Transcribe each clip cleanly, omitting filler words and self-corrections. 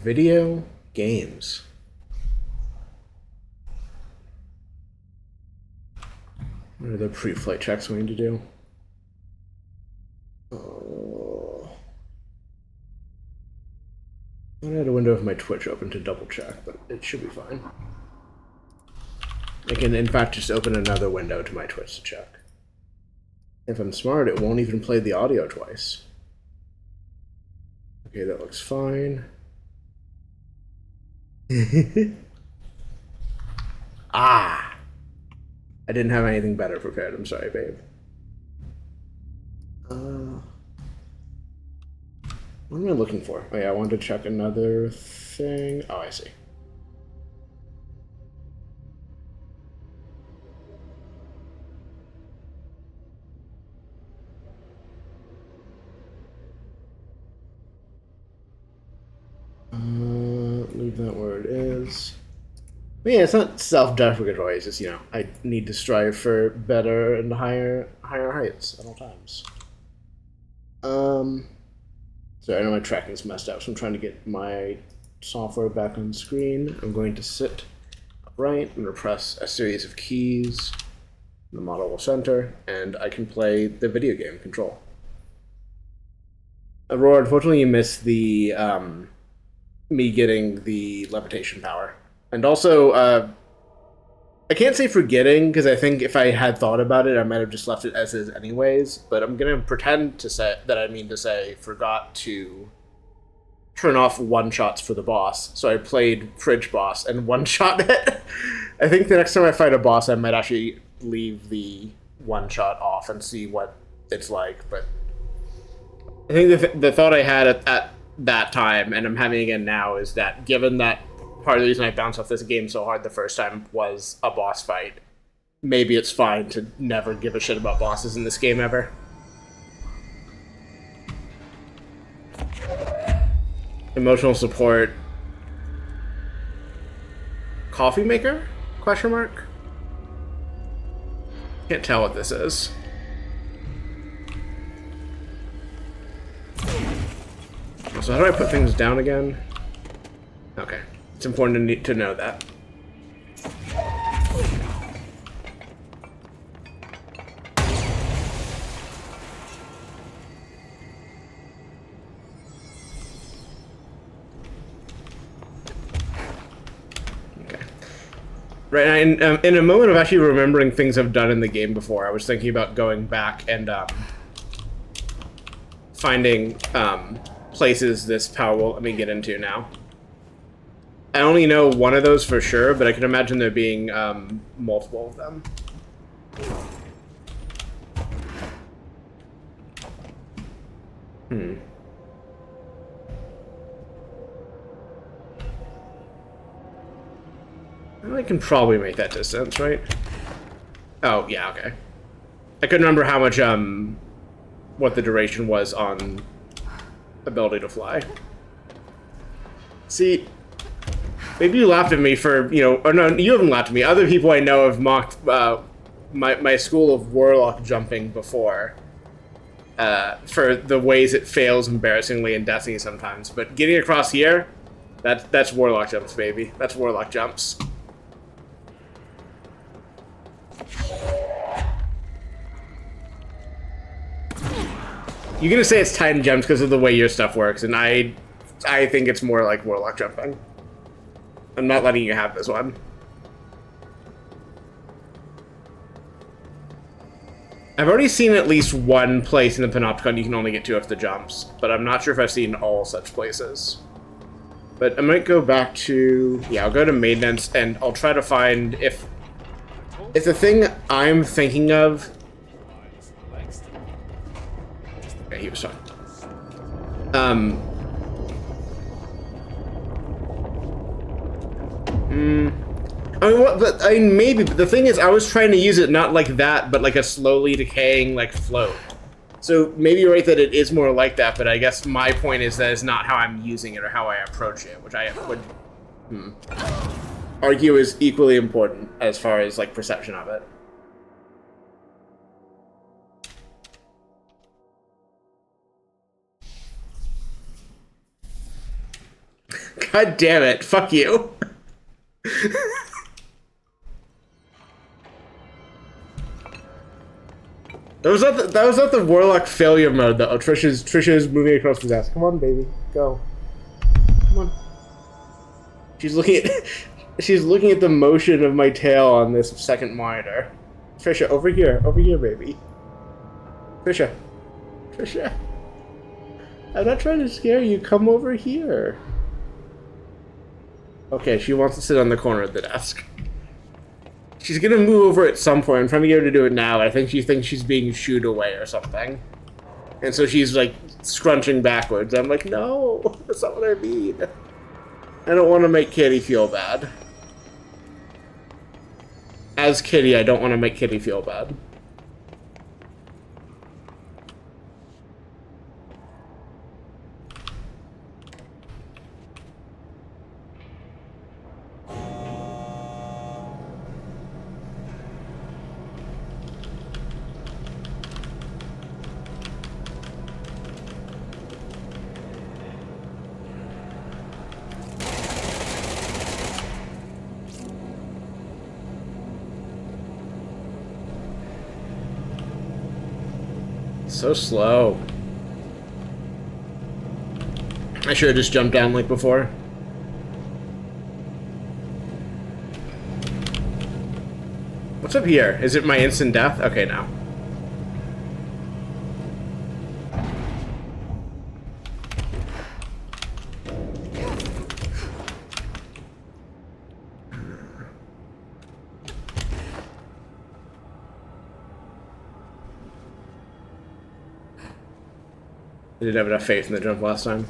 Video games. What are the pre-flight checks we need to do? Oh. I had a window of my Twitch open to double check, but it should be fine. I can, in fact, just open another window to my Twitch to check. If I'm smart, it won't even play the audio twice. Okay, that looks fine. Ah! I didn't have anything better prepared. I'm sorry, babe. What am I looking for? Oh yeah, I wanted to check another thing. Oh, I see. Leave that where it is. But yeah, it's not self-deprecatory. It's just, you know, I need to strive for better and higher heights at all times. Sorry, I know my tracking's messed up, so I'm trying to get my software back on screen. I'm going to sit upright. I'm going to press a series of keys. The model will center, and I can play the video game Control. Aurora, unfortunately, you missed the me getting the levitation power. And also, I can't say forgetting, because I think if I had thought about it, I might have just left it as is anyways, but I'm going to pretend to say that I mean to say forgot to turn off one-shots for the boss. So I played Fridge Boss and one-shot it. I think the next time I fight a boss, I might actually leave the one-shot off and see what it's like, but I think the thought I had at that time, and I'm having again now, is that given that part of the reason I bounced off this game so hard the first time was a boss fight, maybe it's fine to never give a shit about bosses in this game ever. Emotional support. Coffee maker? Question mark? Can't tell what this is. So how do I put things down again? Okay. It's important to know that. Okay. Right, in a moment of actually remembering things I've done in the game before, I was thinking about going back and finding places this power will let me get into now. I only know one of those for sure, but I can imagine there being multiple of them. I can probably make that distance, right? Oh, yeah, okay. I couldn't remember how much, what the duration was on ability to fly. See, maybe you laughed at me for, you know, or no, you haven't laughed at me. Other people I know have mocked my school of warlock jumping before for the ways it fails embarrassingly in Destiny sometimes. But getting across here, that's warlock jumps, baby. That's warlock jumps. You're gonna say it's Titan jumps because of the way your stuff works, and I think it's more like warlock jumping. I'm not letting you have this one. I've already seen at least one place in the Panopticon you can only get to if the jumps, but I'm not sure if I've seen all such places. But I might go back to... yeah, I'll go to maintenance, and I'll try to find if the thing I'm thinking of... okay, he was fine. I mean, maybe, but the thing is, I was trying to use it not like that, but like a slowly decaying, like, float. So maybe you're right that it is more like that, but I guess my point is that it's not how I'm using it or how I approach it, which I would argue is equally important as far as, like, perception of it. God damn it. Fuck you. That was not the Warlock failure mode though. Trisha's moving across the desk. Come on, baby. Go. Come on. She's looking at the motion of my tail on this second monitor. Trisha, over here, baby. Trisha. I'm not trying to scare you. Come over here. Okay, she wants to sit on the corner of the desk. She's gonna move over at some point. I'm trying to get her to do it now. I think she thinks she's being shooed away or something. And so she's like scrunching backwards. I'm like, no, that's not what I mean. I don't want to make Kitty feel bad. As Kitty, I don't want to make Kitty feel bad. So slow. I should have just jumped down like before. What's up here? Is it my instant death? Okay, now. I didn't have enough faith in the jump last time.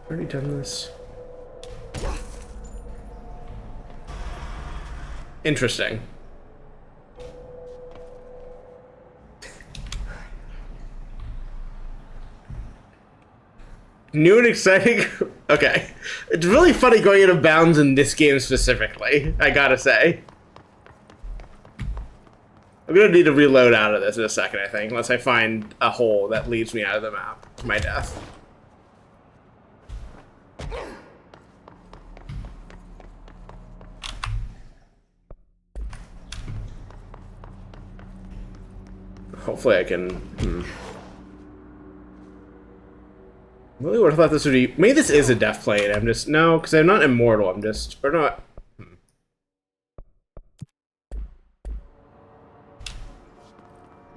Already done this. Interesting. New and exciting. Okay. It's really funny going out of bounds in this game specifically, I gotta say. I'm gonna need to reload out of this in a second, I think, unless I find a hole that leads me out of the map to my death. Hopefully I can... Really would have thought this would be... Maybe this is a death plate. I'm just... No, because I'm not immortal. I'm just... Or not...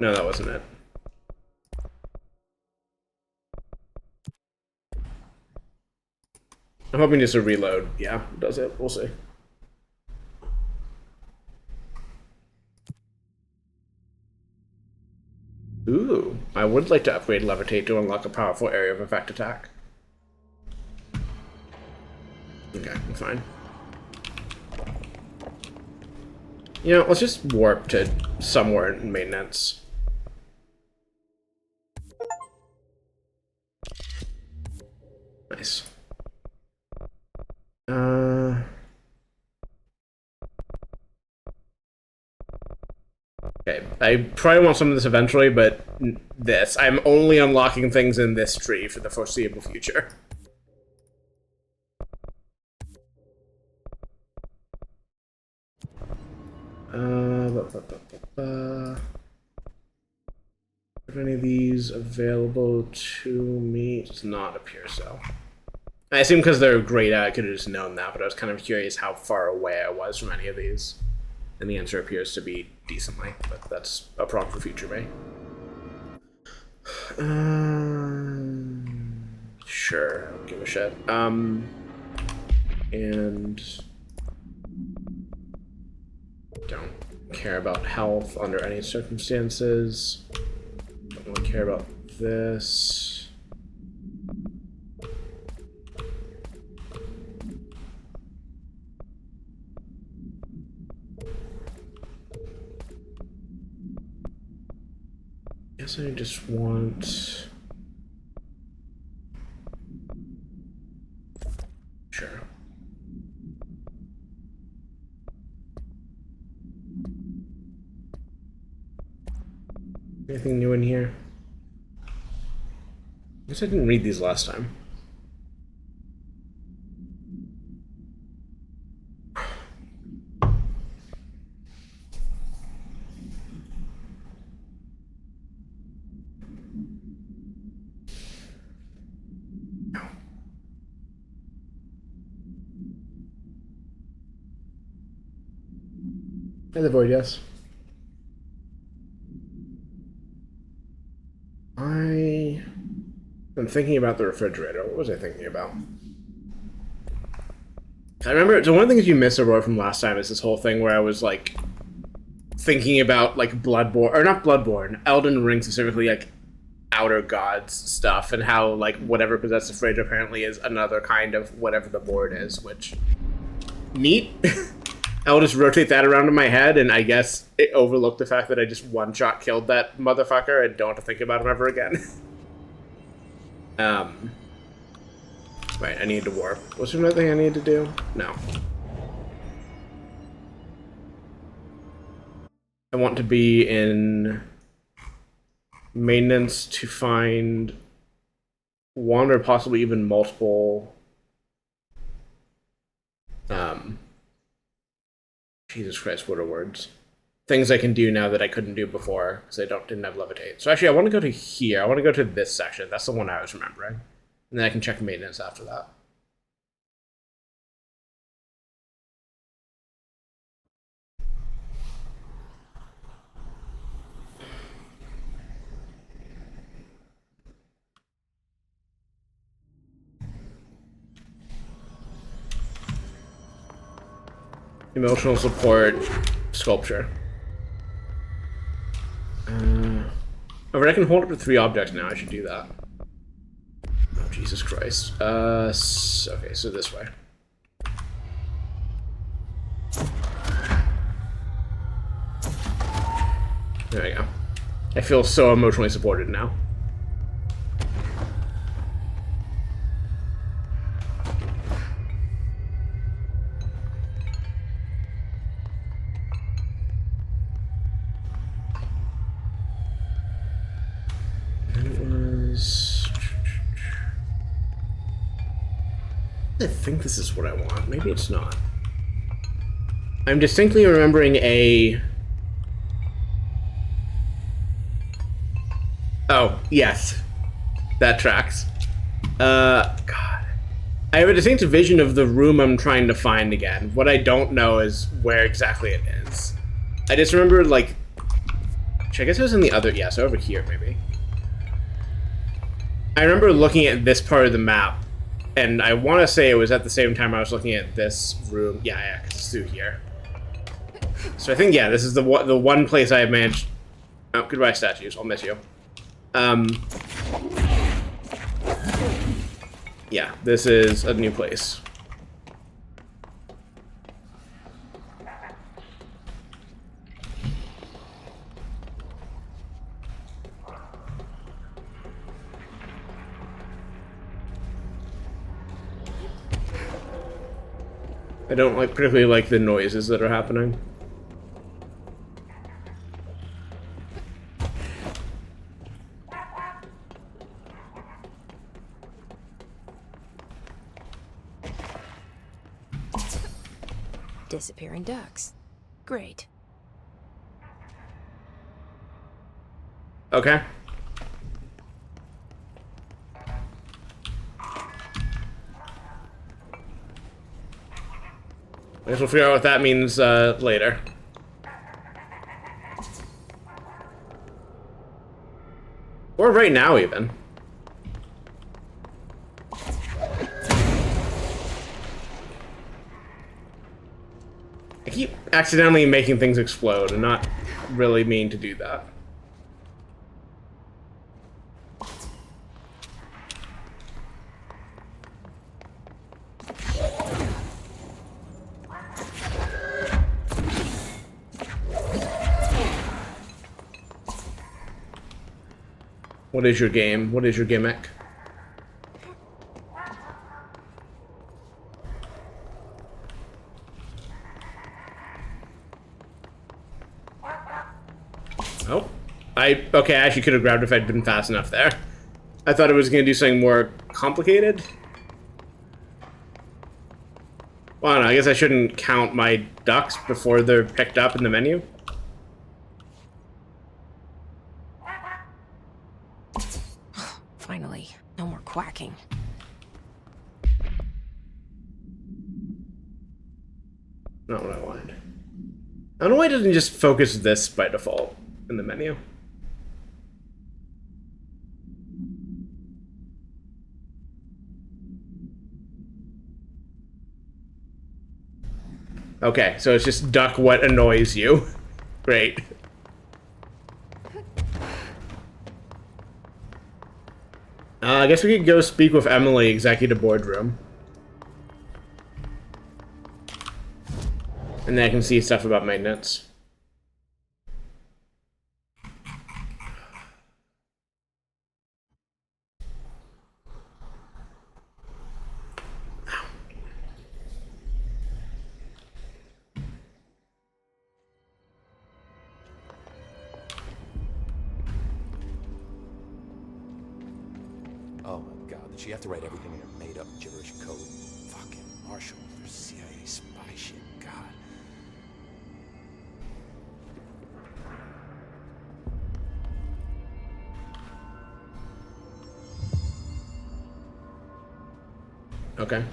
No, that wasn't it. I'm hoping just a reload. Yeah, does it. We'll see. Ooh, I would like to upgrade Levitate to unlock a powerful area of effect attack. Okay, I'm fine. You know, let's just warp to somewhere in maintenance. Nice. Okay, I probably want some of this eventually, but this. I'm only unlocking things in this tree for the foreseeable future. Are any of these available to me? It does not appear so. I assume because they're grayed out, I could have just known that, but I was kind of curious how far away I was from any of these. And the answer appears to be decently, but that's a problem for future me. Sure, I don't give a shit. And don't care about health under any circumstances. Don't really care about this. guess I just want... Sure. Anything new in here? I guess I didn't read these last time. Hey, the void, yes. I'm thinking about the refrigerator. What was I thinking about? I remember, so one of the things you missed, Aurora, from last time is this whole thing where I was, like, thinking about, like, Bloodborne, or not Bloodborne, Elden Ring specifically, like, Outer Gods stuff, and how, like, whatever possessed the fridge apparently is another kind of whatever the board is, which... Neat. I will just rotate that around in my head, and I guess it overlooked the fact that I just one-shot killed that motherfucker and don't have to think about him ever again. Right, I need to warp. Was there another thing I need to do? No. I want to be in maintenance to find one or possibly even multiple Jesus Christ, what are words? Things I can do now that I couldn't do before because I didn't have levitate. So actually, I want to go to here. I want to go to this section. That's the one I was remembering. And then I can check maintenance after that. Emotional support, sculpture. Oh, but I can hold up to 3 objects now. I should do that. Oh, Jesus Christ. Okay, so this way. There we go. I feel so emotionally supported now. I think this is what I want. Maybe it's not. I'm distinctly remembering a... Oh, yes. That tracks. God. I have a distinct vision of the room I'm trying to find again. What I don't know is where exactly it is. I just remember, like... I guess it was in the other... Yeah, so over here, maybe. I remember looking at this part of the map, and I want to say it was at the same time I was looking at this room. Yeah, because it's through here. So I think, yeah, this is the one place I have managed... Oh, goodbye, statues. I'll miss you. Yeah, this is a new place. I don't particularly like the noises that are happening. Disappearing ducks. Great. Okay. I guess we'll figure out what that means later. Or right now, even. I keep accidentally making things explode and not really mean to do that. What is your game? What is your gimmick? Oh. Okay, I actually could have grabbed it if I'd been fast enough there. I thought it was going to do something more complicated. Well, I don't know, I guess I shouldn't count my ducks before they're picked up in the menu. Finally, no more quacking. Not what I wanted. I don't know why it doesn't just focus this by default in the menu. Okay, so it's just duck what annoys you. Great. I guess we could go speak with Emily, executive boardroom. And then I can see stuff about maintenance. Oh my god, did she have to write everything in a made-up gibberish code? Fucking Marshall for CIA spy shit, god. Okay.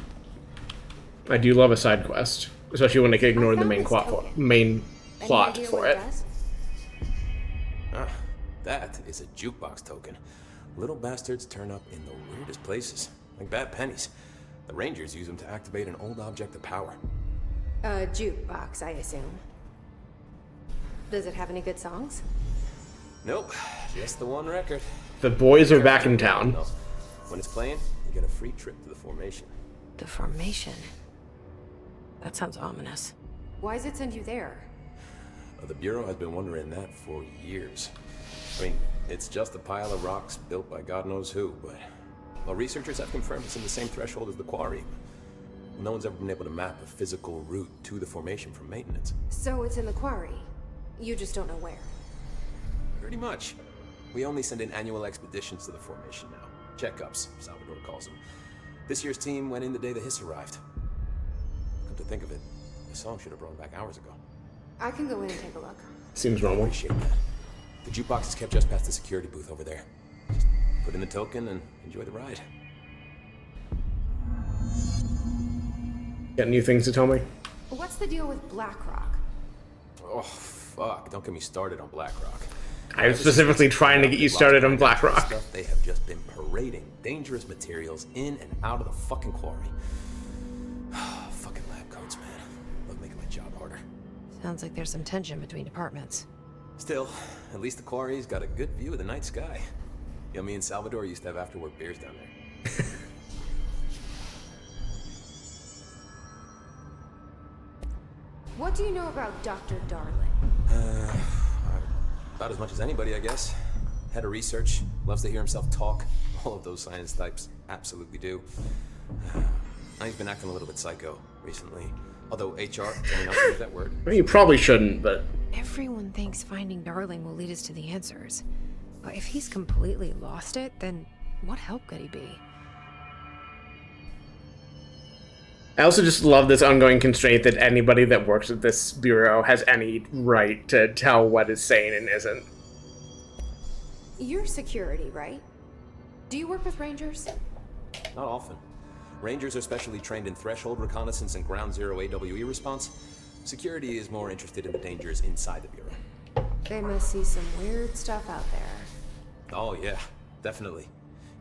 I do love a side quest, especially when I can ignore the main plot for it. Ah, that is a jukebox token. Little bastards turn up in the weirdest places, like bad pennies. The Rangers use them to activate an old object of power. A jukebox, I assume. Does it have any good songs? Nope, just the one record. The boys are back in town. When it's playing, you get a free trip to the formation. The formation. That sounds ominous. Why does it send you there? The Bureau has been wondering that for years. I mean, it's just a pile of rocks built by God knows who, but... Well, researchers have confirmed it's in the same threshold as the quarry. No one's ever been able to map a physical route to the formation from maintenance. So it's in the quarry. You just don't know where. Pretty much. We only send in annual expeditions to the formation now. Checkups, Salvador calls them. This year's team went in the day the hiss arrived. Come to think of it, the song should have brought back hours ago. I can go in and take a look. Seems normal. Appreciate that. The jukebox is kept just past the security booth over there. Just put in the token and enjoy the ride. Got new things to tell me? What's the deal with BlackRock? Oh, fuck. Don't get me started on BlackRock. I'm specifically trying to get you started on BlackRock. Stuff they have just been parading dangerous materials in and out of the fucking quarry. Fucking lab coats, man. Love making my job harder. Sounds like there's some tension between departments. Still, at least the quarry's got a good view of the night sky. You know, me and Salvador used to have after-work beers down there. What do you know about Dr. Darling? About as much as anybody, I guess. Head of research, loves to hear himself talk. All of those science types absolutely do. Now he's been acting a little bit psycho recently. Although HR told me not to use that word. I mean, you probably shouldn't, but... Everyone thinks finding Darling will lead us to the answers. But if he's completely lost it, then what help could he be? I also just love this ongoing constraint that anybody that works at this bureau has any right to tell what is sane and isn't. You're security, right? Do you work with Rangers? Not often. Rangers are specially trained in threshold reconnaissance and ground zero AWE response. Security is more interested in the dangers inside the Bureau. They must see some weird stuff out there. Oh yeah, definitely.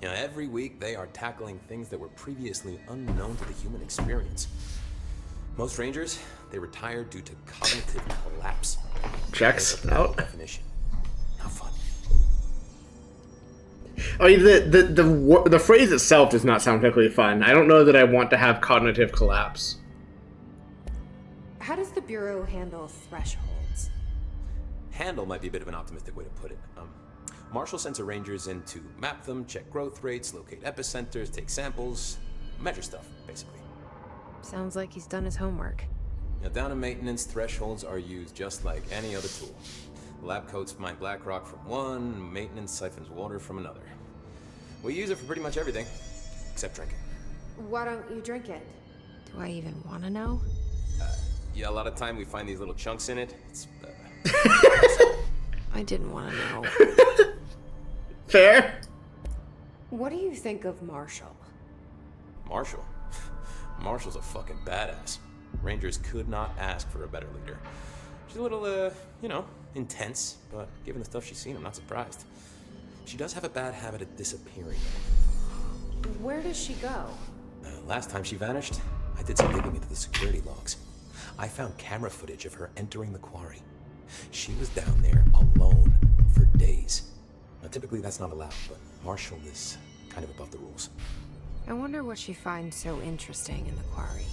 You know, every week they are tackling things that were previously unknown to the human experience. Most Rangers, they retire due to cognitive collapse. Checks out. Definition. How fun. I mean, the phrase itself does not sound particularly fun. I don't know that I want to have cognitive collapse. How does the Bureau handle thresholds? Handle might be a bit of an optimistic way to put it. Marshall sends her rangers in to map them, check growth rates, locate epicenters, take samples, measure stuff, basically. Sounds like he's done his homework. Now, down in maintenance, thresholds are used just like any other tool. The lab coats mine black rock from one, maintenance siphons water from another. We use it for pretty much everything, except drinking. Why don't you drink it? Do I even want to know? Yeah, a lot of time we find these little chunks in it. It's, I didn't want to know. Fair. What do you think of Marshall? Marshall? Marshall's a fucking badass. Rangers could not ask for a better leader. She's a little, intense, but given the stuff she's seen, I'm not surprised. She does have a bad habit of disappearing. Where does she go? Last time she vanished, I did some digging into the security logs. I found camera footage of her entering the quarry. She was down there alone for days. Now, typically that's not allowed, but Marshall is kind of above the rules. I wonder what she finds so interesting in the quarry.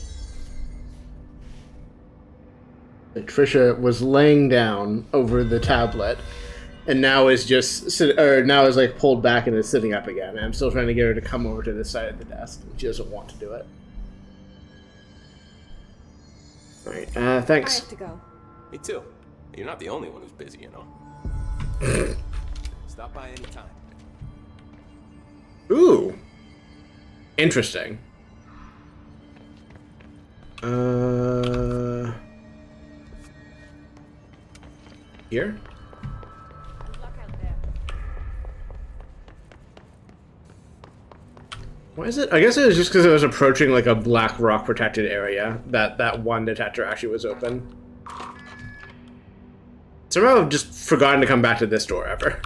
Trisha was laying down over the tablet, and now is now is like pulled back and is sitting up again. And I'm still trying to get her to come over to this side of the desk. She doesn't want to do it. All right, thanks. I have to go. Me too. You're not the only one who's busy, you know. Stop by any time. Ooh, interesting. Here? Why is it? I guess it was just because it was approaching like a black rock protected area that one detector actually was open. Somehow I've just forgotten to come back to this door ever.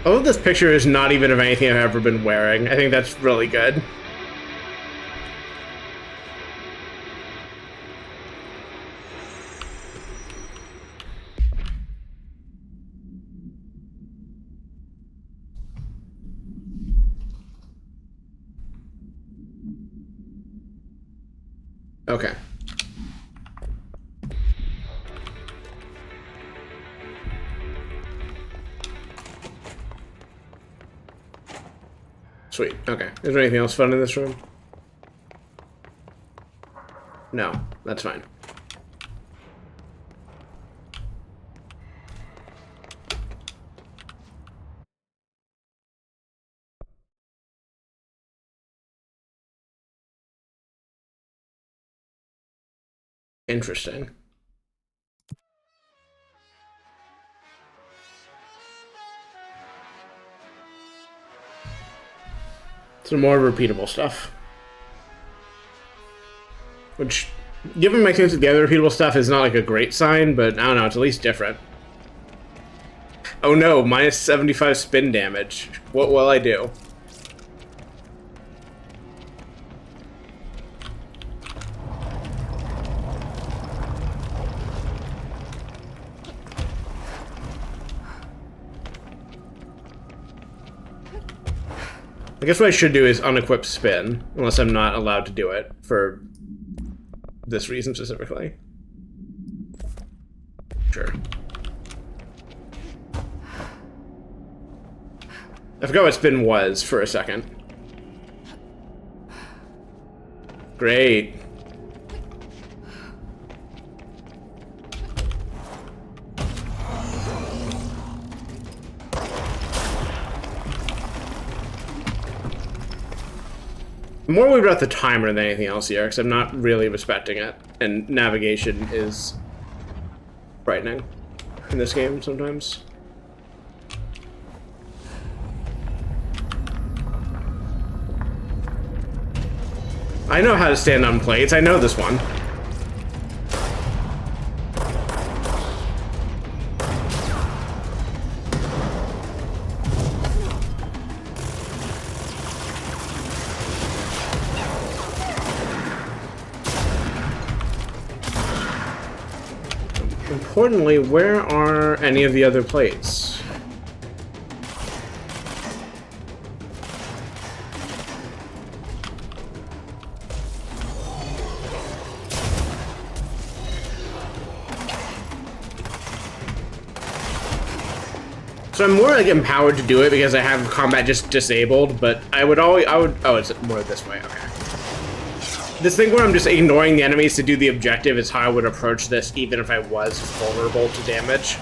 Although this picture is not even of anything I've ever been wearing, I think that's really good. Okay. Sweet. Okay. Is there anything else fun in this room? No. That's fine. Interesting. Some more repeatable stuff. Which, given my experience with the other repeatable stuff, is not like a great sign, but I don't know, it's at least different. Oh no, minus 75 spin damage. What will I do? I guess what I should do is unequip spin, unless I'm not allowed to do it for this reason specifically. Sure. I forgot what spin was for a second. Great. I'm more worried about the timer than anything else here, because I'm not really respecting it, and navigation is frightening in this game sometimes. I know how to stand on plates, I know this one. Importantly, where are any of the other plates? So I'm more like empowered to do it because I have combat just disabled, but I would, oh, it's more this way, okay. This thing where I'm just ignoring the enemies to do the objective is how I would approach this even if I was vulnerable to damage.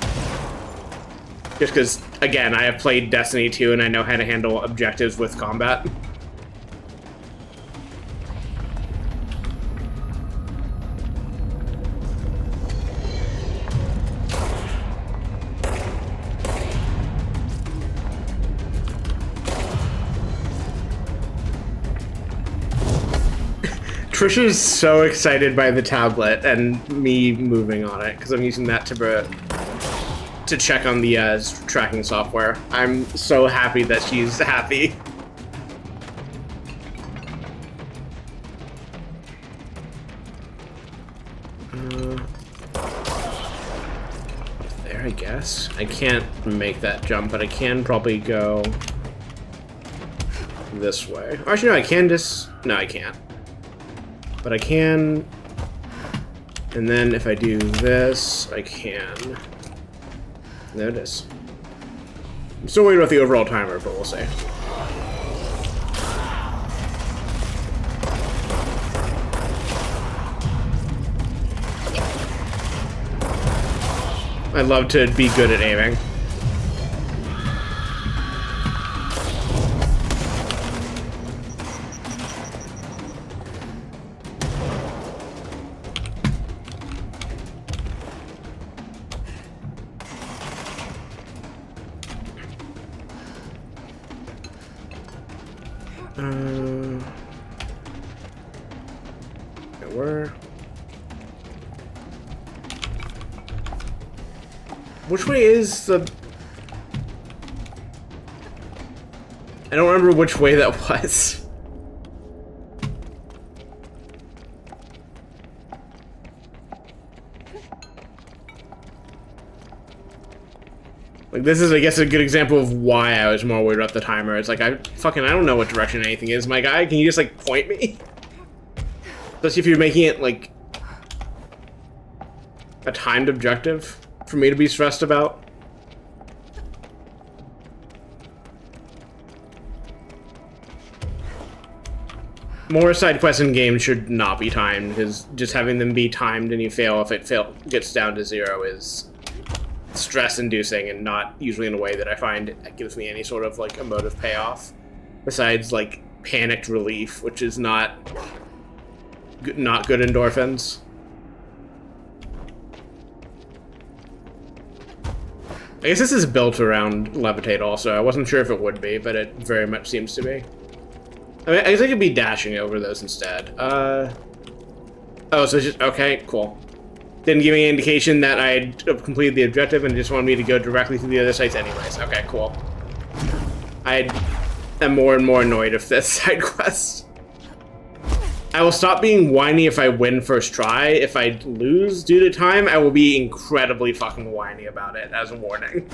Just because, again, I have played Destiny 2 and I know how to handle objectives with combat. Trisha's so excited by the tablet and me moving on it because I'm using that to check on the tracking software. I'm so happy that she's happy. There, I guess. I can't make that jump, but I can probably go this way. Actually, no, I can just... No, I can't. But I can, and then if I do this, I can. There it is. I'm still worried about the overall timer, but we'll see. I'd love to be good at aiming. Which way is the... I don't remember which way that was. Like, this is, I guess, a good example of why I was more worried about the timer. It's like, I don't know what direction anything is. My guy, can you just, like, point me? Especially if you're making it, like, a timed objective for me to be stressed about. More side quests in games should not be timed, because just having them be timed and you fail if it gets down to 0 is stress-inducing and not usually in a way that I find it gives me any sort of like emotive payoff. Besides like panicked relief, which is not good endorphins. I guess this is built around Levitate also. I wasn't sure if it would be, but it very much seems to be. I mean, I guess I could be dashing over those instead. Oh, so just... Okay, cool. Didn't give me an indication that I had completed the objective and just wanted me to go directly to the other sites anyways. Okay, cool. I am more and more annoyed with this side quest. I will stop being whiny if I win first try. If I lose due to time, I will be incredibly fucking whiny about it, as a warning.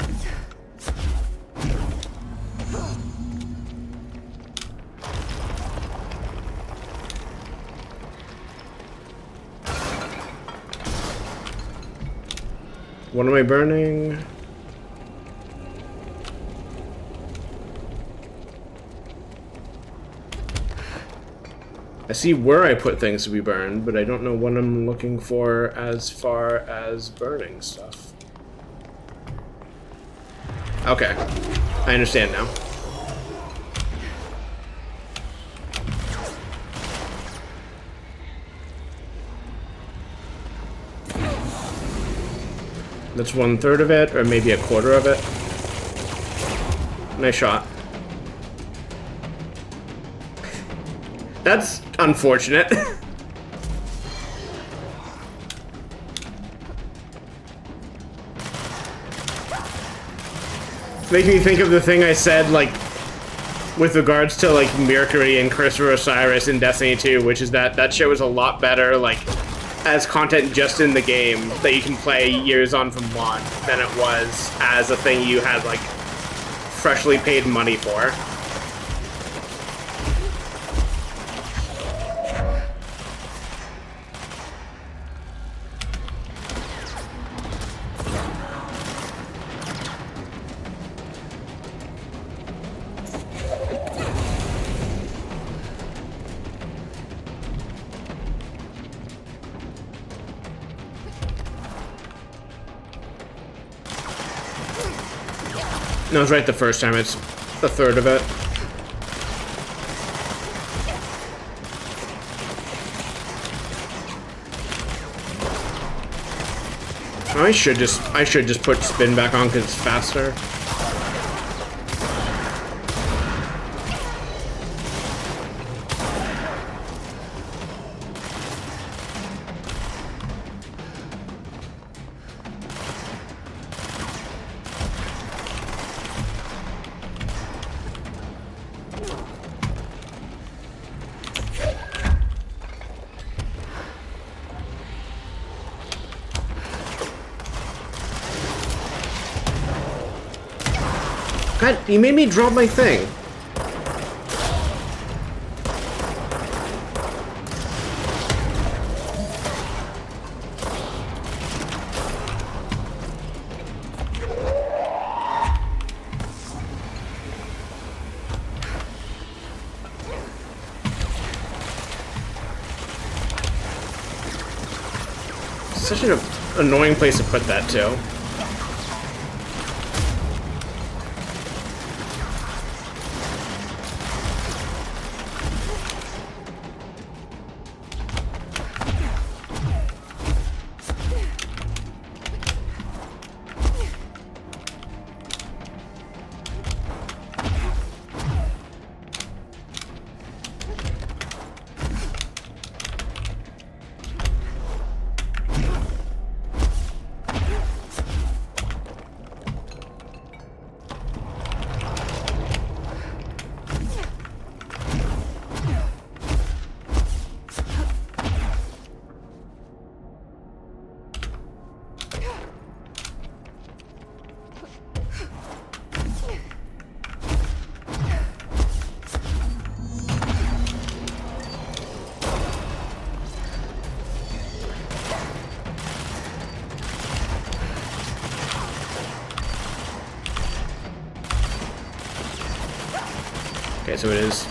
What am I burning? I see where I put things to be burned, but I don't know what I'm looking for as far as burning stuff. Okay, I understand now. That's 1/3 of it, or maybe 1/4 of it. Nice shot. That's unfortunate. Makes me think of the thing I said, like, with regards to, like, Mercury and Curse of Osiris in Destiny 2, which is that that show is a lot better, like, as content just in the game that you can play years on from launch than it was as a thing you had, like, freshly paid money for. No, I was right the first time. It's a third of it. I should just put spin back on because it's faster. God, you made me drop my thing. Such an annoying place to put that too. Okay, so it is.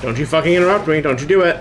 Don't you fucking interrupt me, don't you do it.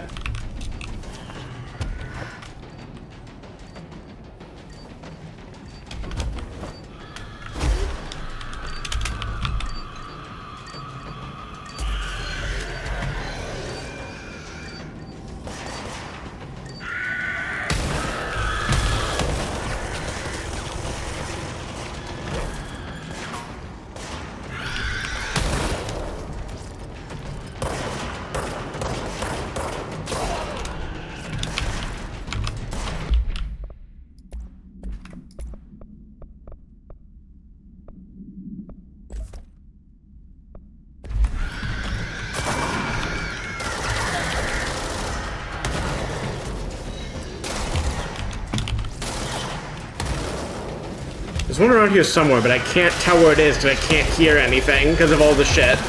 There's one around here somewhere, but I can't tell where it is because I can't hear anything because of all the shit.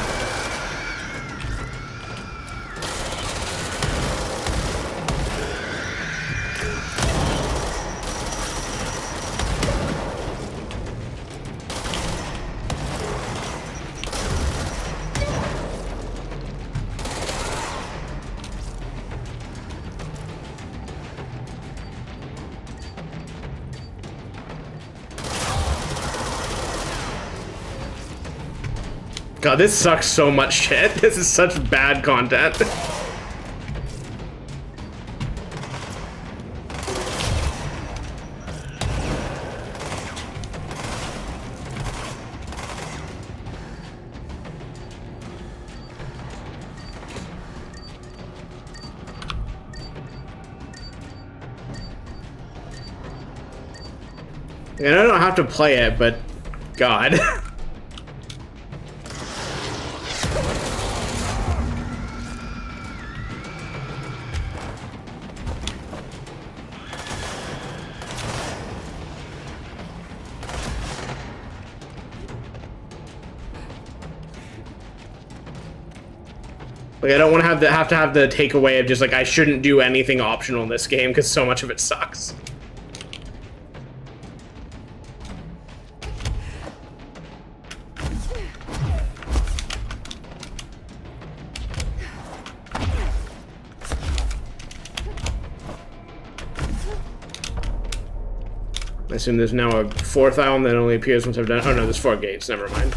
God, this sucks so much shit. This is such bad content. And I don't have to play it, but God. Like, I don't want to have the takeaway of just like I shouldn't do anything optional in this game because so much of it sucks. I assume there's now a 4th island that only appears once I've done. Oh no, there's 4 gates. Never mind.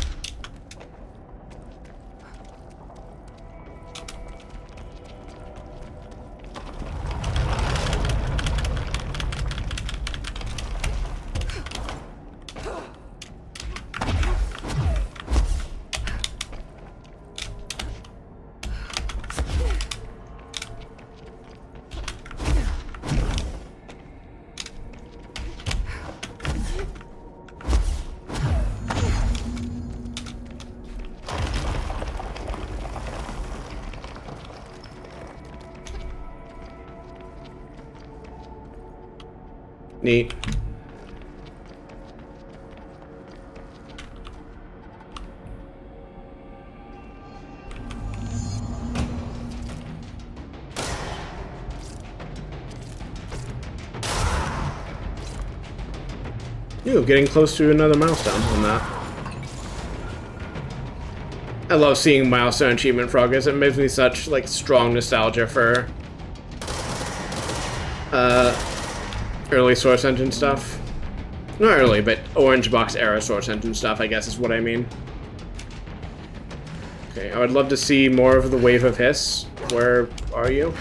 Neat. Ooh, getting close to another milestone on that. I love seeing milestone achievement progress. It gives me such like strong nostalgia for early Source Engine stuff. Not early, but Orange Box era Source Engine stuff, I guess is what I mean. Okay, I would love to see more of the Wave of Hiss. Where are you?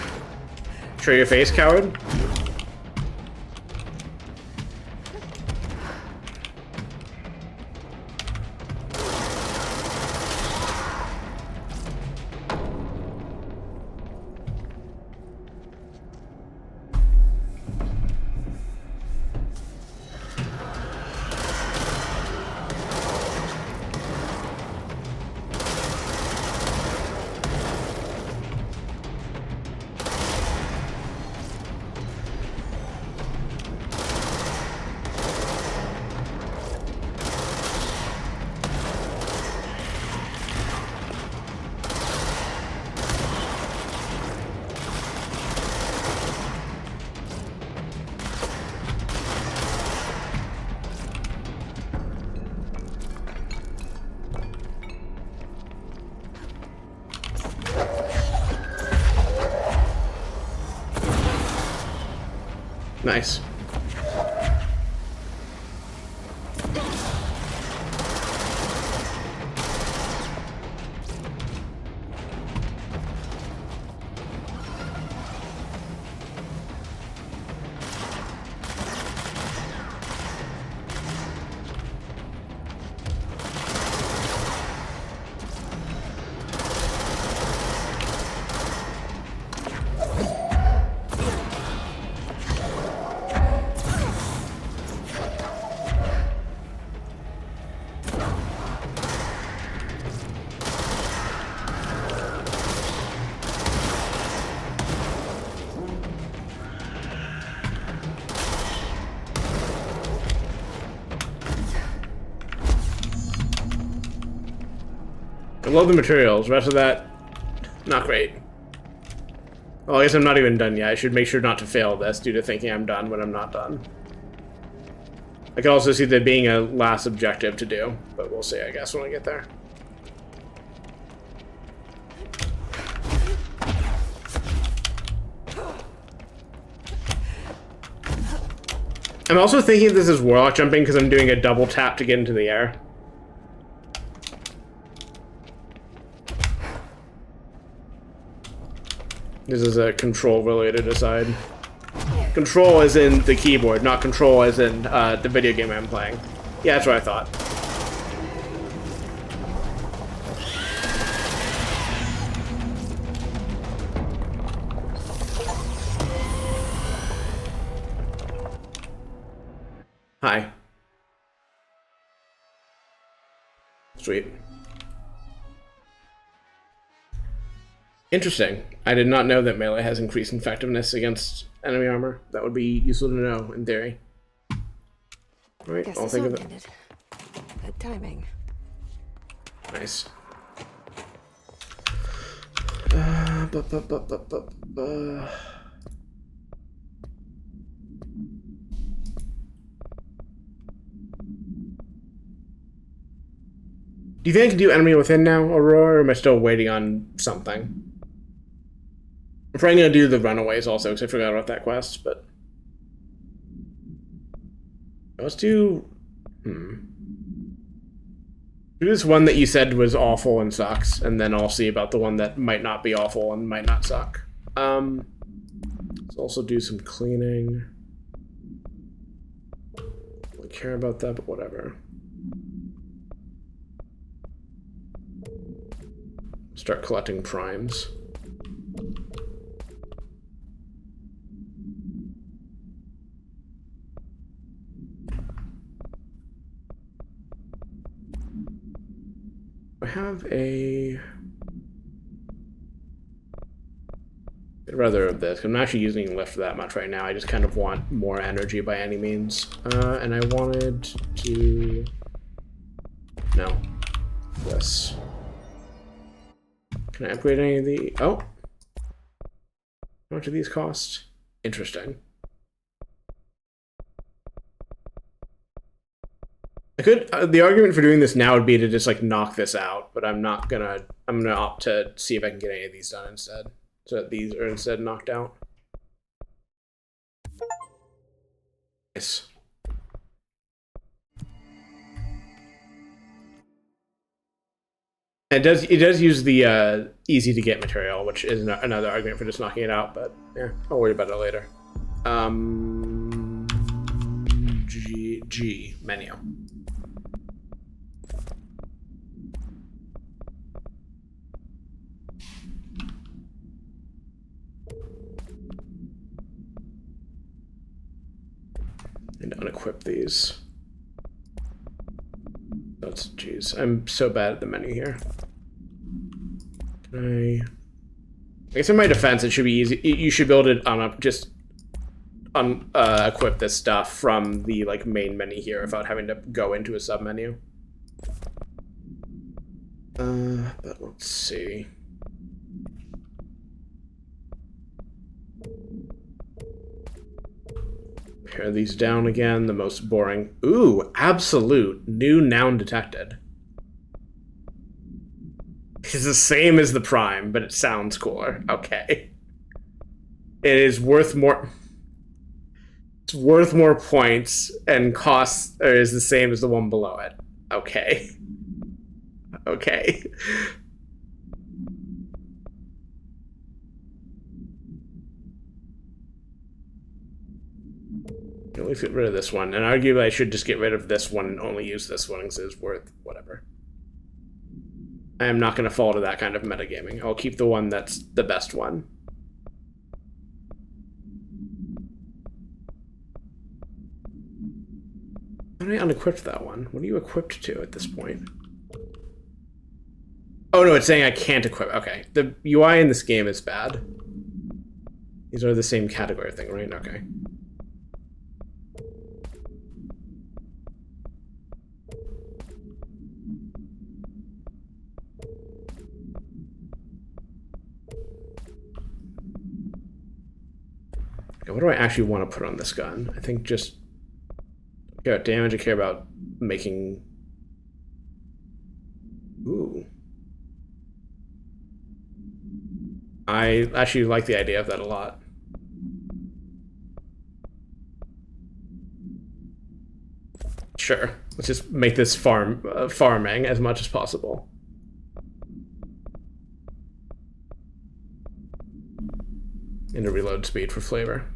Show your face, coward. Nice. I love the materials. Rest of that, not great. Well, I guess I'm not even done yet. I should make sure not to fail this due to thinking I'm done when I'm not done. I can also see there being a last objective to do, but we'll see, I guess, when I get there. I'm also thinking this is Warlock jumping because I'm doing a double tap to get into the air. This is a control related aside. Control as in the keyboard, not control as in the video game I'm playing. Yeah, that's what I thought. Hi. Sweet. Interesting. I did not know that melee has increased effectiveness against enemy armor. That would be useful to know, in theory. Alright, I'll think of it. Good timing. Nice. Do you think I can do Enemy Within now, Aurora, or am I still waiting on something? I'm probably going to do the Runaways also, because I forgot about that quest, but... Let's do... Do this one that you said was awful and sucks, and then I'll see about the one that might not be awful and might not suck. Let's also do some cleaning. I don't really care about that, but whatever. Start collecting primes. I have a... I'd rather of this. I'm not actually using lift that much right now. I just kind of want more energy by any means. And I wanted to... No. This. Can I upgrade any of the... Oh! How much do these cost? Interesting. I could... the argument for doing this now would be to just, like, knock this out, but I'm not gonna... I'm gonna opt to see if I can get any of these done instead. So that these are instead knocked out. Nice. It does use the easy to get material, which is another argument for just knocking it out, but yeah, I'll worry about it later. G menu. And unequip these. That's, jeez, I'm so bad at the menu here. Can I guess in my defense, it should be easy. You should build it on just equip this stuff from the like main menu here without having to go into a sub menu. But let's see. Pare these down again, the most boring. Ooh, absolute. New noun detected. It's the same as the prime, but it sounds cooler. Okay. It is worth more... It's worth more points, and costs is the same as the one below it. Okay. Okay. At least get rid of this one, and arguably I should just get rid of this one and only use this one because it's worth whatever. I am not going to fall to that kind of metagaming. I'll keep the one that's the best one. How did I unequip that one? What are you equipped to at this point? Oh no, it's saying I can't equip. Okay, the UI in this game is bad. These are the same category thing, right? Okay. What do I actually want to put on this gun? I think just care about damage. I care about making... Ooh. I actually like the idea of that a lot. Sure. Let's just make this farming as much as possible. And a reload speed for flavor.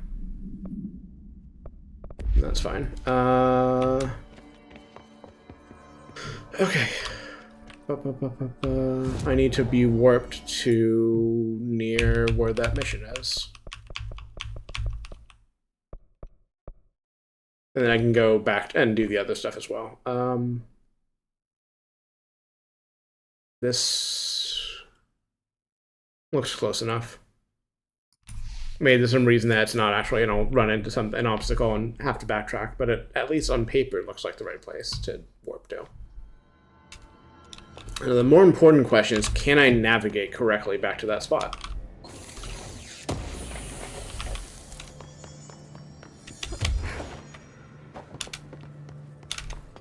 That's fine. Okay. I need to be warped to near where that mission is. And then I can go back and do the other stuff as well. This looks close enough. Maybe there's some reason that it's not actually, you know, run into an obstacle and have to backtrack, but at least on paper it looks like the right place to warp to. And the more important question is, can I navigate correctly back to that spot?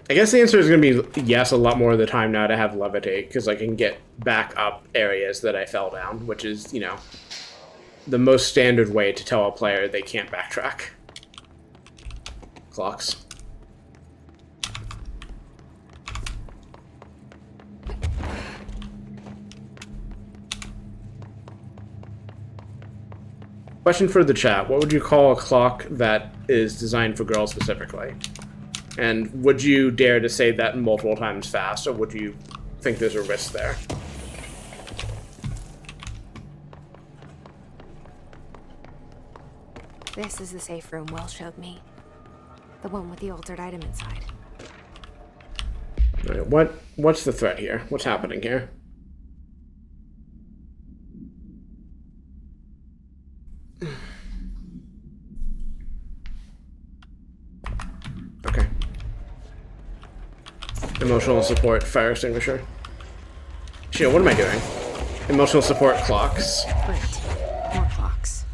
I guess the answer is going to be yes a lot more of the time now to have levitate, because I can get back up areas that I fell down, which is, you know, the most standard way to tell a player they can't backtrack. Clocks. Question for the chat. What would you call a clock that is designed for girls specifically? And would you dare to say that multiple times fast, or would you think there's a risk there? This is the safe room Will showed me. The one with the altered item inside. All right, what's the threat here? What's happening here? Okay. Emotional support, fire extinguisher. Shit, what am I doing? Emotional support clocks. Great. More clocks.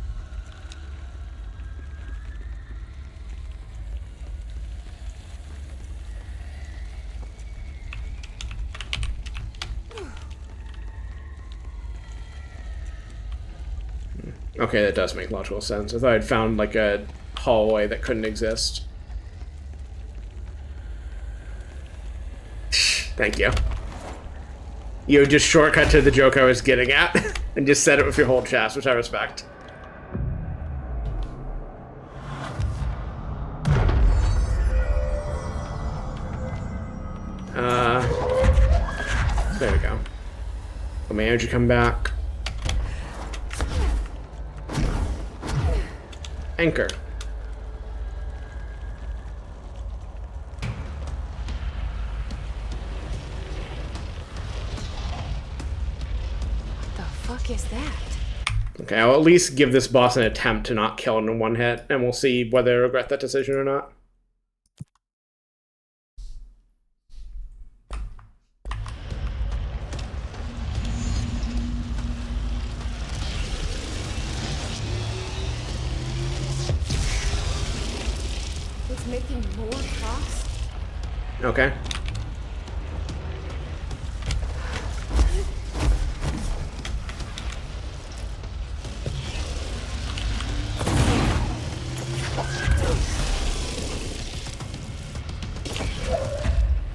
Okay, that does make logical sense. I thought I'd found like a hallway that couldn't exist. Thank you. You just shortcut to the joke I was getting at and just said it with your whole chest, which I respect. There we go. Let my energy come back. Anchor. The fuck is that? Okay, I'll at least give this boss an attempt to not kill him in one hit, and we'll see whether I regret that decision or not. It's making more clocks? Okay.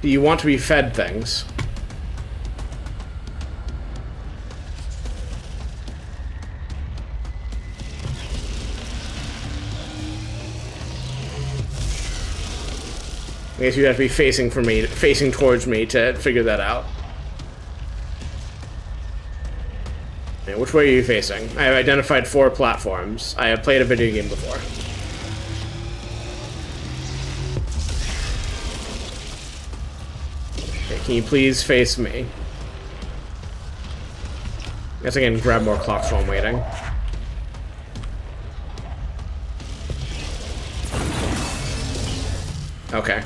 Do you want to be fed things? I guess you'd have to be facing towards me to figure that out. Yeah, which way are you facing? I have identified 4 platforms. I have played a video game before. Okay, can you please face me? Guess I can grab more clocks while I'm waiting. Okay.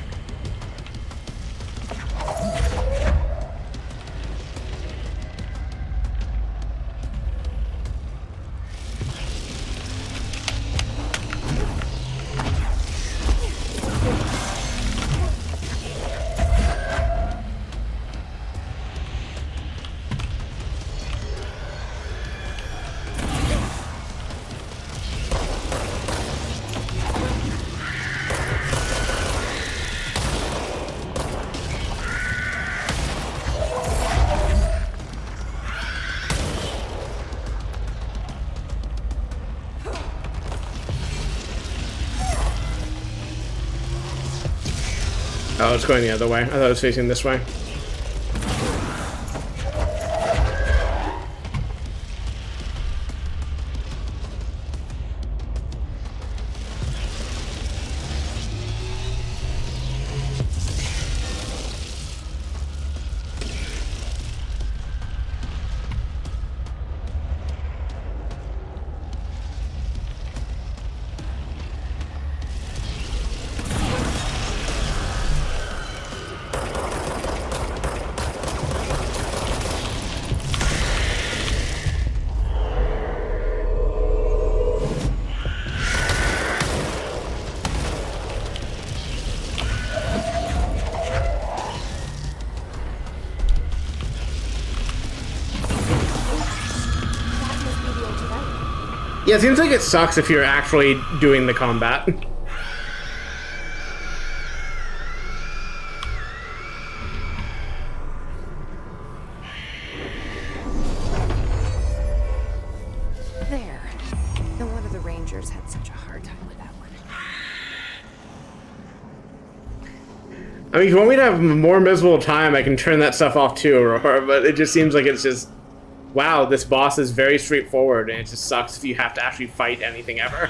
Oh, it's going the other way. I thought it was facing this way. Yeah, it seems like it sucks if you're actually doing the combat. There. No wonder the Rangers had such a hard time with that one. I mean, if you want me to have a more miserable time, I can turn that stuff off too, Aurora, but it just seems like it's just... Wow, this boss is very straightforward, and it just sucks if you have to actually fight anything ever.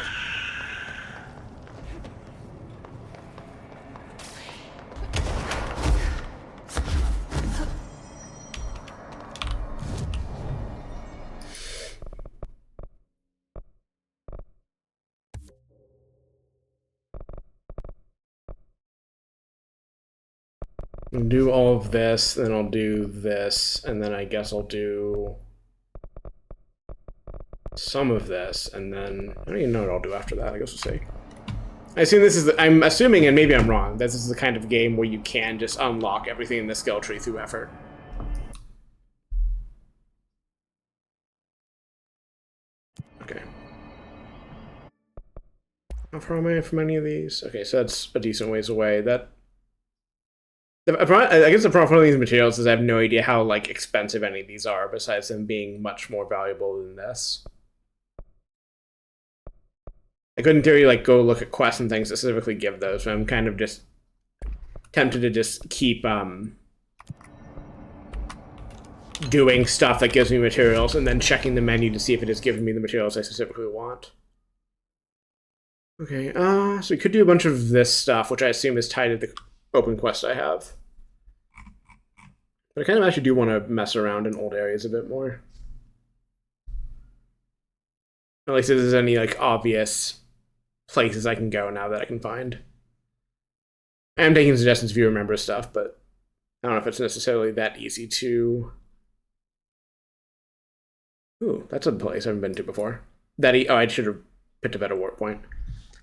I'll do all of this, then I'll do this, and then I guess I'll do some of this, and then I don't even know what I'll do after that. I guess we'll see. I assume this is I'm assuming, and maybe I'm wrong, this is the kind of game where you can just unlock everything in the skill tree through effort. Okay. How far am I from any of these? Okay, so that's a decent ways away. I guess the problem with these materials is I have no idea how like expensive any of these are, besides them being much more valuable than this. I could in theory like go look at quests and things that specifically give those, but I'm kind of just tempted to just keep doing stuff that gives me materials and then checking the menu to see if it is giving me the materials I specifically want. Okay, so we could do a bunch of this stuff, which I assume is tied to the open quest I have. But I kind of actually do want to mess around in old areas a bit more. At least if there's any like obvious places I can go now that I can find. I am taking suggestions if you remember stuff, but I don't know if it's necessarily that easy to... Ooh, that's a place I haven't been to before. Oh, I should have picked a better warp point.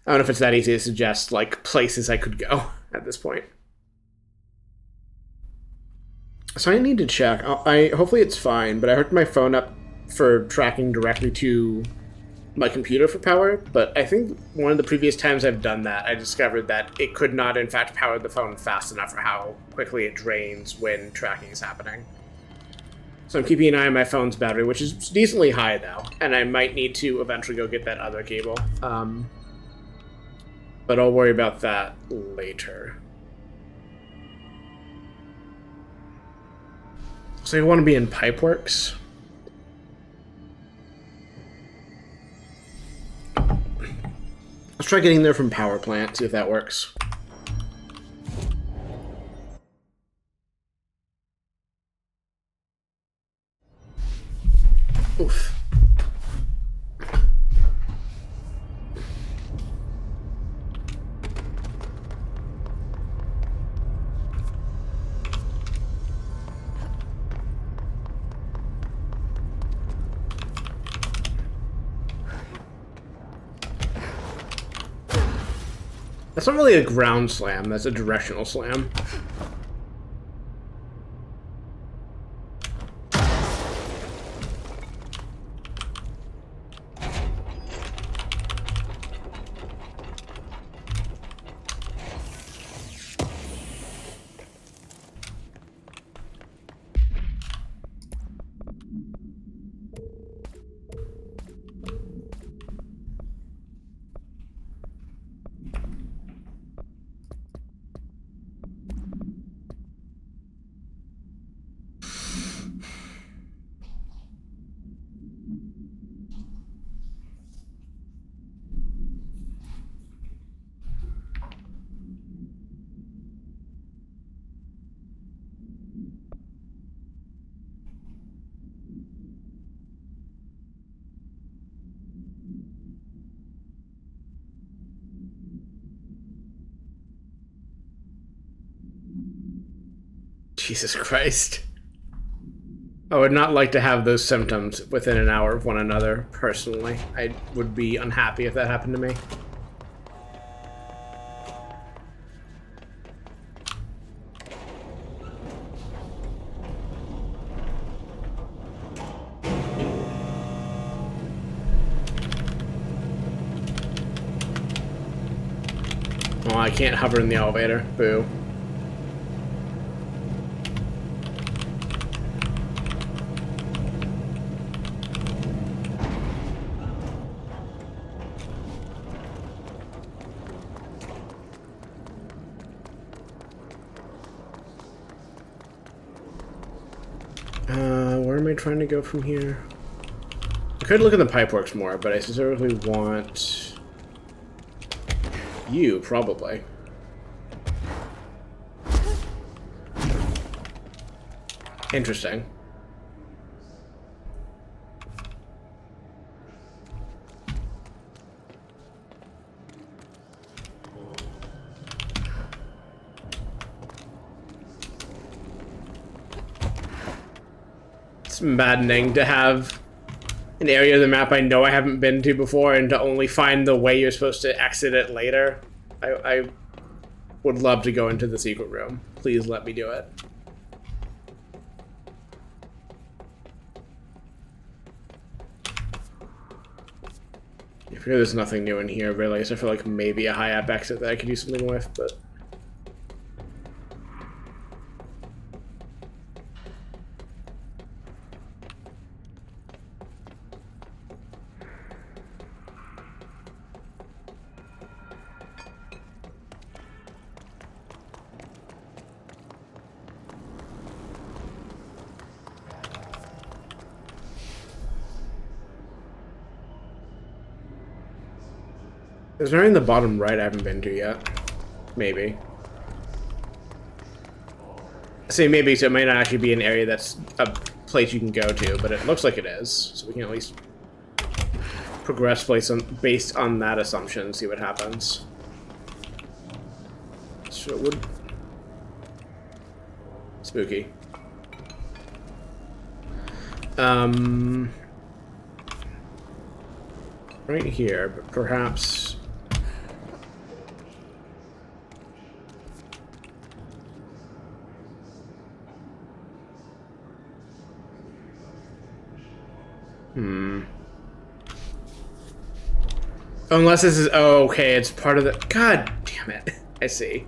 I don't know if it's that easy to suggest like places I could go at this point. So I need to check. Hopefully it's fine, but I hooked my phone up for tracking directly to my computer for power, but I think one of the previous times I've done that, I discovered that it could not in fact power the phone fast enough for how quickly it drains when tracking is happening. So I'm keeping an eye on my phone's battery, which is decently high though, and I might need to eventually go get that other cable. But I'll worry about that later. So you want to be in Pipeworks? Let's try getting there from Power Plant, see if that works. Oof. That's not really a ground slam, that's a directional slam. Jesus Christ. I would not like to have those symptoms within an hour of one another, personally. I would be unhappy if that happened to me. Oh, I can't hover in the elevator. Boo. trying to go from here? I could look at the pipeworks more, but I specifically want you, probably. Interesting. It's maddening to have an area of the map I know I haven't been to before and to only find the way you're supposed to exit it later. I would love to go into the secret room. Please let me do it. I figure there's nothing new in here, really, so I feel like maybe a high-up exit that I could do something with, but... There's an area in the bottom right I haven't been to yet. Maybe. See, maybe, so it might not actually be an area that's a place you can go to, but it looks like it is. So we can at least progress based on that assumption and see what happens. So it would... Spooky. Right here, but perhaps... Unless this is... Oh, okay, it's part of the... God damn it. I see.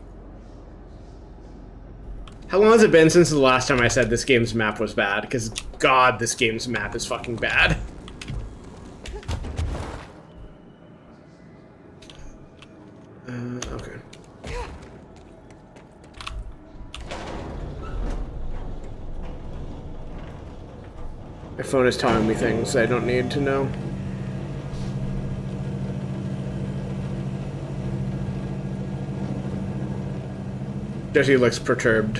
How long has it been since the last time I said this game's map was bad? Because, God, this game's map is fucking bad. Okay. My phone is telling me things I don't need to know. Jesse looks perturbed.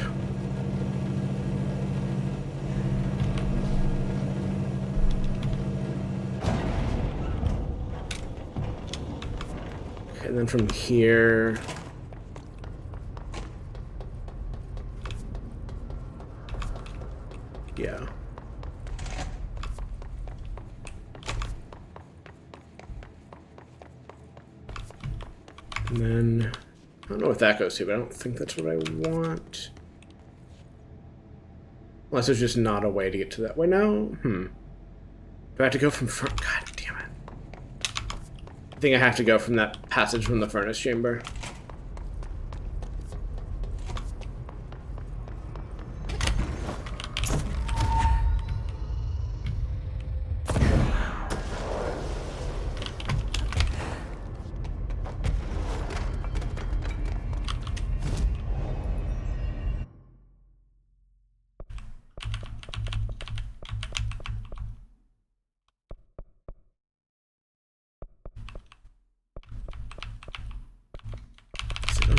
And then from here... Yeah. And then... I don't know what that goes to, but I don't think that's what I want. Unless there's just not a way to get to that way now? Do I have to go from front? God damn it. I think I have to go from that passage from the furnace chamber.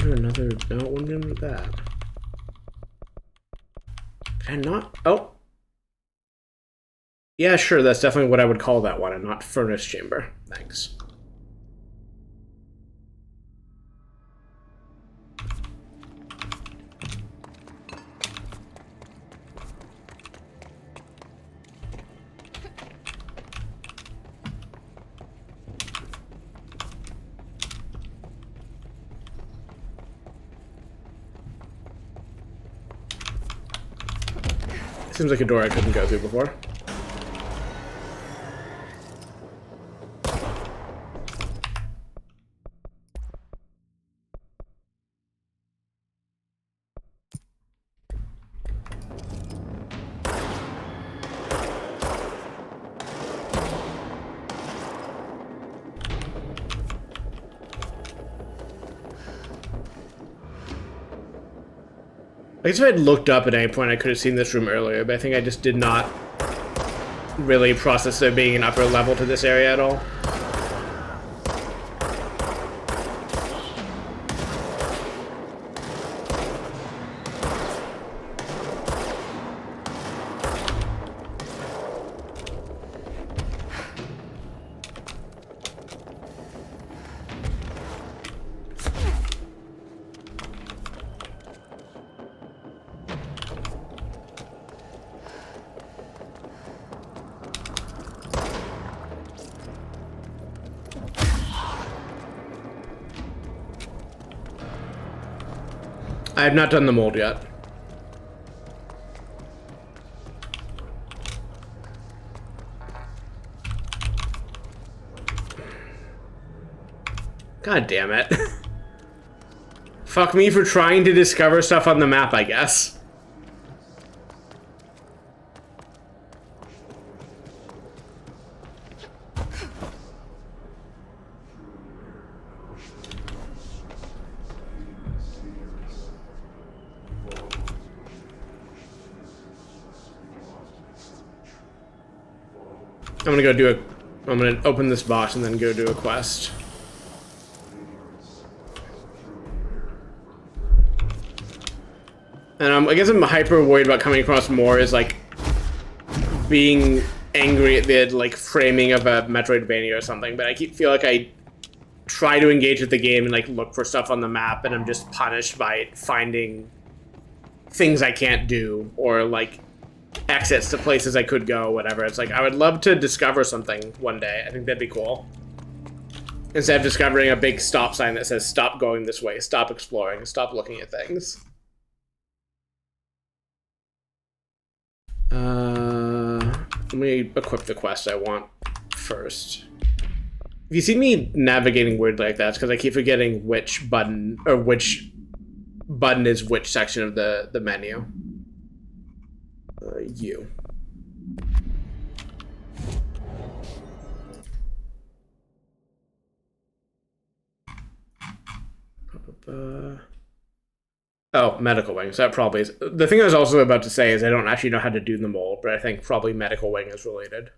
Another... No, it wouldn't be under that. Can I not? Oh! Yeah, sure, that's definitely what I would call that one, and not furnace chamber. Thanks. Seems like a door I couldn't go through before. I guess if I had looked up at any point, I could have seen this room earlier, but I think I just did not really process there being an upper level to this area at all. I have not done the mold yet. God damn it. Fuck me for trying to discover stuff on the map, I guess. I'm gonna go do I'm gonna open this box and then go do a quest. And I guess I'm hyper worried about coming across more as like being angry at the like framing of a Metroidvania or something, but I feel like I try to engage with the game and like look for stuff on the map and I'm just punished by finding things I can't do or like exits to places I could go, whatever. It's like I would love to discover something one day. I think that'd be cool. Instead of discovering a big stop sign that says stop going this way, stop exploring, stop looking at things. Let me equip the quest I want first. If you see me navigating weirdly like that, it's because I keep forgetting which button or which button is which section of the menu. U. Oh, medical wing. So that probably is. The thing I was also about to say is I don't actually know how to do the mold, but I think probably medical wing is related.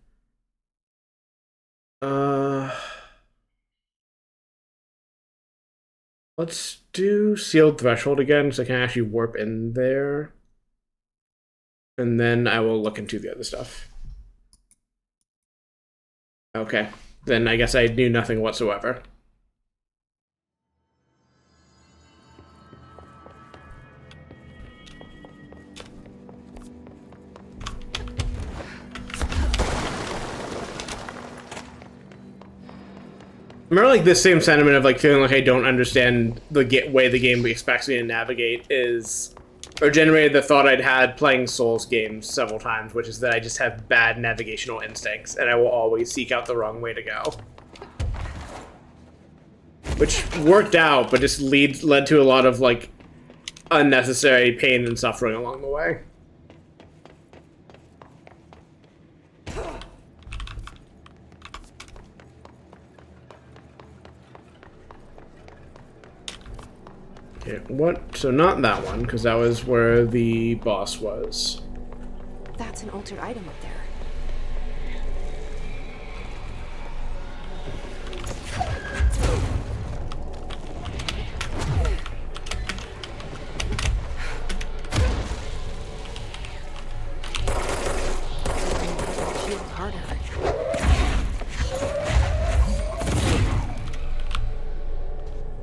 Let's do sealed threshold again so I can actually warp in there. And then I will look into the other stuff. Okay. Then I guess I knew nothing whatsoever. I remember like this same sentiment of like feeling like I don't understand the way the game expects me to navigate is, or generated the thought I'd had playing Souls games several times, which is that I just have bad navigational instincts and I will always seek out the wrong way to go. Which worked out, but just led to a lot of like unnecessary pain and suffering along the way. Okay, what? So not that one, because that was where the boss was. That's an altered item up there.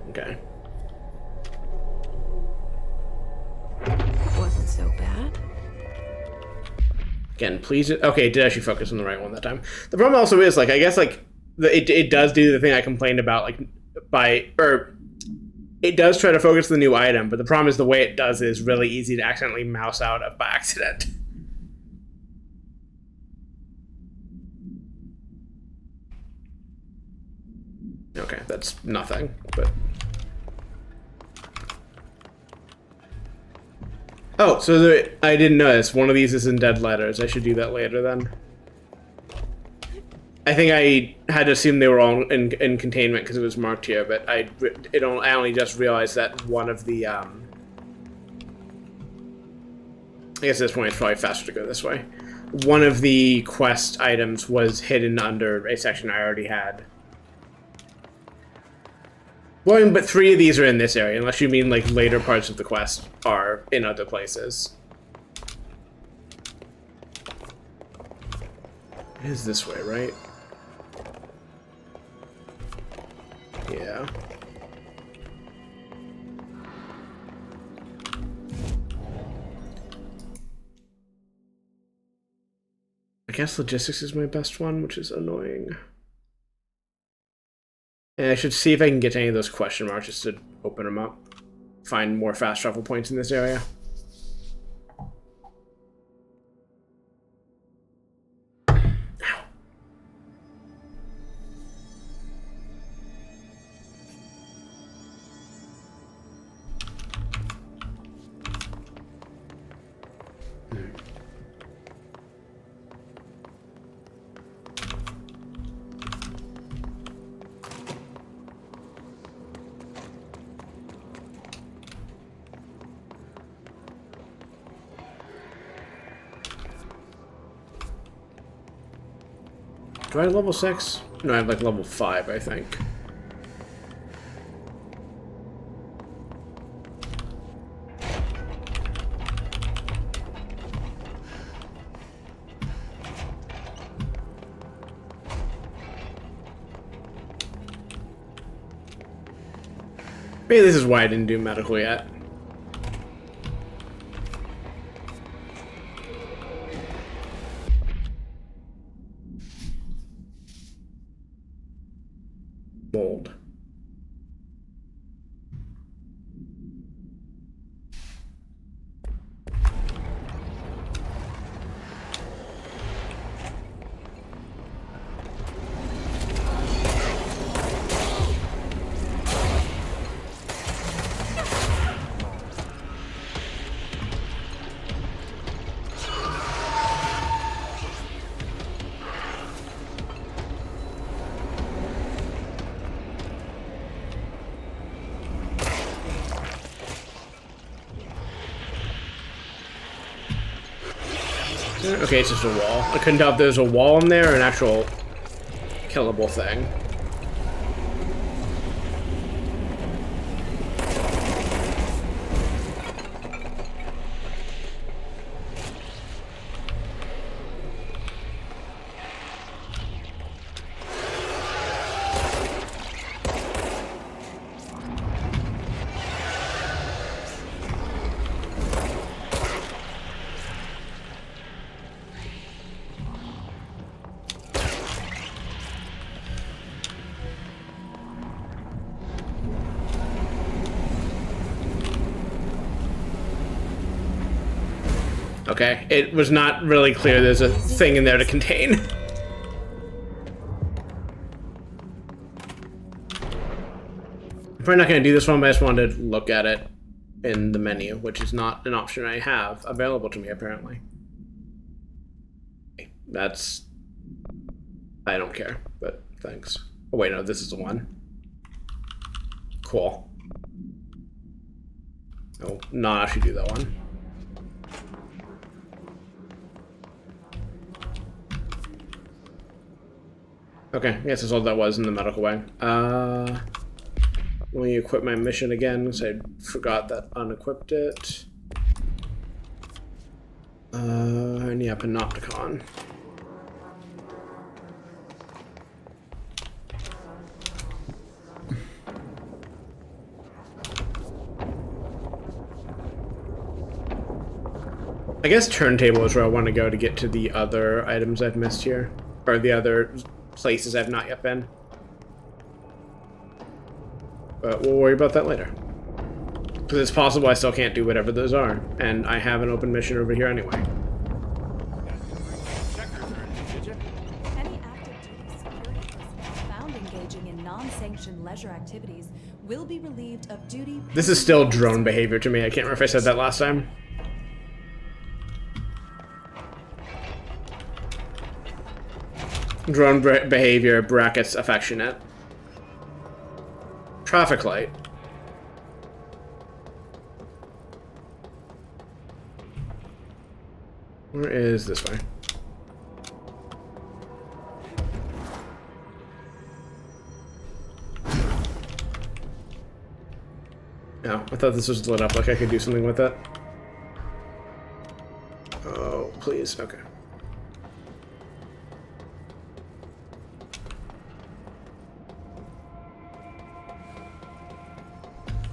Okay. Wasn't so bad. Again, please. Okay, it did actually focus on the right one that time. The problem also is, like, I guess, like, it does do the thing I complained about, like, it does try to focus the new item, but the problem is the way it does it is really easy to accidentally mouse out of by accident. Okay, that's nothing, but... Oh, so I didn't notice. One of these is in dead letters. I should do that later then. I think I had to assume they were all in containment because it was marked here, but I only just realized that one of the... I guess at this point it's probably faster to go this way. one of the quest items was hidden under a section I already had. Well, but 3 of these are in this area, unless you mean like later parts of the quest are in other places. It is this way, right? Yeah. I guess logistics is my best one, which is annoying. And I should see if I can get to any of those question marks just to open them up. Find more fast travel points in this area. Do I have level 6? No, I have like level 5, I think. Maybe this is why I didn't do medical yet. Mold. Okay, it's just a wall. I couldn't tell if there's a wall in there or an actual killable thing. Okay, it was not really clear there's a thing in there to contain. I'm probably not going to do this one, but I just wanted to look at it in the menu, which is not an option I have available to me, apparently. That's... I don't care, but thanks. Oh wait, no, this is the one. Cool. Oh, not actually do that one. Okay, I guess that's all that was in the medical way. Let me equip my mission again, because I forgot that unequipped it. And yeah, Panopticon. I guess turntable is where I want to go to get to the other items I've missed here. Or the other places I've not yet been. But we'll worry about that later. Because it's possible I still can't do whatever those are. And I have an open mission over here anyway. Any active duty security personnel found engaging in non-sanctioned leisure activities will be relieved of duty. This is still drone behavior to me. I can't remember if I said that last time. Drone behavior brackets affectionate. Traffic light. Where is this way? No, I thought this was lit up like I could do something with it. Oh, please. Okay.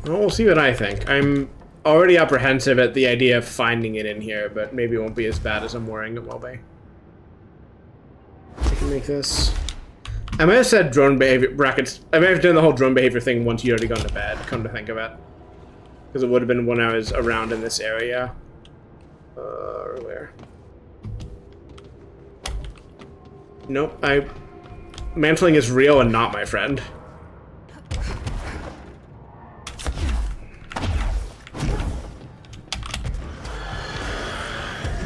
Well, we'll see what I think. I'm already apprehensive at the idea of finding it in here, but maybe it won't be as bad as I'm worrying it will be. I can make this. I might have said drone behavior brackets. I might have done the whole drone behavior thing once you already gone to bed, come to think of it. Because it would have been when I was around in this area. Earlier. Nope, Mantling is real and not my friend.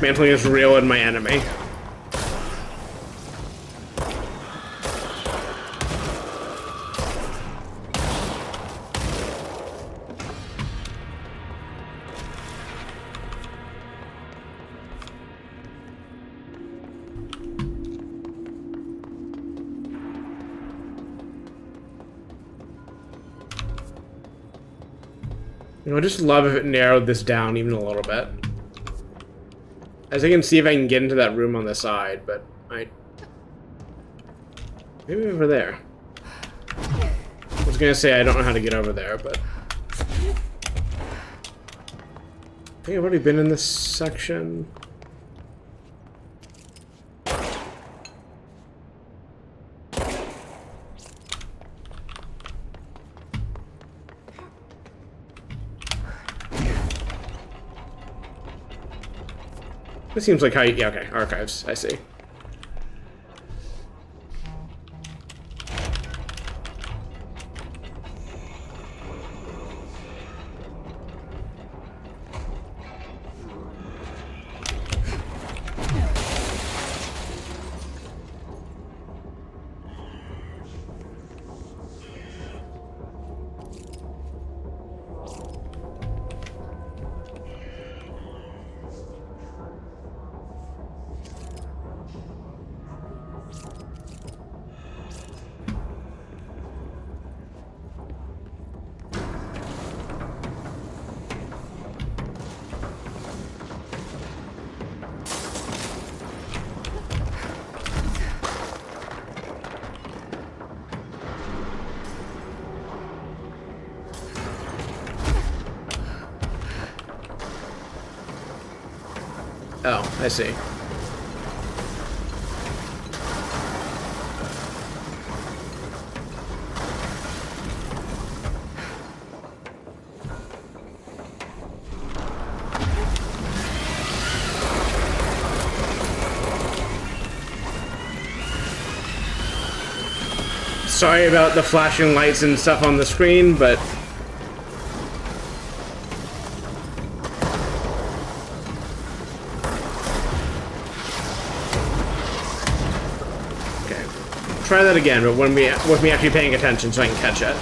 Mantling is real and my enemy. I would just love if it narrowed this down even a little bit. As I can see if I can get into that room on the side, but maybe over there. I was gonna say I don't know how to get over there, but I think I've already been in this section. It seems like how you, yeah, okay, archives, I see. Oh, I see. Sorry about the flashing lights and stuff on the screen, but try that again, but with me actually paying attention so I can catch it.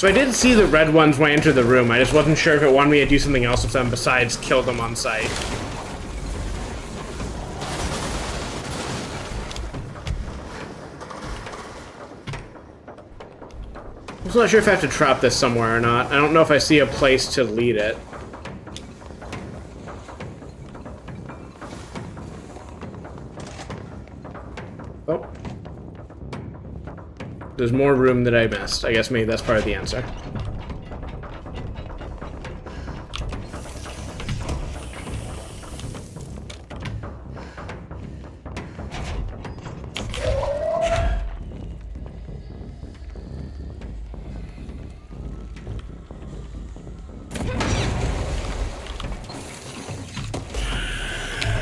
So I did see the red ones when I entered the room. I just wasn't sure if it wanted me to do something else with them besides kill them on sight. I'm just not sure if I have to trap this somewhere or not. I don't know if I see a place to lead it. There's more room that I missed. I guess maybe that's part of the answer.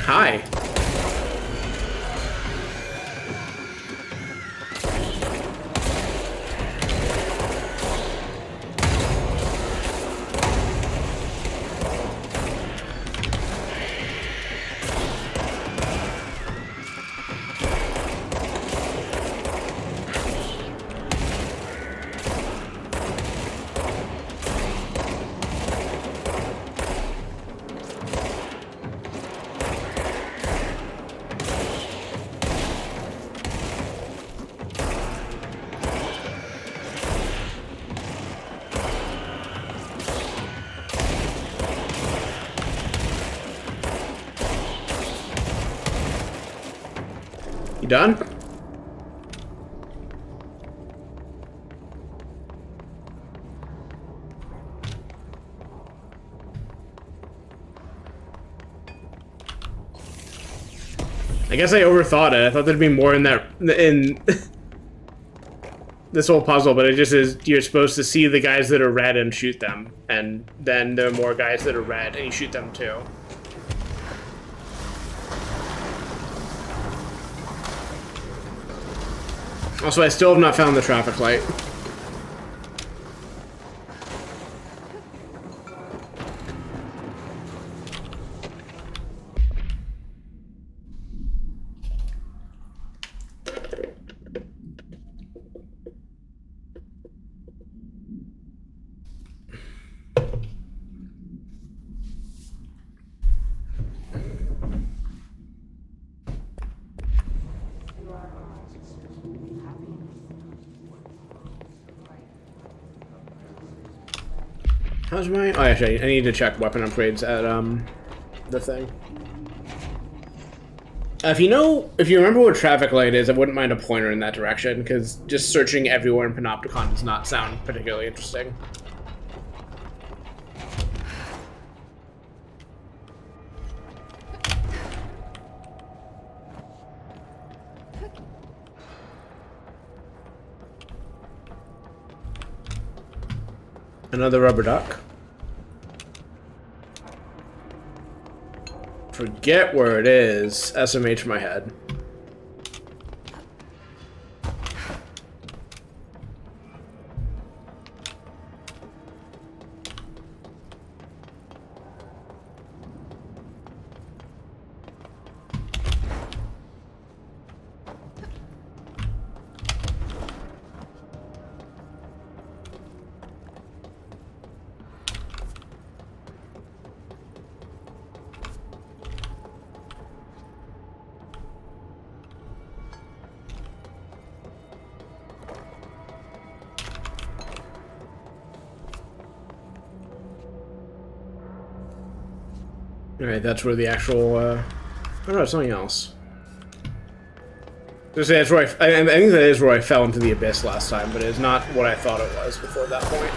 Hi. You done? I guess I overthought it. I thought there'd be more in that in this whole puzzle, but it just is you're supposed to see the guys that are red and shoot them, and then there are more guys that are red and you shoot them too. Also, I still have not found the traffic light. How's my... Oh, actually, I need to check weapon upgrades at, the thing. If you remember what traffic light is, I wouldn't mind a pointer in that direction, because just searching everywhere in Panopticon does not sound particularly interesting. Another rubber duck. Forget where it is. SMH my head. Alright, that's where the actual, oh no, it's something else. Just say that's where I think that is where I fell into the abyss last time, but it's not what I thought it was before that point.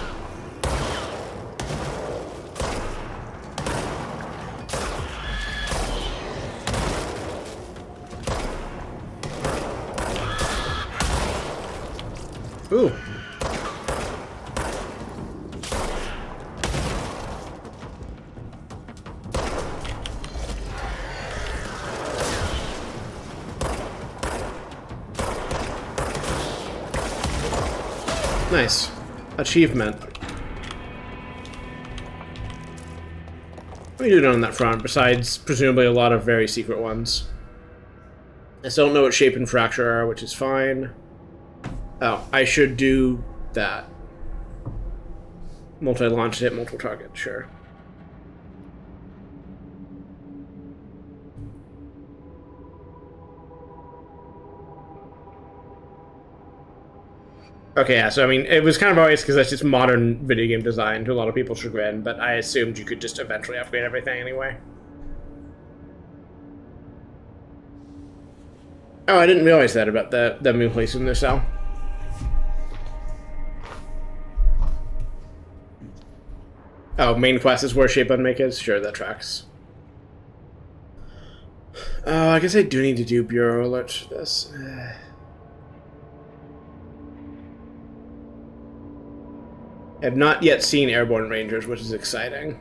Ooh. Nice. Achievement. What are you doing on that front, besides presumably a lot of very secret ones? I still don't know what shape and fracture are, which is fine. Oh, I should do that. Multi-launch hit multiple target, sure. Okay, yeah, so I mean, it was kind of obvious because that's just modern video game design to a lot of people's chagrin, but I assumed you could just eventually upgrade everything anyway. Oh, I didn't realize that about them replacing their cell. Oh, main quest is where Shape Unmake is? Sure, that tracks. I guess I do need to do Bureau Alerts for this. I have not yet seen Airborne Rangers, which is exciting.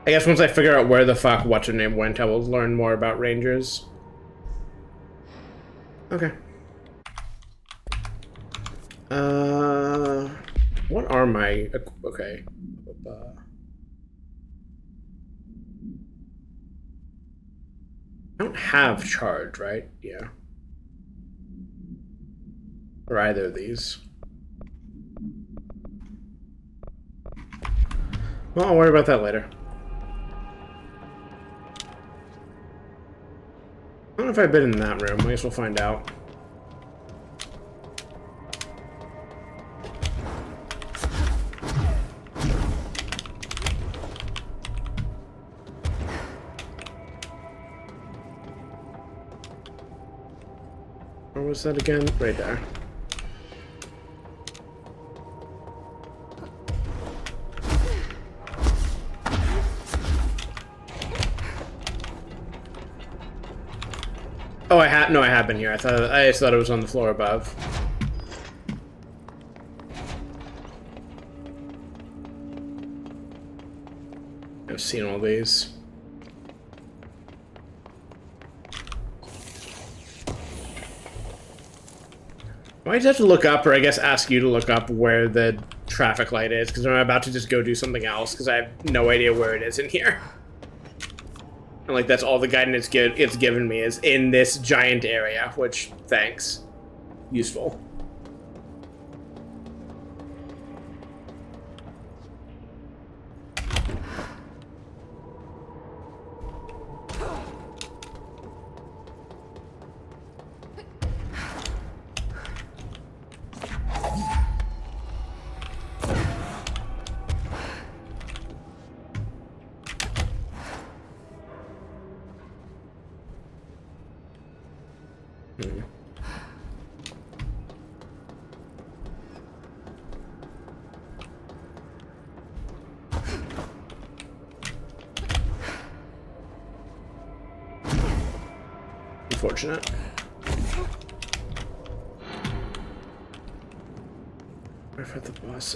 I guess once I figure out where the fuck what's-her-name went, I will learn more about Rangers. Okay. What are my... Okay. I don't have charge, right? Yeah. Or either of these. Well, I'll worry about that later. I don't know if I've been in that room. I guess we'll find out. Where was that again? Right there. Oh, I have been here. I just thought it was on the floor above. I've seen all these. I might have to look up, or I guess ask you to look up where the traffic light is, because I'm about to just go do something else, because I have no idea where it is in here. And like that's all the guidance it's given me is in this giant area, which thanks. Useful. Unfortunate. I've had the boss.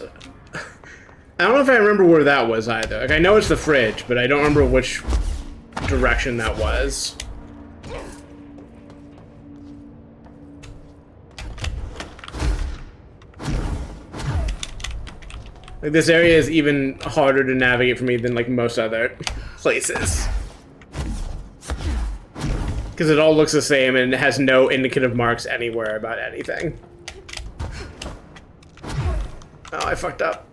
I don't know if I remember where that was either. Like I know it's the fridge, but I don't remember which direction that was. Like this area is even harder to navigate for me than like most other places. Because it all looks the same and it has no indicative marks anywhere about anything. Oh, I fucked up.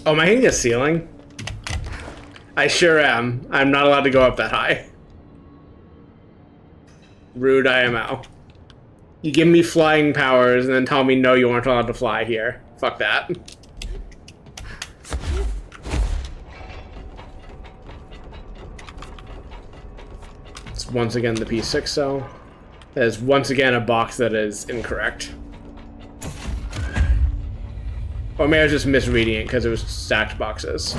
Oh, am I hitting a ceiling? I sure am. I'm not allowed to go up that high. Rude IMO. You give me flying powers and then tell me no, you aren't allowed to fly here. Fuck that. It's once again the P6 cell. There's once again a box that is incorrect. Or maybe I was just misreading it because it was stacked boxes.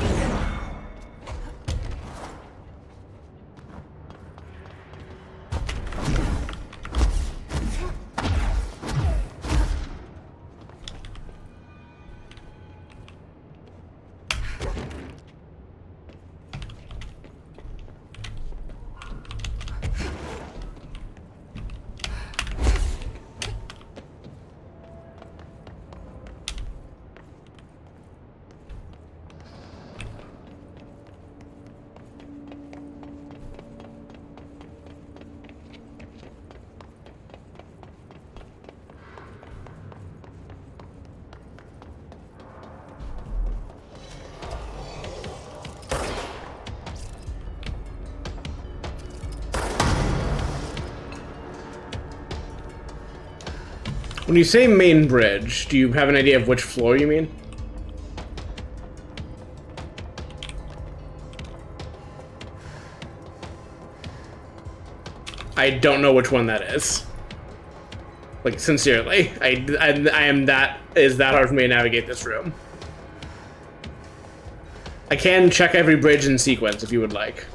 When you say main bridge, do you have an idea of which floor you mean? I don't know which one that is. Like, sincerely. I am that... Is that hard for me to navigate this room? I can check every bridge in sequence if you would like.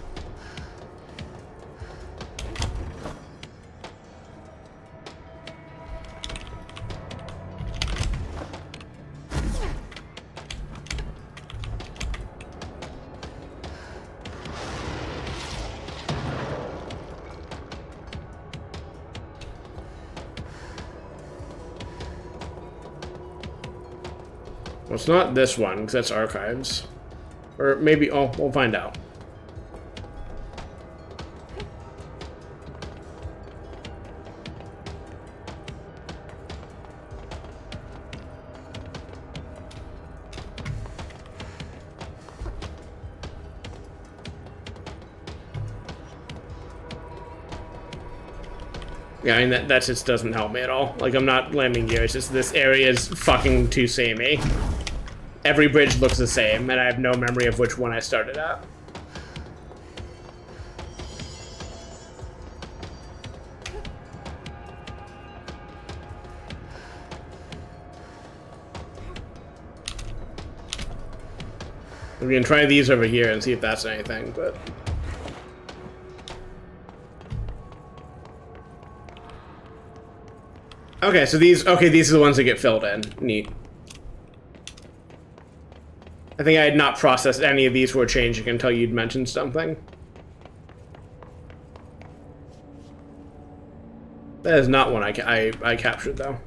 Well, it's not this one, because that's archives. Or maybe, oh, we'll find out. Yeah, I mean, that just doesn't help me at all. Like, I'm not landing gear, it's just this area is fucking too samey. Every bridge looks the same, and I have no memory of which one I started at. We can try these over here and see if that's anything, but... Okay, so these are the ones that get filled in. Neat. I think I had not processed any of these were changing until you'd mentioned something. That is not one I captured, though.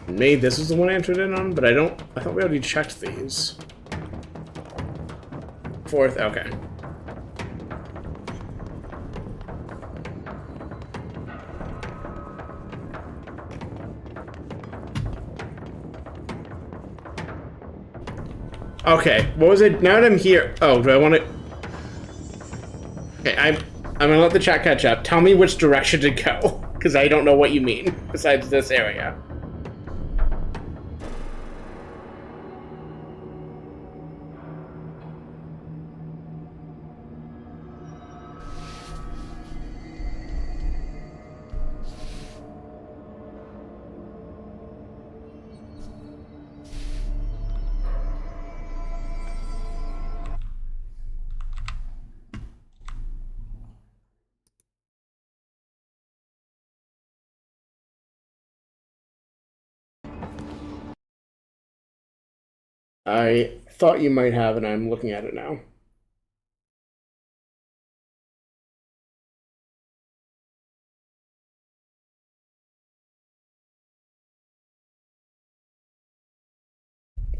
Maybe this is the one I entered in on, but I thought we already checked these. Fourth, okay. Okay, what was it? Now that I'm here, oh, do I want to? Okay, I'm gonna let the chat catch up. Tell me which direction to go, because I don't know what you mean besides this area. I thought you might have, and I'm looking at it now.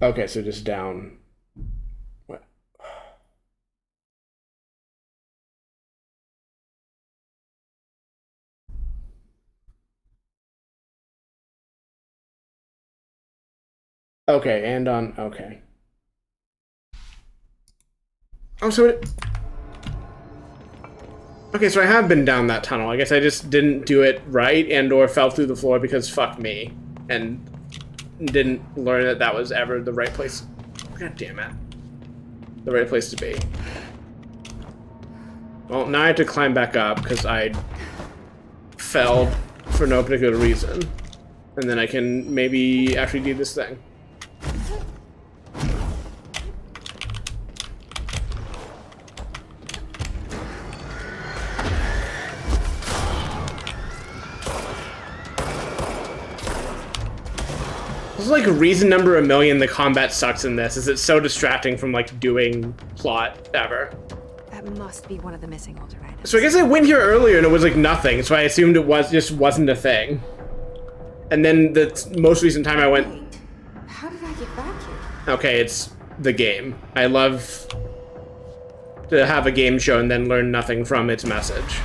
Okay, so just down. What? Okay, and on. Okay. Oh, so it. Okay, so I have been down that tunnel. I guess I just didn't do it right and/or fell through the floor because fuck me, and didn't learn that that was ever the right place. God damn it. The right place to be. Well, now I have to climb back up because I fell for no particular reason. And then I can maybe actually do this thing. This is like reason number a million the combat sucks in this, is it's so distracting from like doing plot ever. That must be one of the missing alternatives. So I guess I went here earlier and it was like nothing, so I assumed it just wasn't a thing. And then the most recent time I went... Wait, how did I get back here? Okay, it's the game. I love to have a game show and then learn nothing from its message.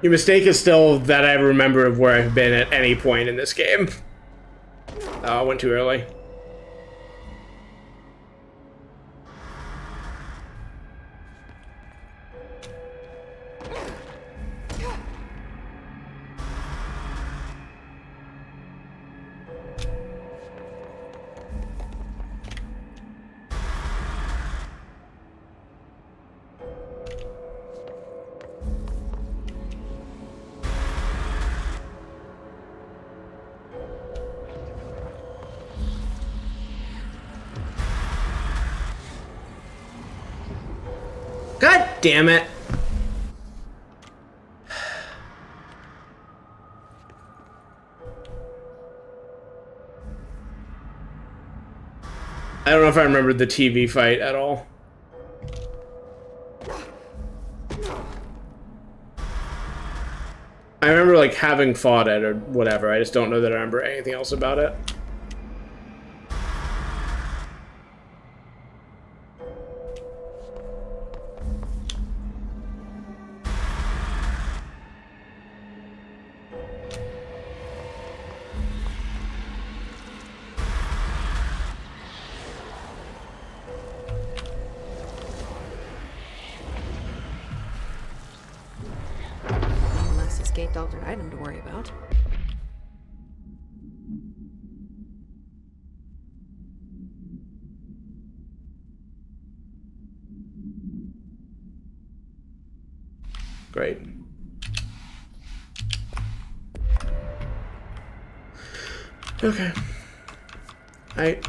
Your mistake is still that I remember of where I've been at any point in this game. Oh, I went too early. God damn it. I don't know if I remember the TV fight at all. I remember like having fought it or whatever. I just don't know that I remember anything else about it. Less escaped altered item to worry about. Great. Okay. I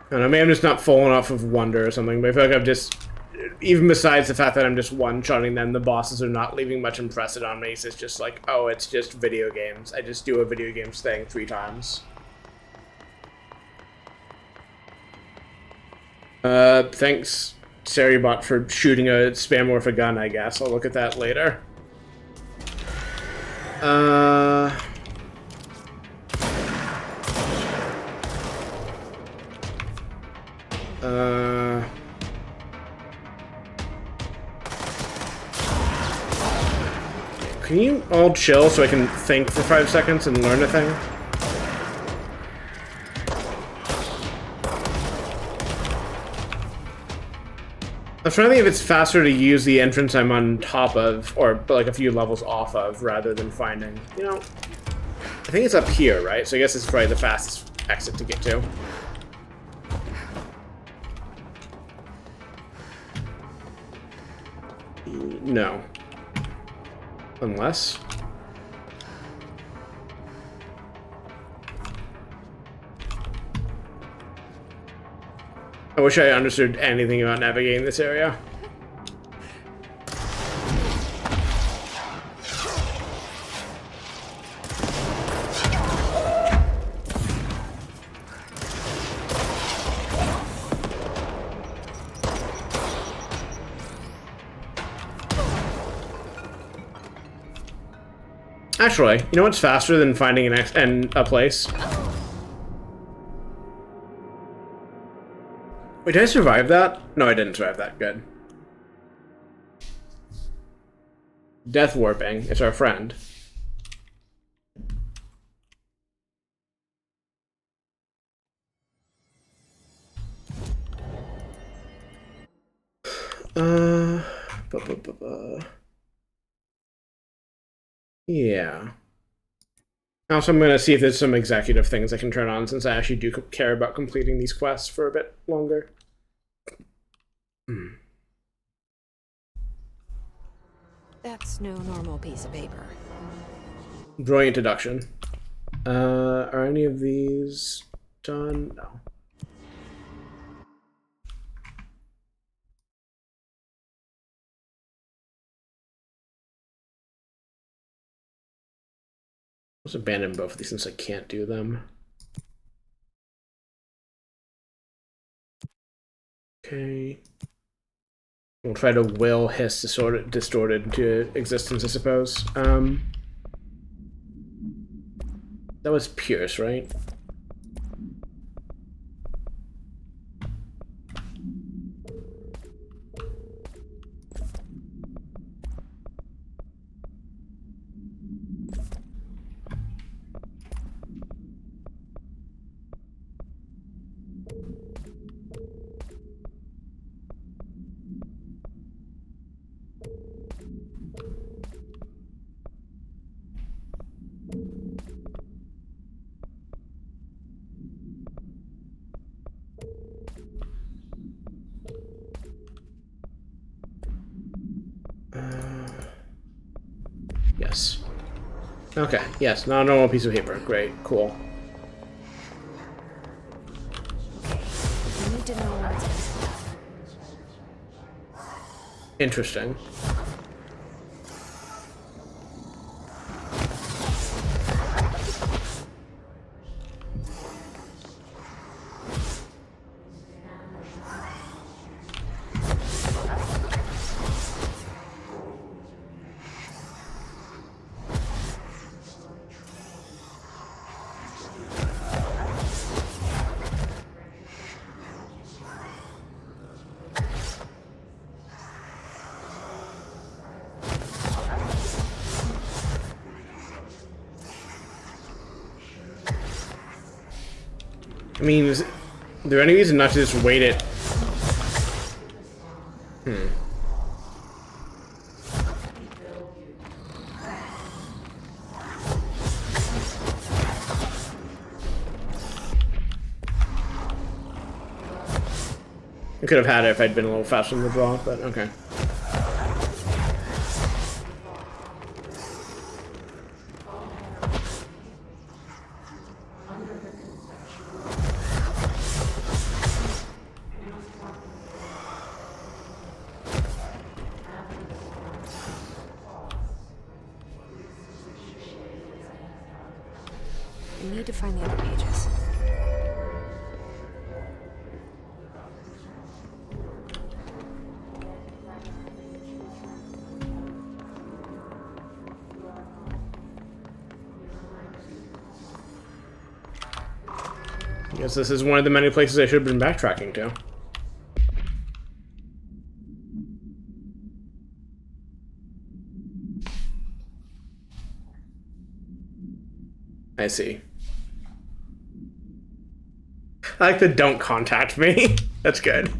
don't know, maybe I'm just not falling off of wonder or something, but I feel like I've just, even besides the fact that I'm just one-shotting them, the bosses are not leaving much impression on me, so it's just like, oh, it's just video games. I just do a video games thing 3 times. Thanks, Saribot, for shooting a spam with a gun, I guess. I'll look at that later. Can you all chill so I can think for 5 seconds and learn a thing? I'm trying to think if it's faster to use the entrance I'm on top of, or like a few levels off of, rather than finding, you know, I think it's up here, right? So I guess it's probably the fastest exit to get to. No. Unless... I wish I understood anything about navigating this area. Actually, you know what's faster than finding a place? Wait, did I survive that? No, I didn't survive that. Good. Death warping is our friend. Yeah. Also, I'm going to see if there's some executive things I can turn on, since I actually do care about completing these quests for a bit longer. That's no normal piece of paper. Brilliant deduction. Are any of these done? No. Let's abandon both of these since I can't do them. Okay. We'll try to will Hiss distorted into existence, I suppose. That was Pierce, right? Yes. Okay, yes, not a normal piece of paper. Great, cool. We need to know what's Interesting. I mean, is there any reason not to just wait it? I could have had it if I'd been a little faster in the draw, but okay. I need to find the other pages. I guess this is one of the many places I should have been backtracking to. I see. I like the don't contact me. That's good.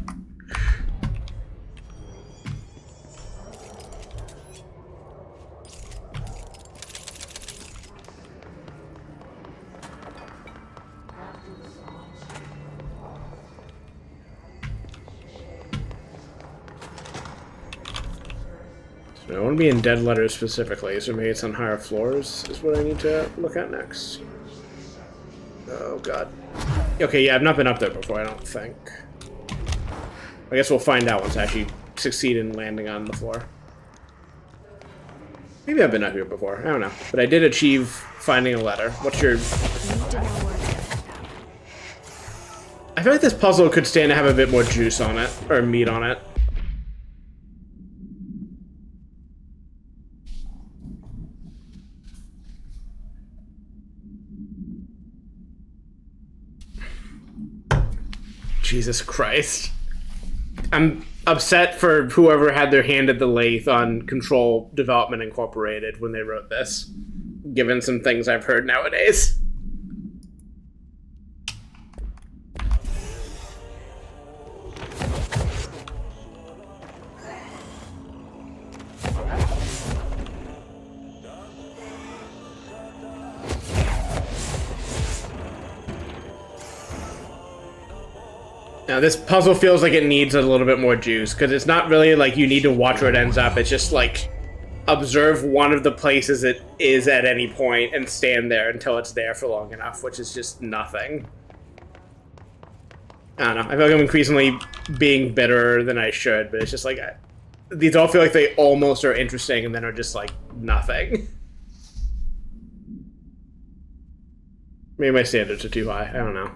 I want to be in dead letters specifically, so maybe it's on higher floors is what I need to look at next. Oh god. Okay, yeah, I've not been up there before, I don't think. I guess we'll find out once I actually succeed in landing on the floor. Maybe I've been up here before, I don't know. But I did achieve finding a letter. What's your... Need to know where it's gonna happen. I feel like this puzzle could stand to have a bit more juice on it, or meat on it. Jesus Christ. I'm upset for whoever had their hand at the lathe on Control Development Incorporated when they wrote this, given some things I've heard nowadays. Now this puzzle feels like it needs a little bit more juice, because it's not really like you need to watch where it ends up, it's just like observe one of the places it is at any point and stand there until it's there for long enough, which is just nothing. I don't know, I feel like I'm increasingly being bitter than I should, but it's just like, these all feel like they almost are interesting and then are just like nothing. Maybe my standards are too high, I don't know.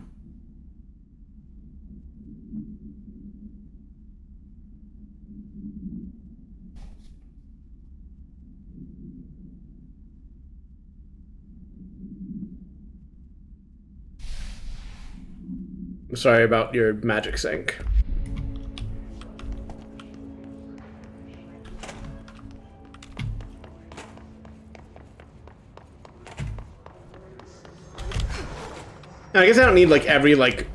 I'm sorry about your magic sink. I guess I don't need like every like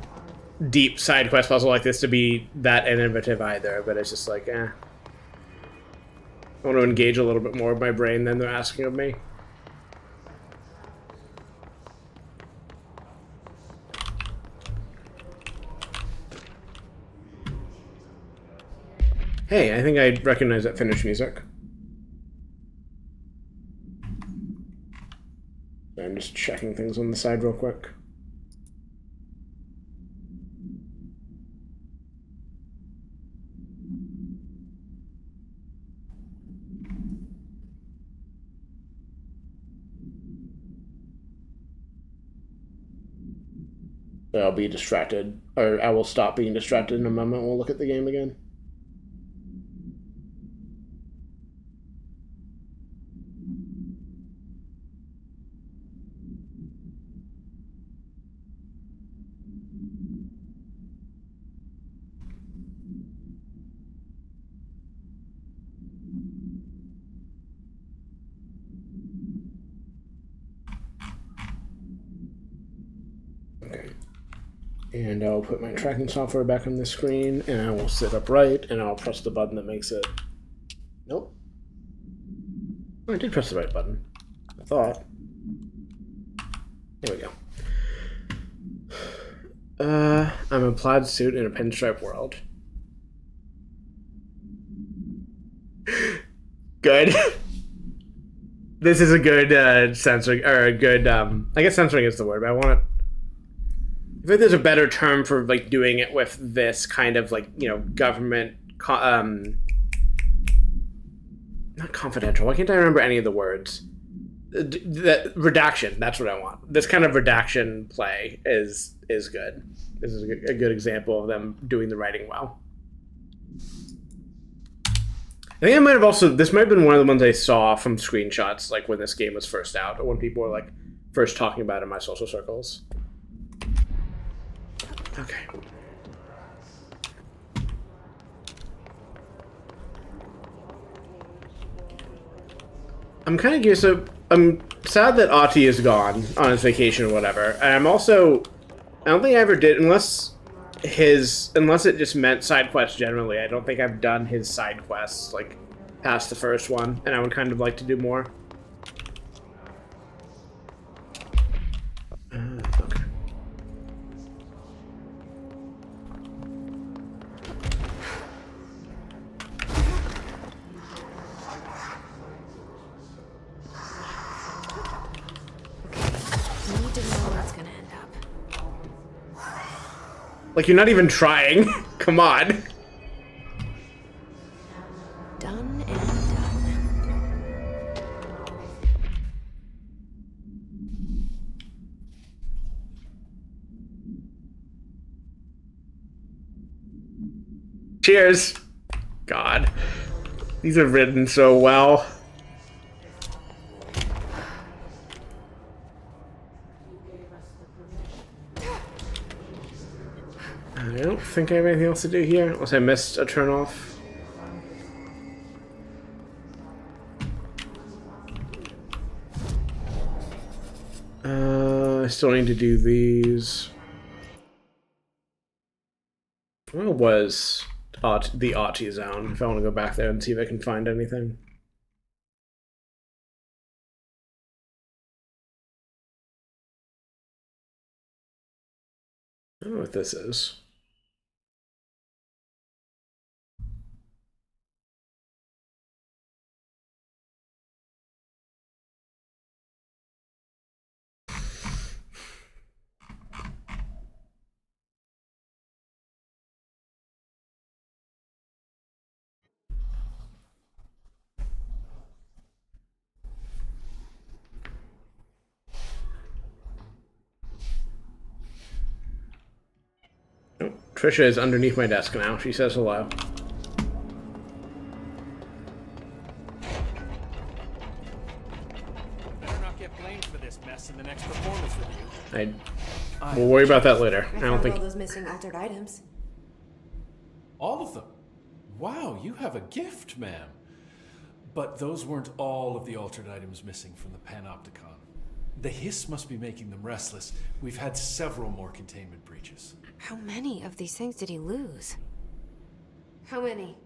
deep side quest puzzle like this to be that innovative either, but it's just like, I want to engage a little bit more of my brain than they're asking of me. Hey, I think I recognize that finished music. I'm just checking things on the side real quick. I'll be distracted, or I will stop being distracted in a moment. We'll look at the game again. And I'll put my tracking software back on the screen, and I will sit upright, and I'll press the button that makes it... Nope. Oh, I did press the right button. I thought. There we go. I'm a plaid suit in a pinstripe world. Good. This is a good censoring, or a good, I guess censoring is the word, but I want it... I think there's a better term for like doing it with this kind of like, you know, government, not confidential. Why can't I remember any of the words? That redaction. That's what I want. This kind of redaction play is good. This is a good example of them doing the writing well. I think I might have also, this might have been one of the ones I saw from screenshots, like when this game was first out, or when people were like first talking about it in my social circles. Okay. I'm kind of curious. So I'm sad that Ahti is gone on his vacation or whatever. And I'm also, I don't think I ever did, unless it just meant side quests generally. I don't think I've done his side quests like past the first one, and I would kind of like to do more. Okay. Like, you're not even trying. Come on. Done and done. Cheers. God. These are written so well. I don't think I have anything else to do here, unless I missed a turn off. I still need to do these. Where was the Archie zone? If I want to go back there and see if I can find anything. I don't know what this is. Oh, Trisha is underneath my desk now. She says hello. Better not get blamed for this mess in the next performance review. We'll worry about that later. I don't found think. all those missing altered items. All of them? Wow, you have a gift, ma'am. But those weren't all of the altered items missing from the Panopticon. The hiss must be making them restless. We've had several more containment breaches. How many of these things did he lose? How many?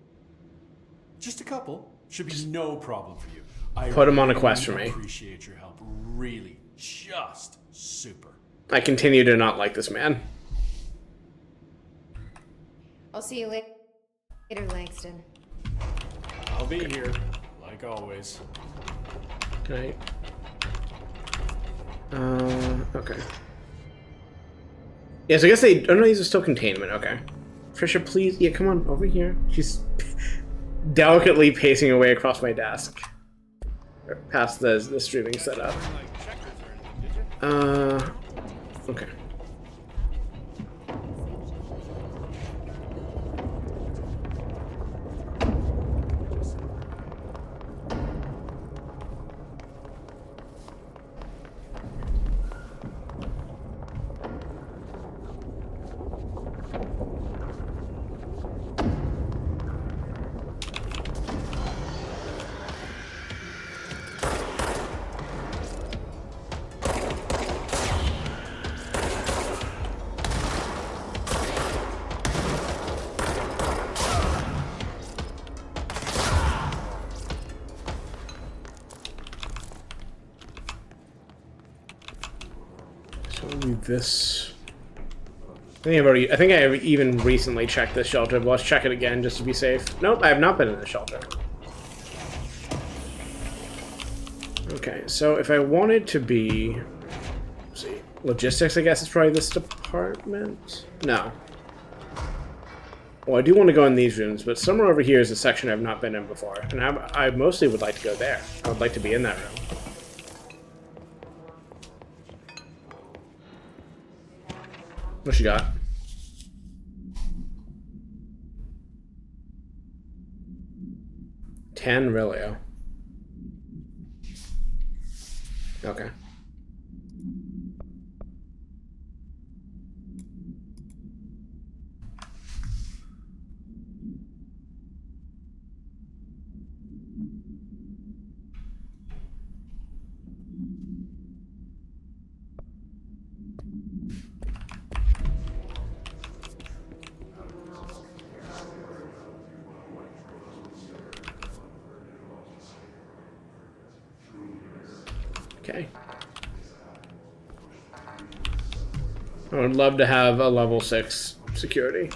Just a couple. Should be no problem for you. I Put him on a quest for me. appreciate your help. Really, just super. I continue to not like this man. I'll see you later, Langston. I'll be here, like always. Right. Okay. Yes, I guess they. Oh no, these are still containment. Okay. Trisha, please. Yeah, come on over here. She's delicately pacing away across my desk, past the streaming setup. Okay. This. I think I have even recently checked this shelter, but let's check it again just to be safe. Nope, I have not been in the shelter. Okay, so if I wanted to be, let's see, logistics, I guess is probably this department. No. Well, I do want to go in these rooms, but somewhere over here is a section I've not been in before, and I mostly would like to go there. I would like to be in that room. What you got? Tanrilio. Okay. Okay. I would love to have a level 6 security.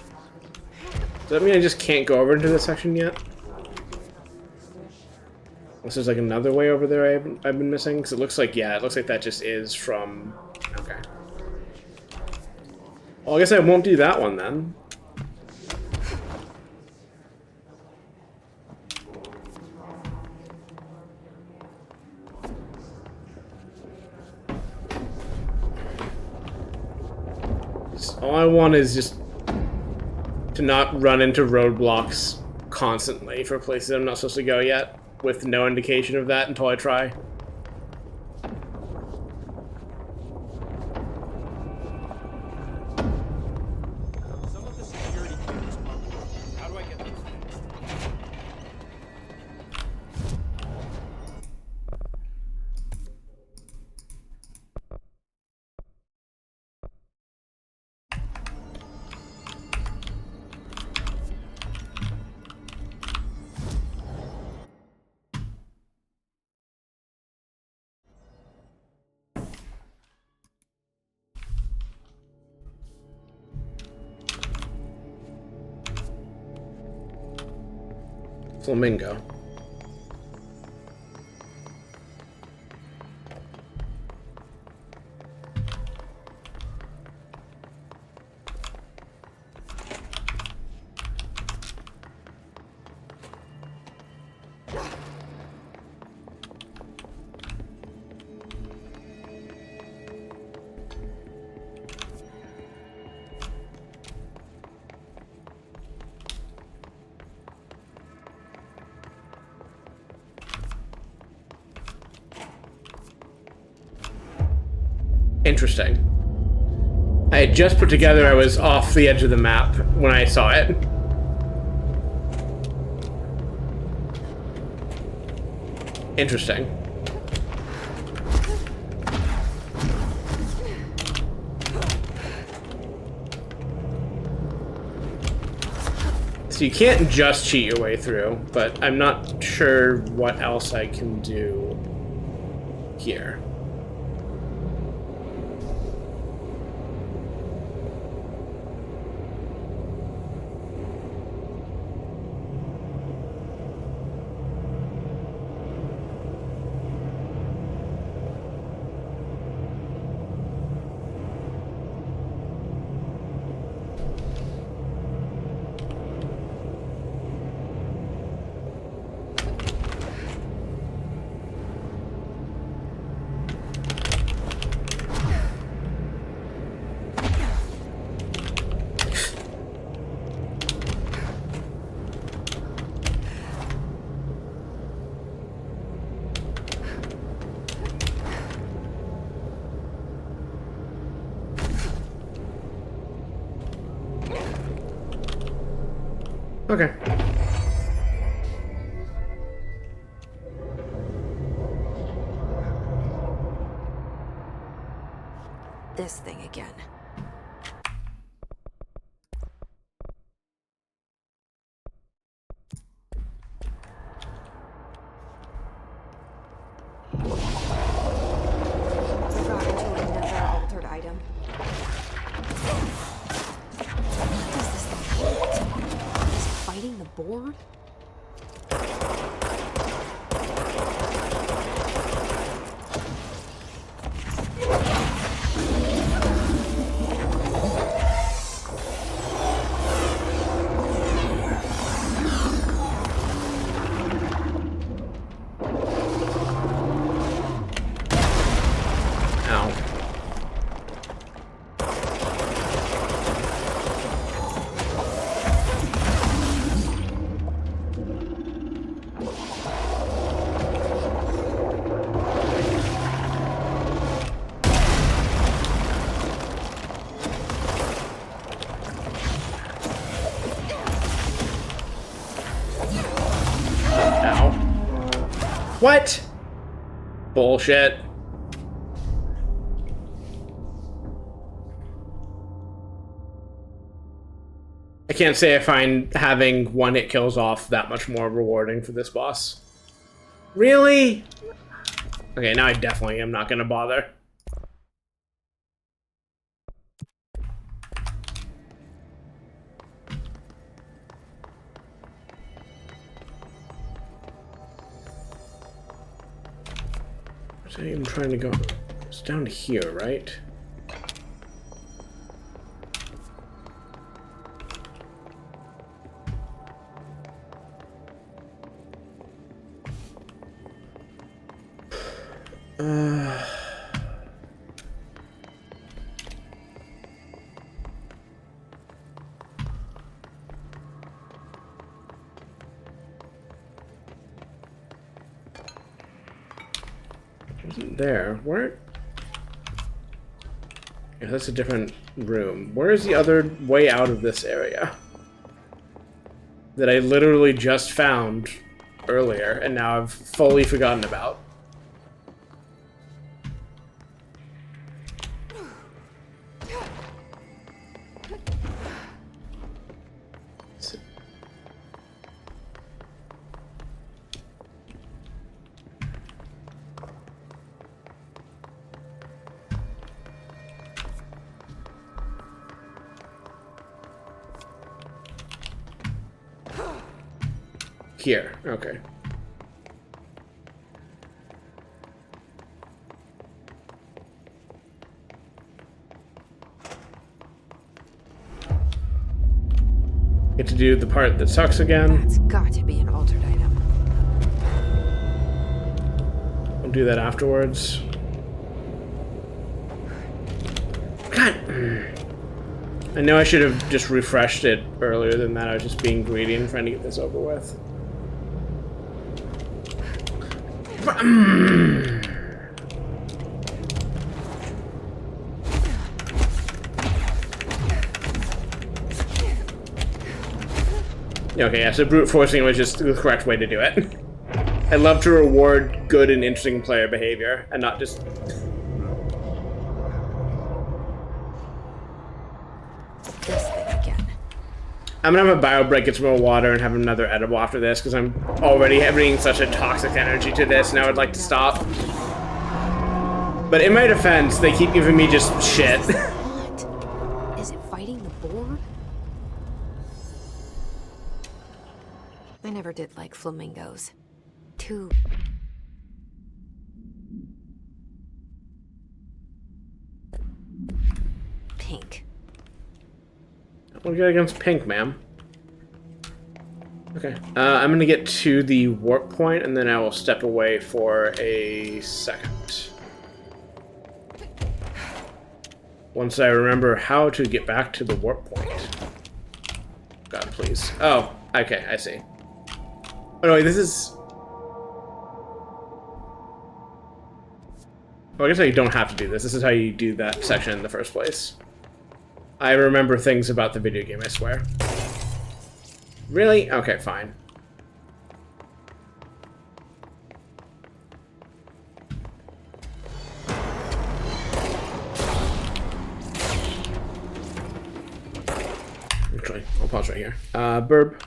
Does that mean I just can't go over into this section yet? Unless there's like another way over there I've been missing? Because it looks like, yeah, it looks like that just is from... Okay. Well, I guess I won't do that one then. All I want is just to not run into roadblocks constantly for places I'm not supposed to go yet, with no indication of that until I try. Some of the security cameras aren't working. How do I get those fixed? Flamingo. Interesting. I had just put together I was off the edge of the map when I saw it. Interesting. So you can't just cheat your way through, but I'm not sure what else I can do here. Okay. This thing again. Brought into another altered item. What does this thing want? Is it fighting the board? Ow. Ow. What? Bullshit. I can't say I find having one hit kills off that much more rewarding for this boss. Really? Okay, now I definitely am not gonna bother. Where's I even trying to go? It's down to here, right? Wasn't there. Where? Yeah, that's a different room. Where is the other way out of this area? That I literally just found earlier, and now I've fully forgotten about. Here, okay. Get to do the part that sucks again. That's got to be an altered item. I'll do that afterwards. God. I know I should have just refreshed it earlier than that. I was just being greedy and trying to get this over with. Okay, yeah, so brute forcing was just the correct way to do it. I love to reward good and interesting player behavior, and not just... This thing again. I'm gonna have a bio break, get some more water, and have another edible after this, because I'm already bringing such a toxic energy to this, and I would like to stop. But in my defense, they keep giving me just shit. What? Is it fighting the boar? I never did like flamingos. Too... pink. What do you got against pink, ma'am? Okay. I'm gonna get to the warp point, and then I will step away for a second. Once I remember how to get back to the warp point. God, please. Oh, okay, I see. Oh, no, wait, this is... Well, I guess you don't have to do this. This is how you do that section in the first place. I remember things about the video game, I swear. Really? Okay, fine. Actually, I'll pause right here. Burb.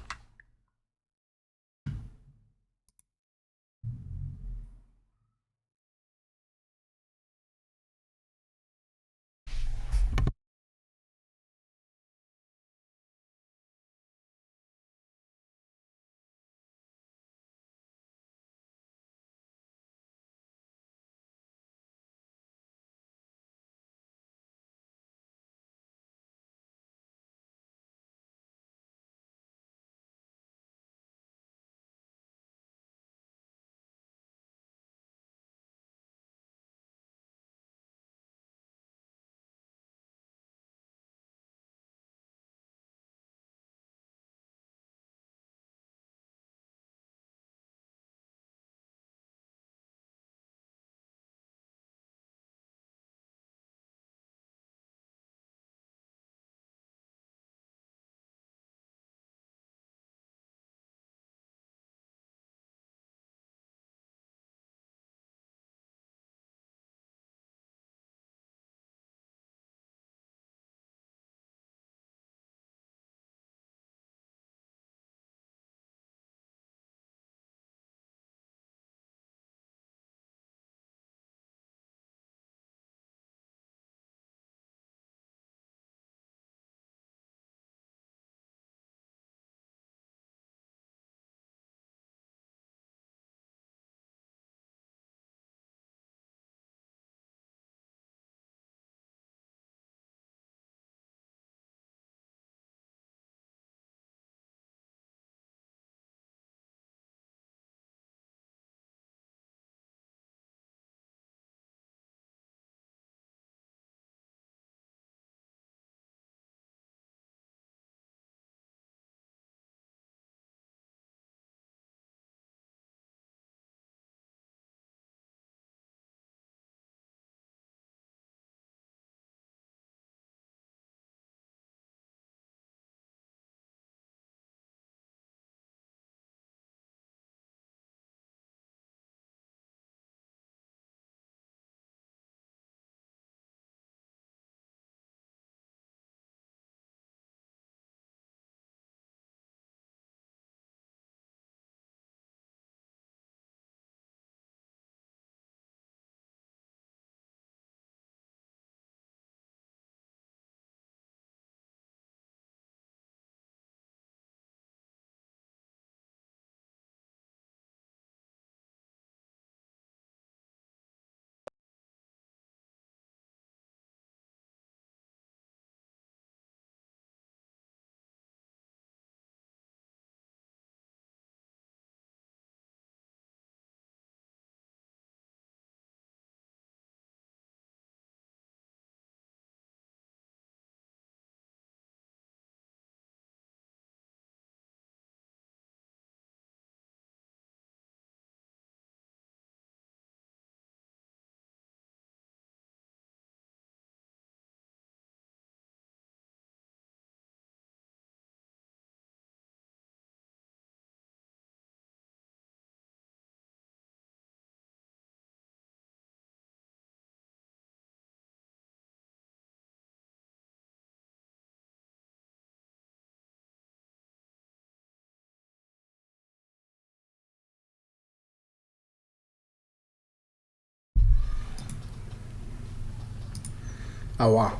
Oh, wow.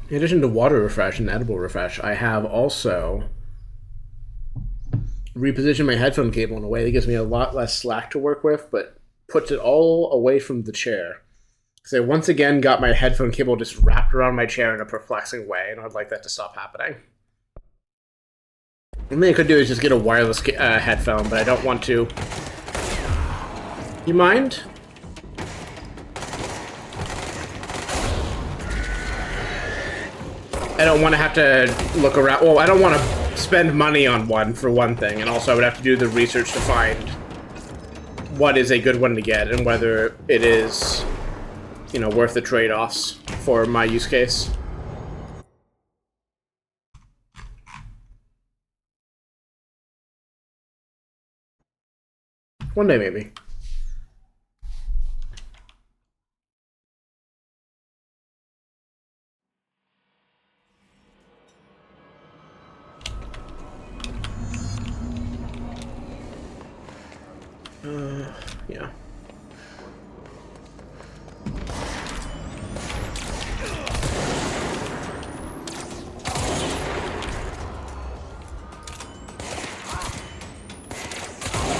In addition to water refresh and edible refresh, I have also repositioned my headphone cable in a way that gives me a lot less slack to work with, but puts it all away from the chair. So I once again got my headphone cable just wrapped around my chair in a perplexing way, and I'd like that to stop happening. One thing I could do is just get a wireless headphone, but I don't want to. You mind? I don't want to have to look around. Well, I don't want to spend money on one, for one thing, and also I would have to do the research to find what is a good one to get and whether it is, you know, worth the trade-offs for my use case. One day, maybe. Yeah.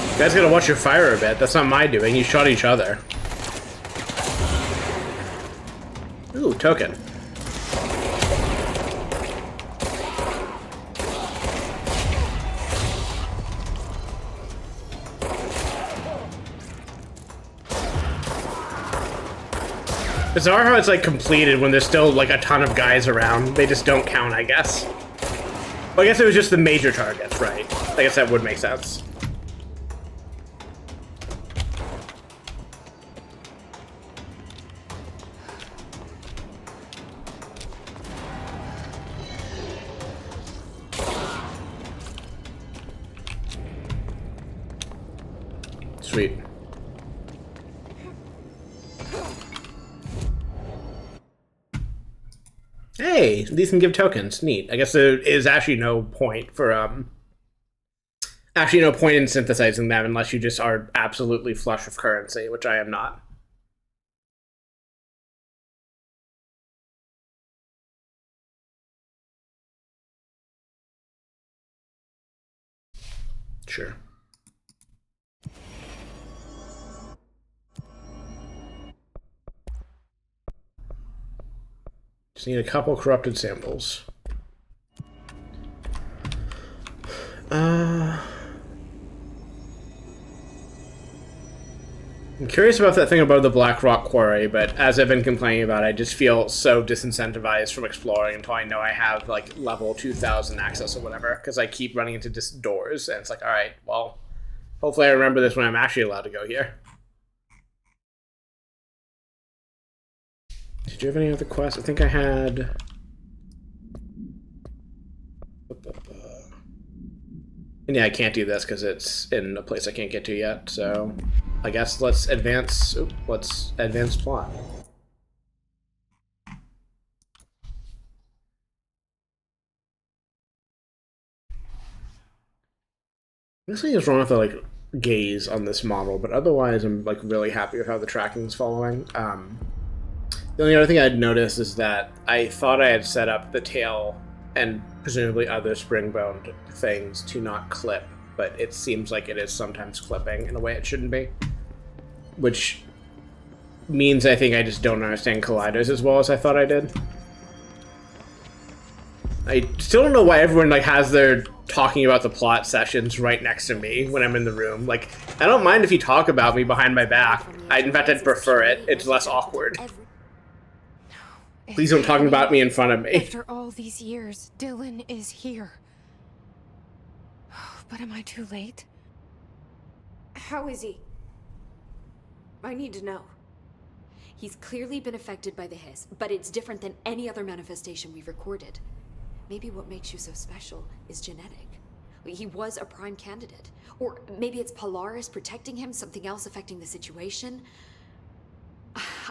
You guys gotta watch your fire a bit. That's not my doing. You shot each other. Ooh, token. Bizarre how it's like completed when there's still like a ton of guys around. They just don't count, I guess. Well, I guess it was just the major targets, right? I guess that would make sense. Sweet. Hey, these can give tokens. Neat. I guess there is actually no point for actually no point in synthesizing them unless you just are absolutely flush with currency, which I am not. Sure. Just need a couple corrupted samples. I'm curious about that thing about the Black Rock Quarry, but as I've been complaining about, I just feel so disincentivized from exploring until I know I have, like, level 2000 access or whatever, because I keep running into just doors, and it's like, alright, well, hopefully I remember this when I'm actually allowed to go here. Did you have any other quests? I think I had... And yeah, I can't do this because it's in a place I can't get to yet, so I guess let's advance plot. Nothing is wrong with the like gaze on this model, but otherwise I'm like really happy with how the tracking is following. The only other thing I'd noticed is that I thought I had set up the tail and presumably other spring-boned things to not clip, but it seems like it is sometimes clipping in a way it shouldn't be. Which means I think I just don't understand colliders as well as I thought I did. I still don't know why everyone like has their talking about the plot sessions right next to me when I'm in the room. Like, I don't mind if you talk about me behind my back. In fact, I'd prefer it. It's less awkward. Please don't talk about me in front of me. After all these years, Dylan is here. But am I too late? How is he? I need to know. He's clearly been affected by the hiss, but it's different than any other manifestation we've recorded. Maybe what makes you so special is genetic. He was a prime candidate. Or maybe it's Polaris protecting him, something else affecting the situation.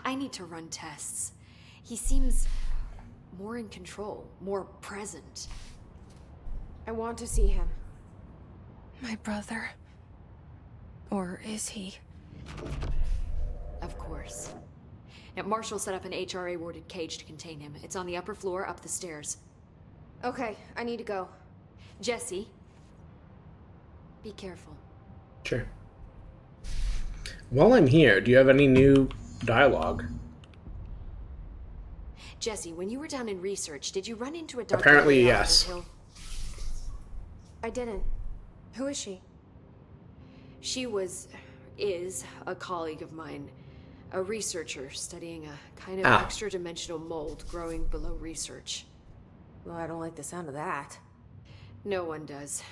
I need to run tests. He seems more in control, more present. I want to see him. My brother? Or is he? course. Now, Marshall set up an HRA-warded cage to contain him. It's on the upper floor, up the stairs. Okay, I need to go. Jesse, be careful. Sure. While I'm here, do you have any new dialogue? Jesse, when you were down in research, did you run into a dark Apparently, lady out on yes. the hill? I didn't. Who is she? She is a colleague of mine. A researcher studying a kind of extra-dimensional mold growing below research. Well, I don't like the sound of that. No one does.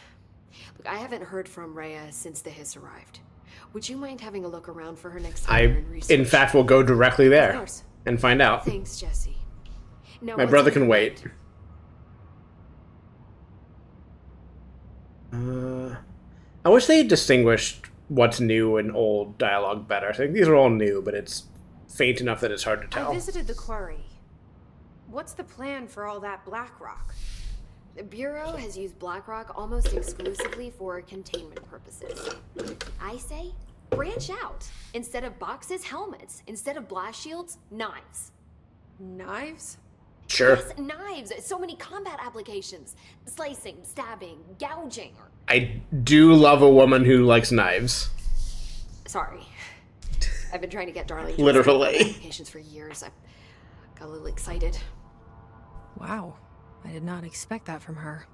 Look, I haven't heard from Rhea since the Hiss arrived. Would you mind having a look around for her next time you're in research? In fact, will go directly there Of course. and find out. Thanks, Jesse. Now, My what's brother on can your wait. mind? I wish they had distinguished what's new and old dialogue better. I think these are all new, but it's faint enough that it's hard to I tell. visited the quarry. What's the plan for all that black rock? The Bureau has used BlackRock almost exclusively for containment purposes. I say, branch out. Instead of boxes, helmets. Instead of blast shields, knives. Knives? Sure. Yes, knives. So many combat applications. Slicing, stabbing, gouging. I do love a woman who likes knives. Sorry. I've been trying to get Darling to Literally. explain applications for years. I got a little excited. Wow. I did not expect that from her.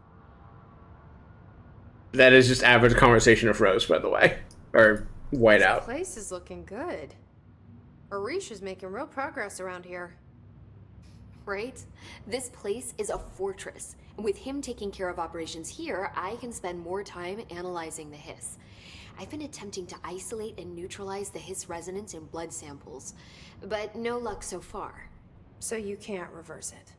That is just average conversation of Rose, by the way. Or This Whiteout. place is looking good. Arish is making real progress around here. Right? This place is a fortress. And with him taking care of operations here, I can spend more time analyzing the Hiss. I've been attempting to isolate and neutralize the Hiss resonance in blood samples, but no luck so far. So you can't reverse it.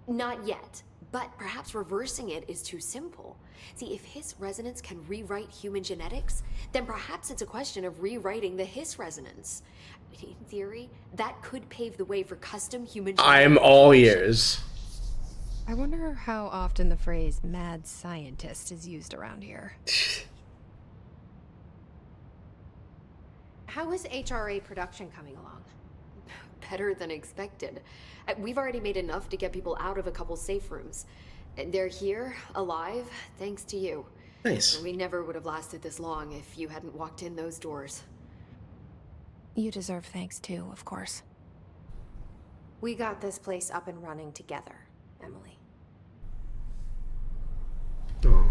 Not yet, but perhaps reversing it is too simple. See, if Hiss resonance can rewrite human genetics, then perhaps it's a question of rewriting the Hiss resonance. In theory, that could pave the way for custom human genetics. I'm all ears. I wonder how often the phrase mad scientist is used around here. How is HRA production coming along? Better than expected. We've already made enough to get people out of a couple safe rooms. They're here, alive, thanks to you. Nice. We never would have lasted this long if you hadn't walked in those doors. You deserve thanks too, of course. We got this place up and running together, Emily. Oh.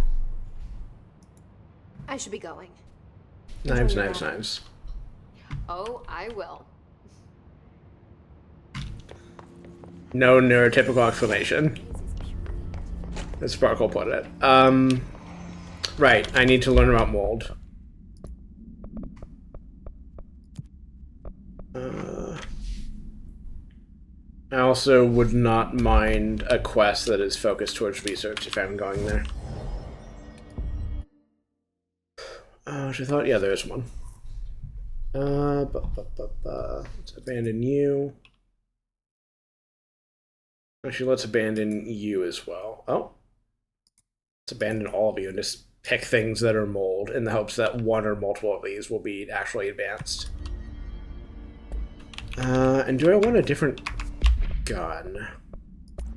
I should be going. Knives, Enjoy your knives, nap. knives. Oh, I will. No neurotypical explanation, as Sparkle put it. Right, I need to learn about mold. I also would not mind a quest that is focused towards research if I'm going there. Which I thought, yeah, there's one. Let's abandon you. Actually, let's abandon you as well. Oh. Let's abandon all of you and just pick things that are mold in the hopes that one or multiple of these will be actually advanced. And do I want a different gun?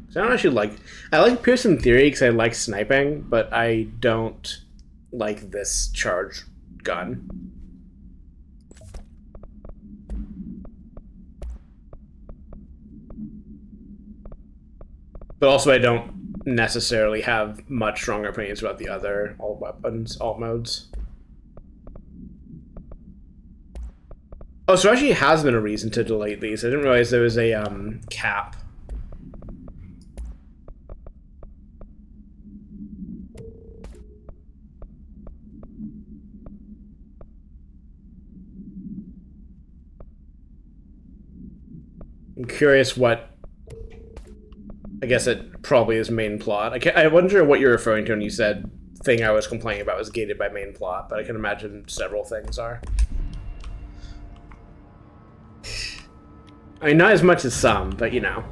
'Cause I don't actually like... I like Pearson Theory because I like sniping, but I don't like this charge gun. But also I don't necessarily have much stronger opinions about the other alt weapons, alt modes. Oh, so actually has been a reason to delete these. I didn't realize there was a cap. I'm curious what... I guess it probably is main plot. I wonder what you're referring to when you said thing I was complaining about was gated by main plot, but I can imagine several things are. I mean, not as much as some, but you know.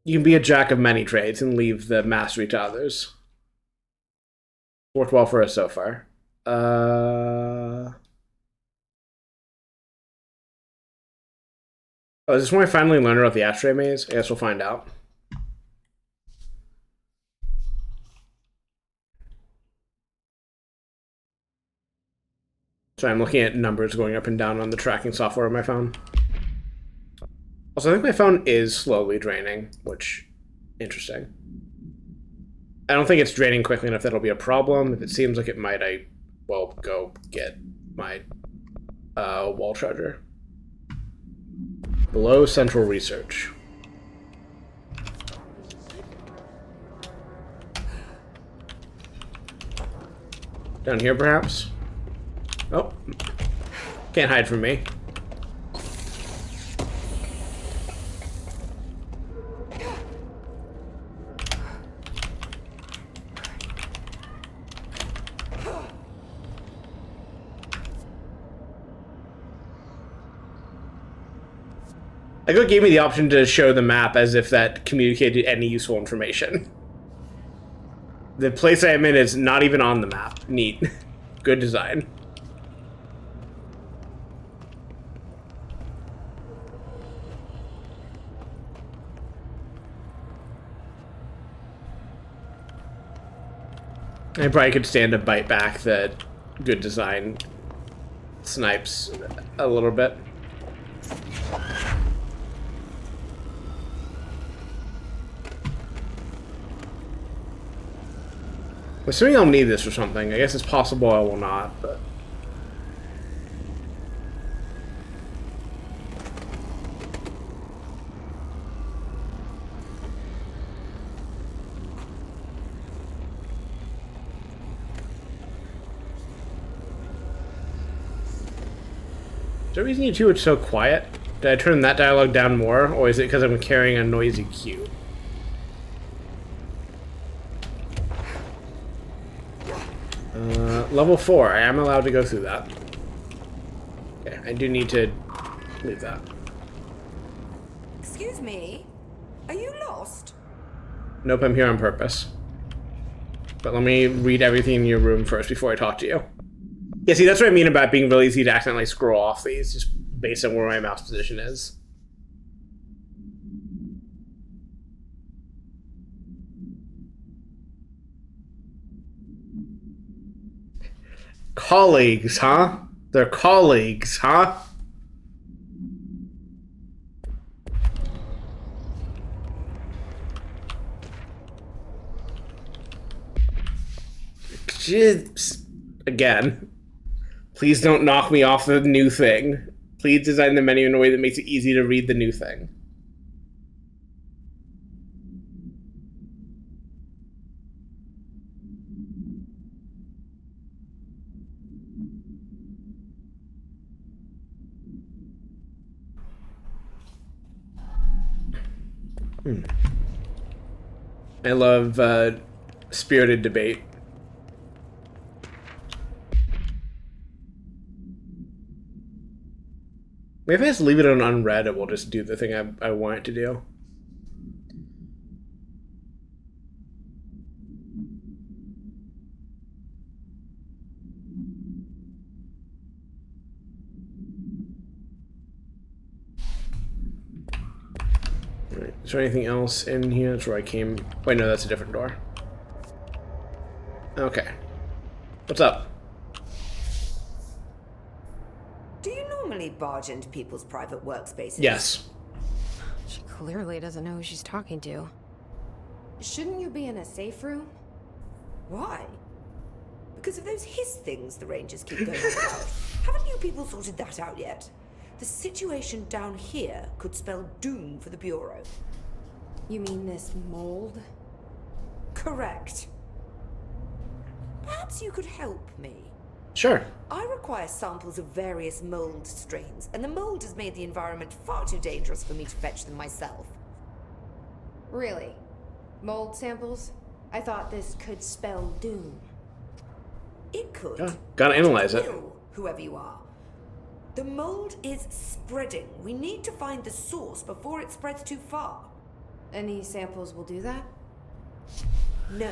You can be a jack of many trades and leave the mastery to others. Worked well for us so far. Oh, is this when I finally learn about the ashtray maze? I guess we'll find out. So I'm looking at numbers going up and down on the tracking software on my phone. Also, I think my phone is slowly draining, which, interesting. I don't think it's draining quickly enough that'll be a problem. If it seems like it might, I will go get my wall charger. Below Central Research. Down here, perhaps? Oh. Can't hide from me. I think it gave me the option to show the map as if that communicated any useful information. The place I am in is not even on the map. Neat. Good design. I probably could stand to bite back the good design snipes a little bit. I'm assuming I'll need this for something. I guess it's possible I will not, but... Is there a reason you two are so quiet? Did I turn that dialogue down more, or is it because I'm carrying a noisy cue? Level 4. I am allowed to go through that. Okay, I do need to leave that. Excuse me? Are you lost? Nope, I'm here on purpose. But let me read everything in your room first before I talk to you. Yeah, see, that's what I mean about being really easy to accidentally scroll off these, just based on where my mouse position is. Colleagues, huh? They're colleagues, huh? Just, again, please don't knock me off the new thing. Please design the menu in a way that makes it easy to read the new thing. I love spirited debate. Maybe if I just leave it on unread, it will just do the thing I want it to do. Right. Is there anything else in here? That's where I came. Wait, no, that's a different door. Okay. What's up? Do you normally barge into people's private workspaces? Yes. She clearly doesn't know who she's talking to. Shouldn't you be in a safe room? Why? Because of those hiss things the Rangers keep going on about. Haven't you people sorted that out yet? The situation down here could spell doom for the Bureau. You mean this mold? Correct. Perhaps you could help me. Sure. I require samples of various mold strains, and the mold has made the environment far too dangerous for me to fetch them myself. Really? Mold samples? I thought this could spell doom. It could. Yeah, gotta analyze it. Kill whoever you are. The mold is spreading. We need to find the source before it spreads too far. And these samples will do that? No.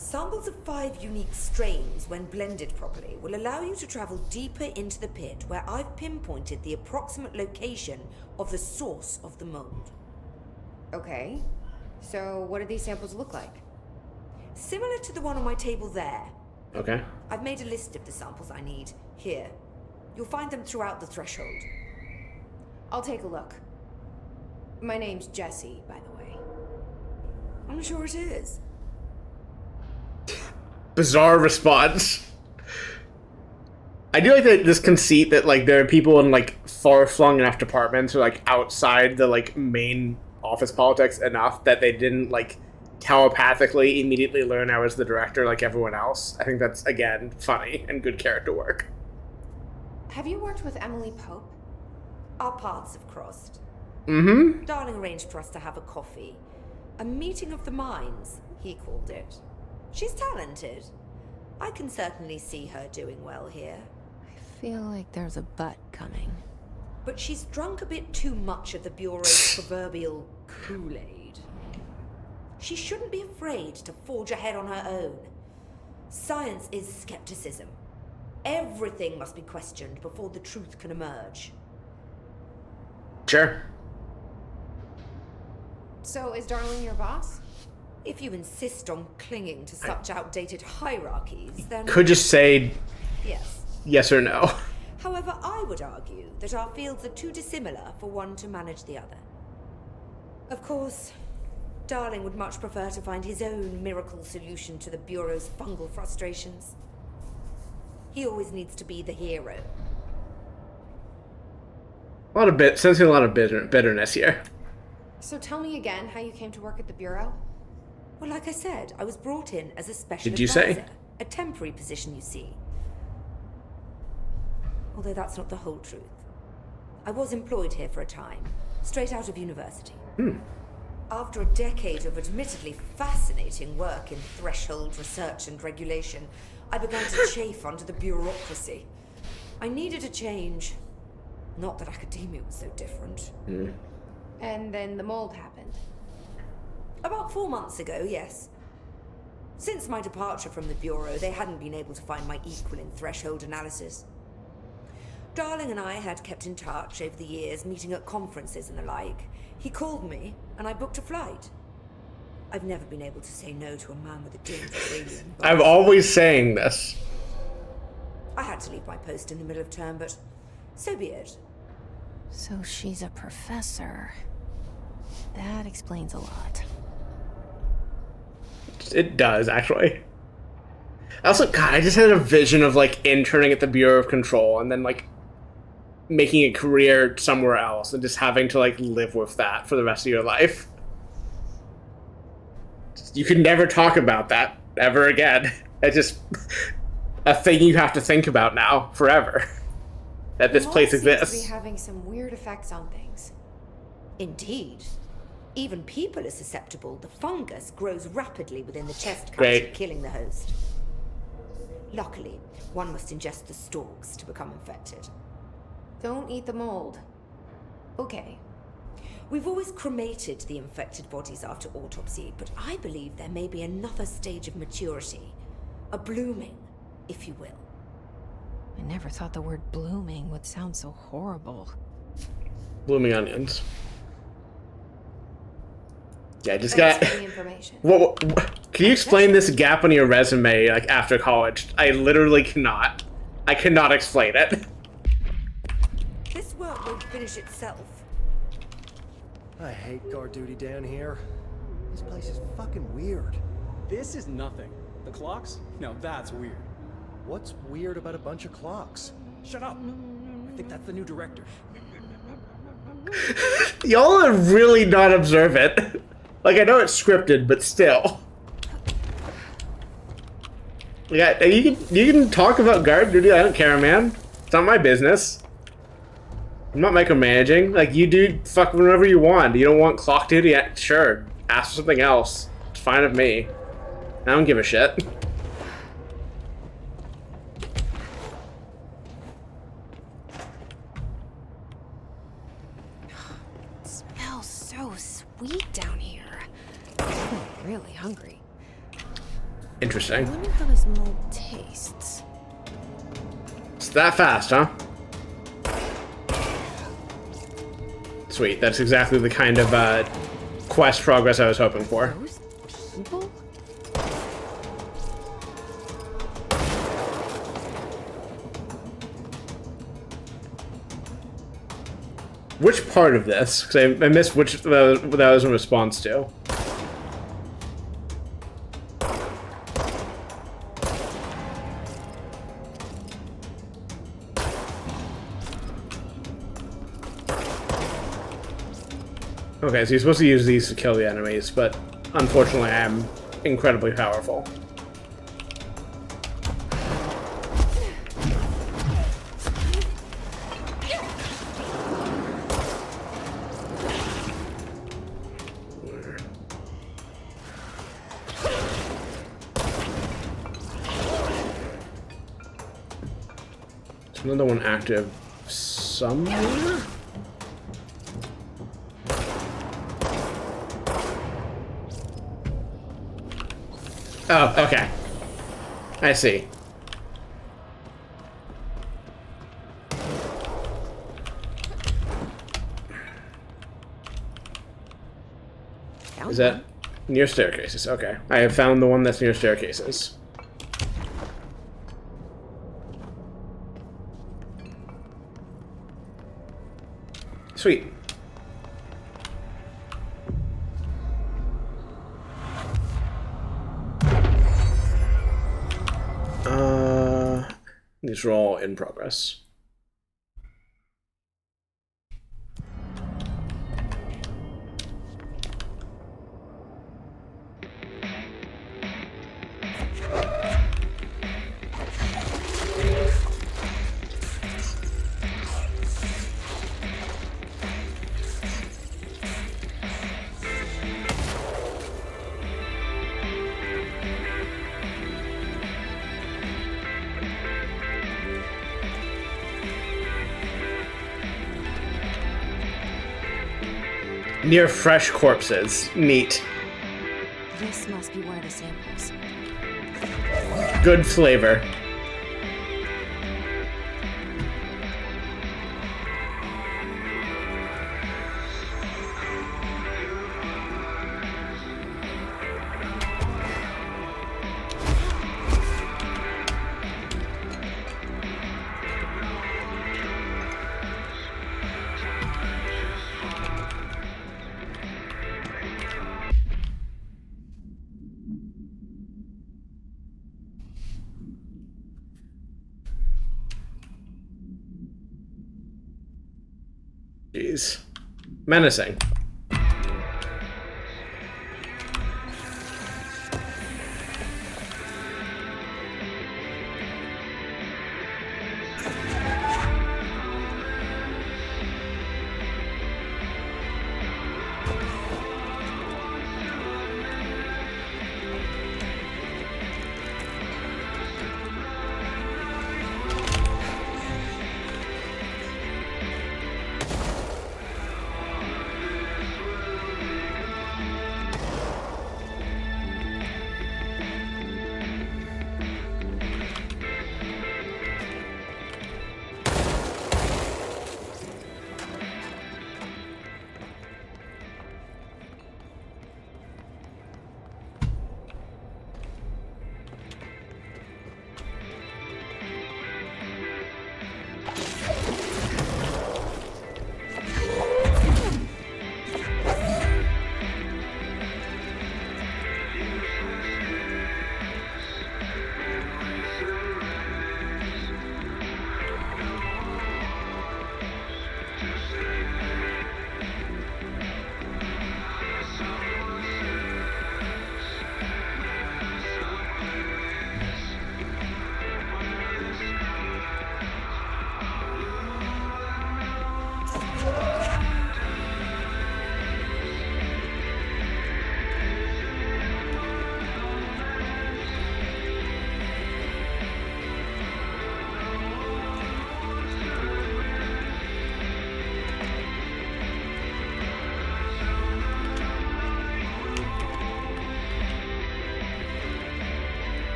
Samples of 5 unique strains, when blended properly, will allow you to travel deeper into the pit where I've pinpointed the approximate location of the source of the mold. Okay. So, what do these samples look like? Similar to the one on my table there. Okay. I've made a list of the samples I need. Here. You'll find them throughout the threshold. I'll take a look. My name's Jessie, by the way. I'm sure it is. Bizarre response. I do like this conceit that like there are people in like far-flung enough departments or like outside the like main office politics enough that they didn't like telepathically immediately learn I was the director like everyone else. I think that's again funny and good character work. Have you worked with Emily Pope? Our paths have crossed. Mm-hmm. Darling arranged for us to have a coffee. A meeting of the minds, he called it. She's talented. I can certainly see her doing well here. I feel like there's a but coming. But she's drunk a bit too much of the Bureau's proverbial Kool-Aid. She shouldn't be afraid to forge ahead on her own. Science is skepticism. Everything must be questioned before the truth can emerge. Sure. So, is Darling your boss? If you insist on clinging to such outdated hierarchies, then... Could just say yes. Yes or no. However, I would argue that our fields are too dissimilar for one to manage the other. Of course, Darling would much prefer to find his own miracle solution to the Bureau's fungal frustrations. He always needs to be the hero. Sensing a lot of bitterness here. So tell me again how you came to work at the Bureau? Well, like I said, I was brought in as a special Did you advisor. say? A temporary position, you see. Although that's not the whole truth. I was employed here for a time, straight out of university. After a decade of admittedly fascinating work in threshold research and regulation, I began to chafe under the bureaucracy. I needed a change. Not that academia was so different. And then the mold happened. About 4 months ago, yes. Since my departure from the Bureau, they hadn't been able to find my equal in threshold analysis. Darling and I had kept in touch over the years, meeting at conferences and the like. He called me, and I booked a flight. I've never been able to say no to a man with a dangerous alien. I'm always saying this. I had to leave my post in the middle of term, but so be it. So she's a professor. That explains a lot. It does, actually. Also, God, I just had a vision of, like, interning at the Bureau of Control and then, like, making a career somewhere else and just having to, like, live with that for the rest of your life. You can never talk about that ever again. It's just a thing you have to think about now forever. That this place exists. Seems to be having some weird effects on things. Indeed. Even people are susceptible. The fungus grows rapidly within the chest Great. cavity, killing the host. Luckily, one must ingest the stalks to become infected. Don't eat the mold. Okay. We've always cremated the infected bodies after autopsy, but I believe there may be another stage of maturity. A blooming, if you will. I never thought the word blooming would sound so horrible. Blooming onions. Yeah, I just Thanks got... for the information. What, can you explain this gap on your resume, like, after college? I literally cannot. I cannot explain it. This work won't finish itself. I hate guard duty down here. This place is fucking weird. This is nothing. The clocks? Now that's weird. What's weird about a bunch of clocks? Shut up. I think that's the new director. Y'all are really not observant. Like, I know it's scripted, but still. Yeah, you can talk about guard duty. I don't care, man. It's not my business. I'm not micromanaging. Like, you do fuck whenever you want. You don't want clock duty? Sure. Ask for something else. It's fine with me. I don't give a shit. It smells so sweet down here. I'm really hungry. Interesting. I wonder how this mold tastes. It's that fast, huh? Sweet. That's exactly the kind of quest progress I was hoping for. Those people? Which part of this? Because I missed which that was in response to. Okay, so you're supposed to use these to kill the enemies, but unfortunately I am incredibly powerful. There's another one active somewhere? Oh, okay. I see. Is that near staircases? Okay. I have found the one that's near staircases. Sweet. These are all in progress. Near fresh corpses. Neat. This must be one of the samples. Good flavor. Jeez. Menacing.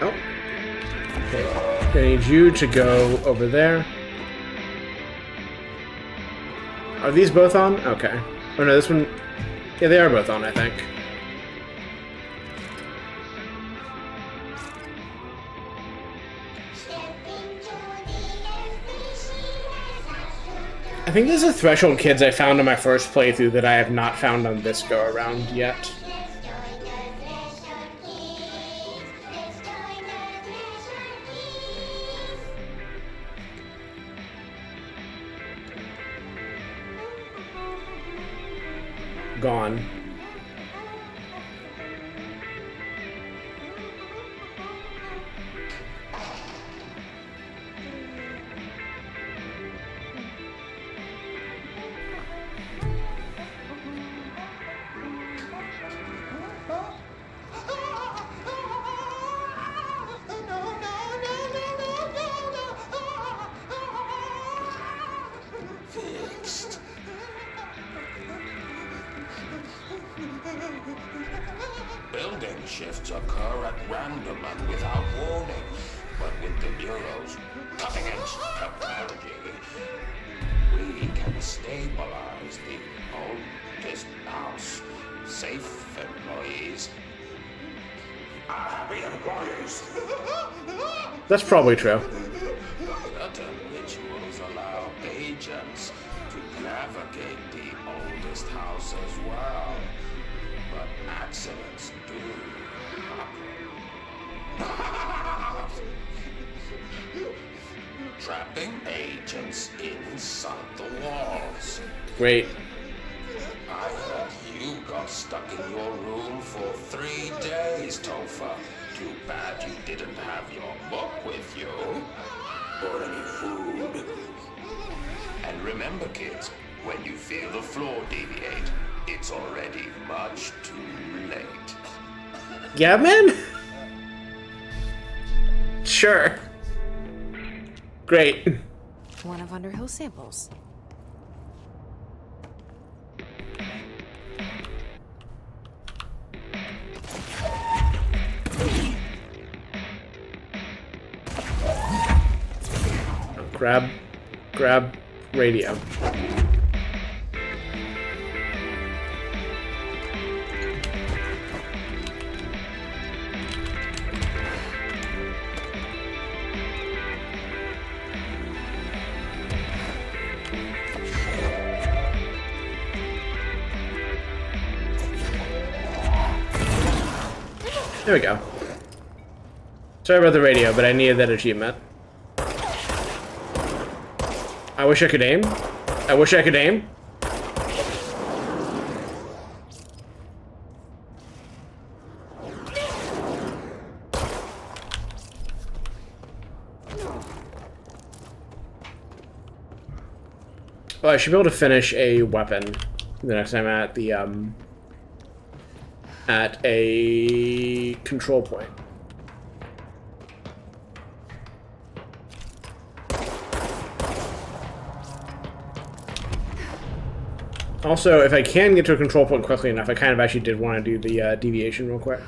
Oh. Okay. I need you to go over there. Are these both on? Okay. Oh no, this one... Yeah, they are both on, I think. I think there's a Threshold Kids I found on my first playthrough that I have not found on this go-around yet. Gone. Building shifts occur at random and without warning, but with the Bureau's cutting-edge technology, we can stabilize the oldest house. Safe employees are happy employees. That's probably true. Certain rituals allow agents to navigate the oldest house as well. But accidents do happen. Trapping agents inside the walls. Great. I heard you got stuck in your room for 3 days, Topher. Too bad you didn't have your book with you. Or any food. And remember, kids, when you feel the floor deviate, it's already much too late. Yeah, man? Sure. Great. One of Underhill's samples. Grab radio. There we go. Sorry about the radio, but I needed that achievement. I wish I could aim. I wish I could aim. Oh, I should be able to finish a weapon the next time at the at a control point. Also, if I can get to a control point quickly enough, I kind of actually did want to do the deviation real quick.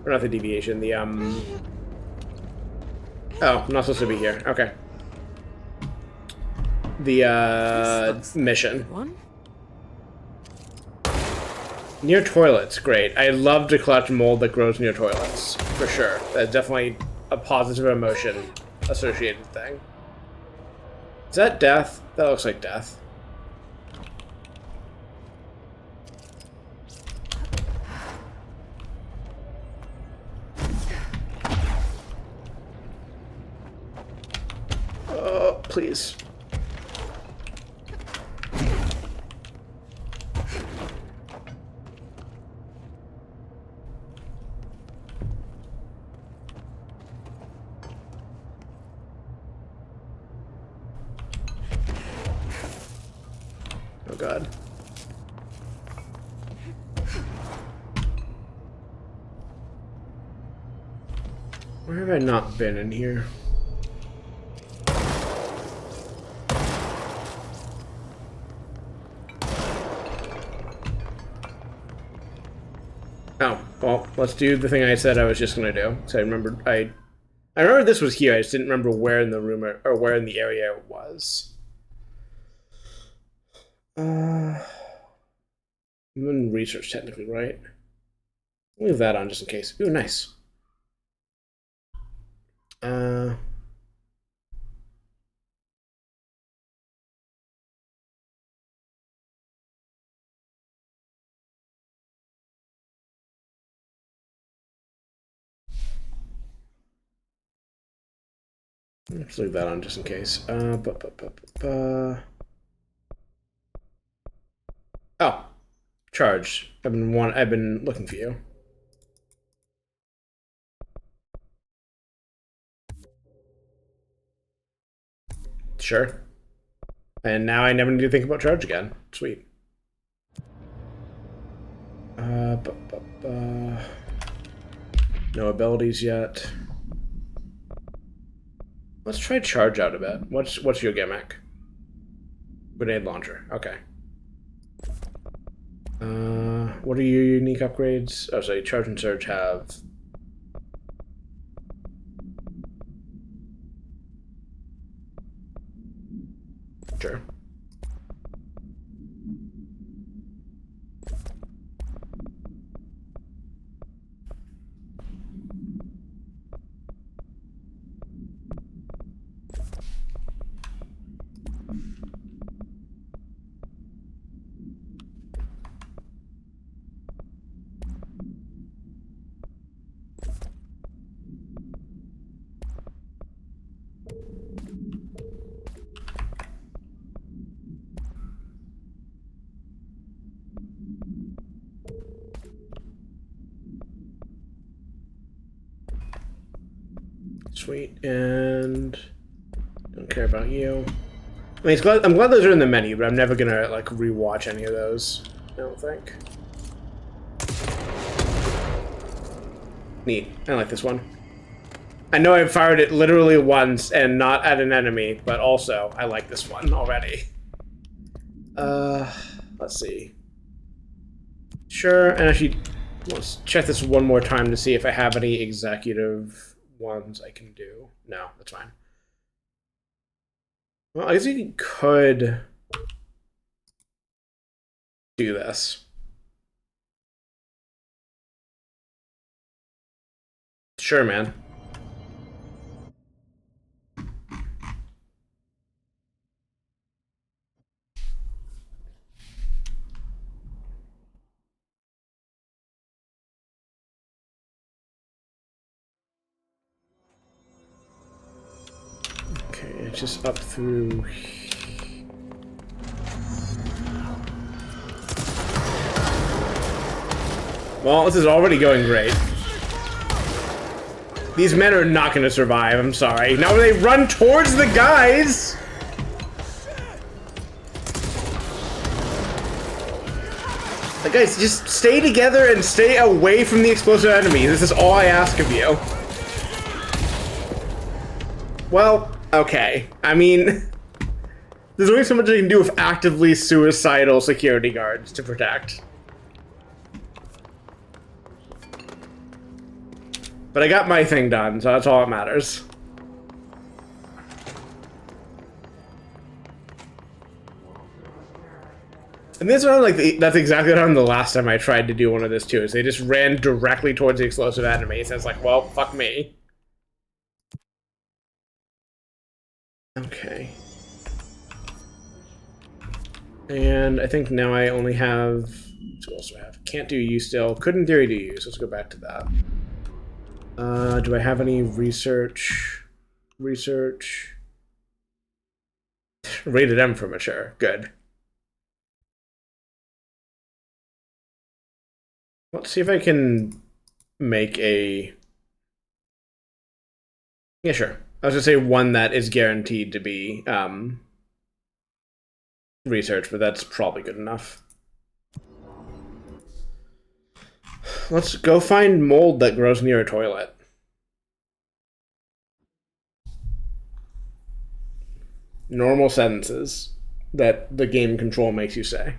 Or not the deviation, the Oh, I'm not supposed to be here. Okay. The mission. One? Near toilets, great. I love to collect mold that grows near toilets, for sure. That's definitely a positive emotion associated thing. Is that death? That looks like death. Oh, please. Oh God. Where have I not been in here? Oh, Well, let's do the thing I said I was just gonna do. So I remember this was here. I just didn't remember where in the room or where in the area it was. I'm in research technically, right? Leave that on just in case. Ooh, nice. Let's leave that on just in case. Oh, charged. I've been looking for you. Sure. And now I never need to think about charge again. Sweet. No abilities yet. Let's try charge out a bit. What's your gimmick? Grenade launcher. Okay. What are your unique upgrades? Oh, sorry, charge and surge have. Sure. Sweet, and don't care about you. I mean, I'm glad those are in the menu, but I'm never gonna like rewatch any of those. I don't think. Neat. I like this one. I know I've fired it literally once and not at an enemy, but also I like this one already. Let's see. Sure, and actually, let's check this one more time to see if I have any executive ones I can do. No, that's fine. Well, I guess you could do this. Sure, man. Okay, it's just up through. Well, this is already going great. These men are not going to survive, I'm sorry. Now they run towards the guys! Like, guys, just stay together and stay away from the explosive enemies. This is all I ask of you. Well, okay. I mean, there's only so much I can do with actively suicidal security guards to protect. But I got my thing done, so that's all that matters. And this one, like, that's exactly what happened the last time I tried to do one of this too, is they just ran directly towards the explosive enemies, and it's like, well, fuck me. Okay. And I think now I only have... What else do I have? Can't do you still. Could in theory do you, so let's go back to that. Do I have any research? Research. Rated M for mature. Good. Let's see if I can make a... Yeah, sure. I was gonna say one that is guaranteed to be research, but that's probably good enough. Let's go find mold that grows near a toilet. Normal sentences that the game control makes you say.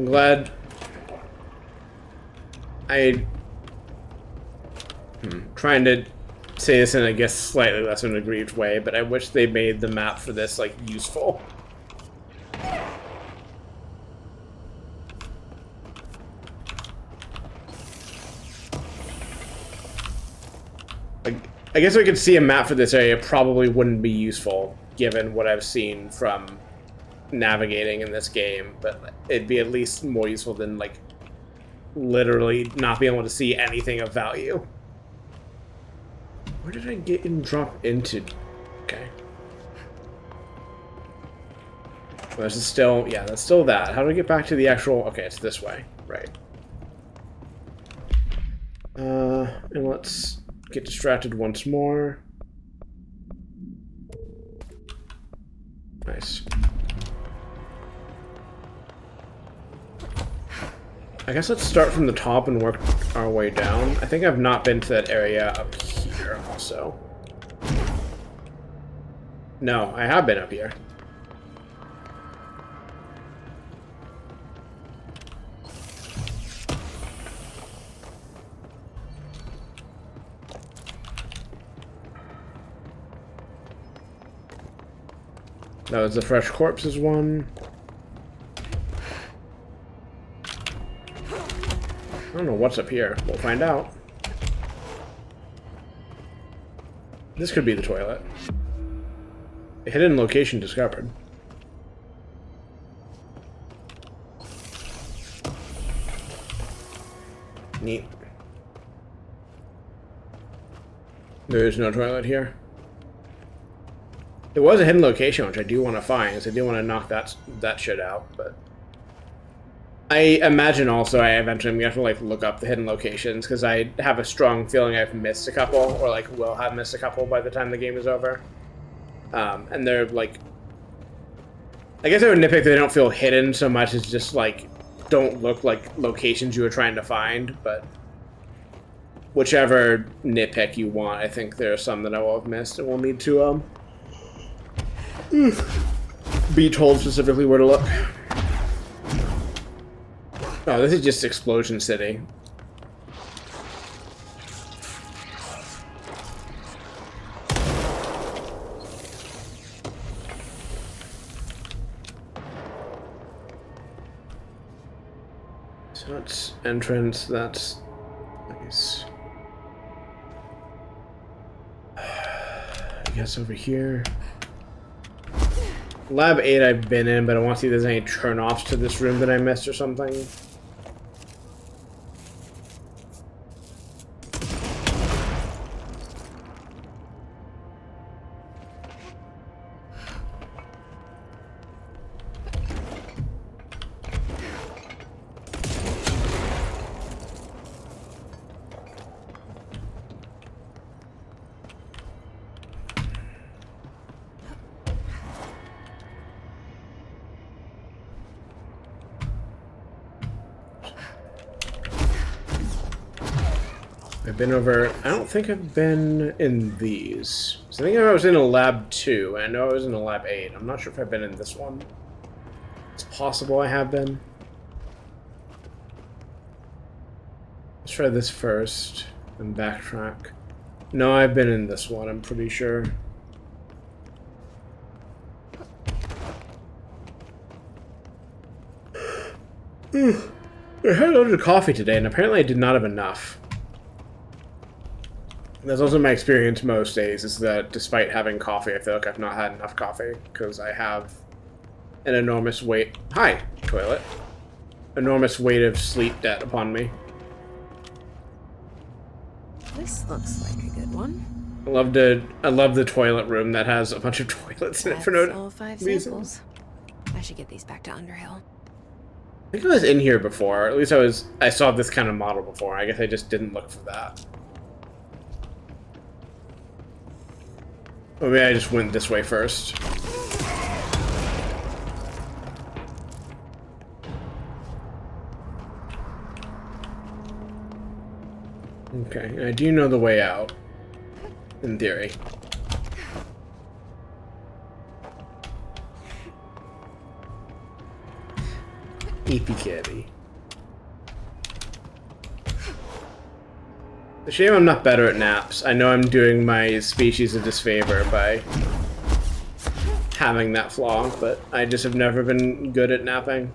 I'm glad trying to say this in, I guess, slightly less of an aggrieved way, but I wish they made the map for this, like, useful. Like, I guess I could see a map for this area probably wouldn't be useful, given what I've seen from navigating in this game, but it'd be at least more useful than, like, literally not being able to see anything of value. Where did I get and drop into? Okay. Well, this is still, yeah, that's still that. How do I get back to the actual, okay, it's this way, right. And let's get distracted once more. Nice. I guess let's start from the top and work our way down. I think I've not been to that area up here also. No, I have been up here. That was the Fresh Corpses one. I don't know what's up here. We'll find out. This could be the toilet. A hidden location discovered. Neat. There is no toilet here. There was a hidden location, which I do want to find, so I do want to knock that shit out, but... I imagine also I eventually am going to have to, like, look up the hidden locations, because I have a strong feeling I've missed a couple, or, like, will have missed a couple by the time the game is over. And they're, like... I guess I would nitpick they don't feel hidden so much as just, like, don't look like locations you were trying to find, but... Whichever nitpick you want, I think there are some that I will have missed, and we'll need to, be told specifically where to look. Oh, this is just Explosion City. So that's entrance, that's nice. I guess over here. Lab 8 I've been in, but I want to see if there's any turn-offs to this room that I missed or something. I've been over... I don't think I've been in these. So I think I was in a lab 2, and I know I was in a lab 8. I'm not sure if I've been in this one. It's possible I have been. Let's try this first, and backtrack. No, I've been in this one, I'm pretty sure. I had a load of coffee today, and apparently I did not have enough. That's also my experience most days, is that despite having coffee, I feel like I've not had enough coffee, because I have an enormous weight... Hi, toilet. Enormous weight of sleep debt upon me. This looks like a good one. I love the toilet room that has a bunch of toilets in it for no all 5 reason. samples. I should get these back to Underhill. I think I was in here before. At least I saw this kind of model before. I guess I just didn't look for that. Or maybe I just went this way first. Okay, and I do know the way out, in theory. Eepy kitty. It's a shame I'm not better at naps. I know I'm doing my species a disfavor by having that flaw, but I just have never been good at napping.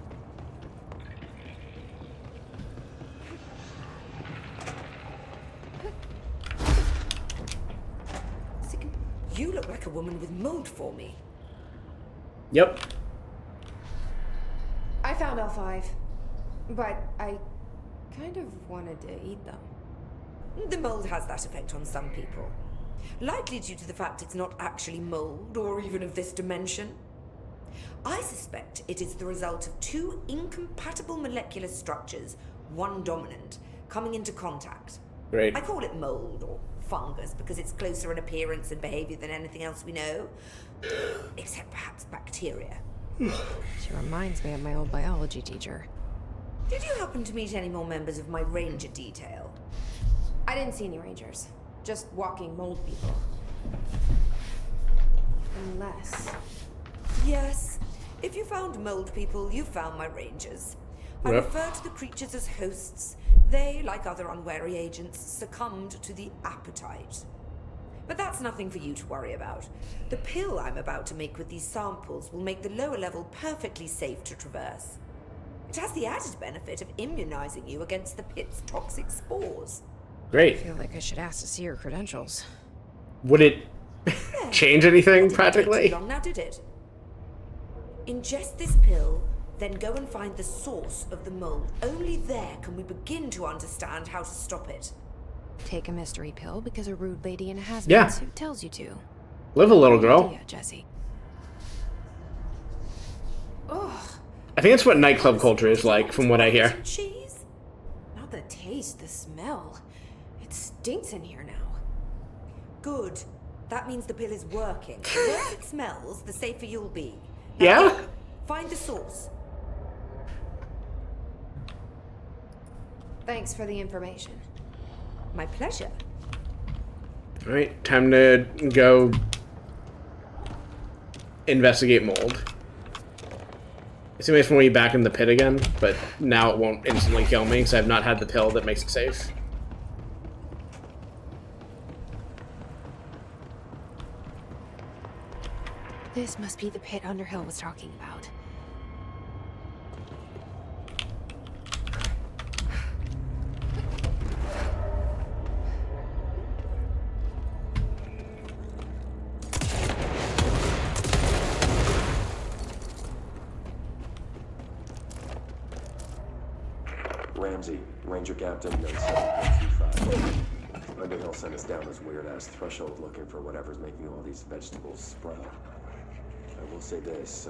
You look like a woman with mold for me. Yep. I found all 5, but I kind of wanted to eat them. The mold has that effect on some people. Likely due to the fact it's not actually mold or even of this dimension. I suspect it is the result of 2 incompatible molecular structures, one dominant, coming into contact. Great. I call it mold or fungus because it's closer in appearance and behavior than anything else we know. Except perhaps bacteria. She reminds me of my old biology teacher. Did you happen to meet any more members of my ranger detail? I didn't see any rangers. Just walking mold people. Unless... Yes. If you found mold people, you found my rangers. I Yep. refer to the creatures as hosts. They, like other unwary agents, succumbed to the appetite. But that's nothing for you to worry about. The pill I'm about to make with these samples will make the lower level perfectly safe to traverse. It has the added benefit of immunizing you against the pit's toxic spores. I Great. feel like I should ask to see her credentials. Would it change anything Didn't take practically? too long now, did it? Ingest this pill, then go and find the source of the mold. Only there can we begin to understand how to stop it. Take a mystery pill because a rude lady in a hazmat Yeah. suit tells you to. Live a little, girl. Yeah, Jesse. Ugh. I think that's what nightclub culture is like, from what I hear. Cheese? Not the taste, the smell. It stinks in here now. Good. That means the pill is working. The worse it smells, the safer you'll be. Now Yeah? go. Find the source. Thanks for the information. My pleasure. Alright, time to go investigate mold. It makes me back in the pit again, but now it won't instantly kill me because I've not had the pill that makes it safe. This must be the pit Underhill was talking about. Ramsey, Ranger Captain, Note 7125. Underhill sent us down this weird-ass threshold looking for whatever's making all these vegetables sprout. I will say this,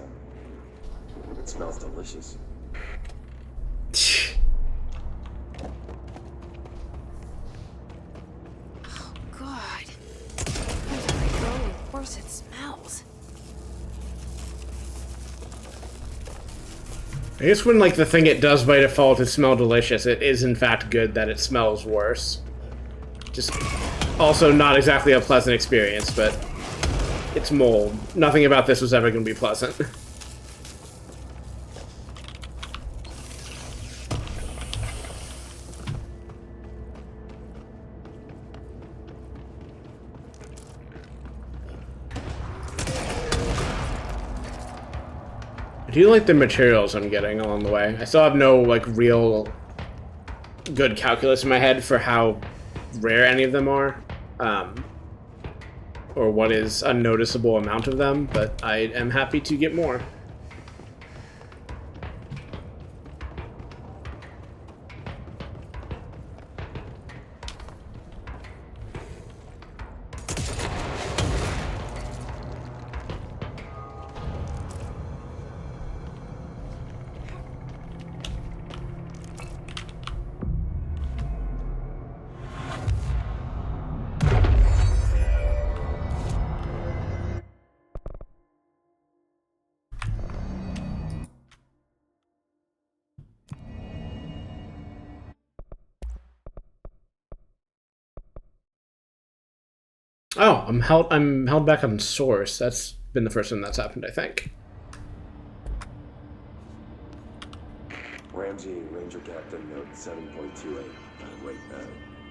it smells delicious. Oh, God. Wherever I go, the worse it smells. I guess when, like, the thing it does by default is smell delicious, it is in fact good that it smells worse. Just also not exactly a pleasant experience, but it's mold. Nothing about this was ever going to be pleasant. I do like the materials I'm getting along the way. I still have no, like, real good calculus in my head for how rare any of them are, or what is a noticeable amount of them, but I am happy to get more. Oh, I'm held back on source. That's been the first time that's happened, I think. Ramsey, Ranger Captain, note 7.28. Wait,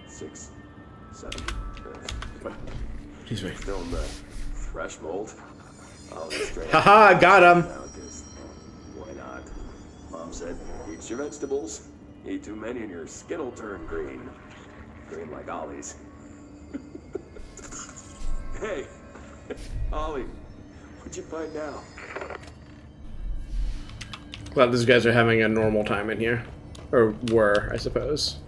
6, 7. What? Excuse me. Still in the fresh mold? I'll just straight Haha, got him! Why not? Mom said, eat your vegetables. Eat too many and your skin will turn green. Green like Ollie's. Hey, Ollie, what'd you find now? Glad these guys are having a normal time in here. Or were, I suppose.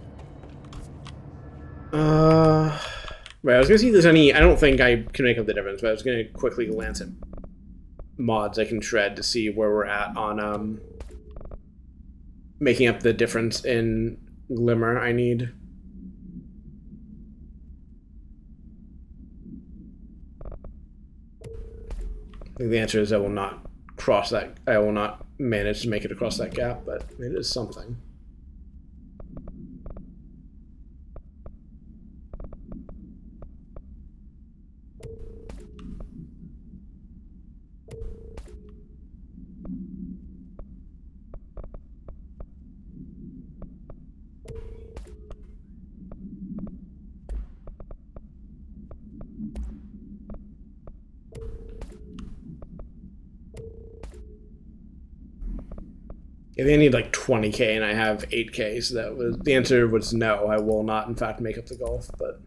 Right, I was gonna see if there's any... I don't think I can make up the difference, but I was gonna quickly glance at mods I can shred to see where we're at on, making up the difference in glimmer I need. I think the answer is I will not cross that... I will not manage to make it across that gap, but it is something. Yeah, they need like 20k and I have 8k, so that was... The answer was no, I will not in fact make up the gulf, but...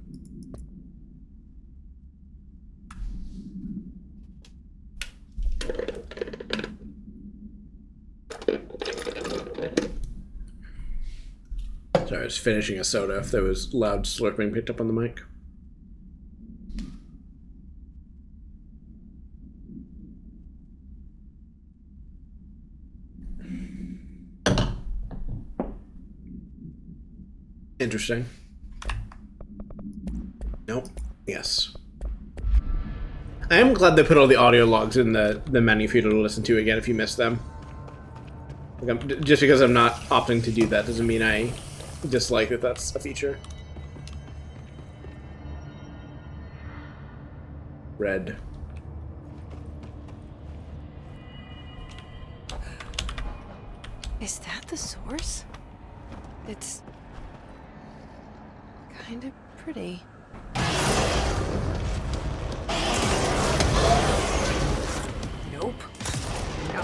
Sorry, I was finishing a soda if there was loud slurping picked up on the mic. Interesting. Nope. Yes. I am glad they put all the audio logs in the menu for you to listen to again if you missed them. Like just because I'm not opting to do that doesn't mean I dislike that that's a feature. Red. Is that the source? It's kind of pretty. Nope. No.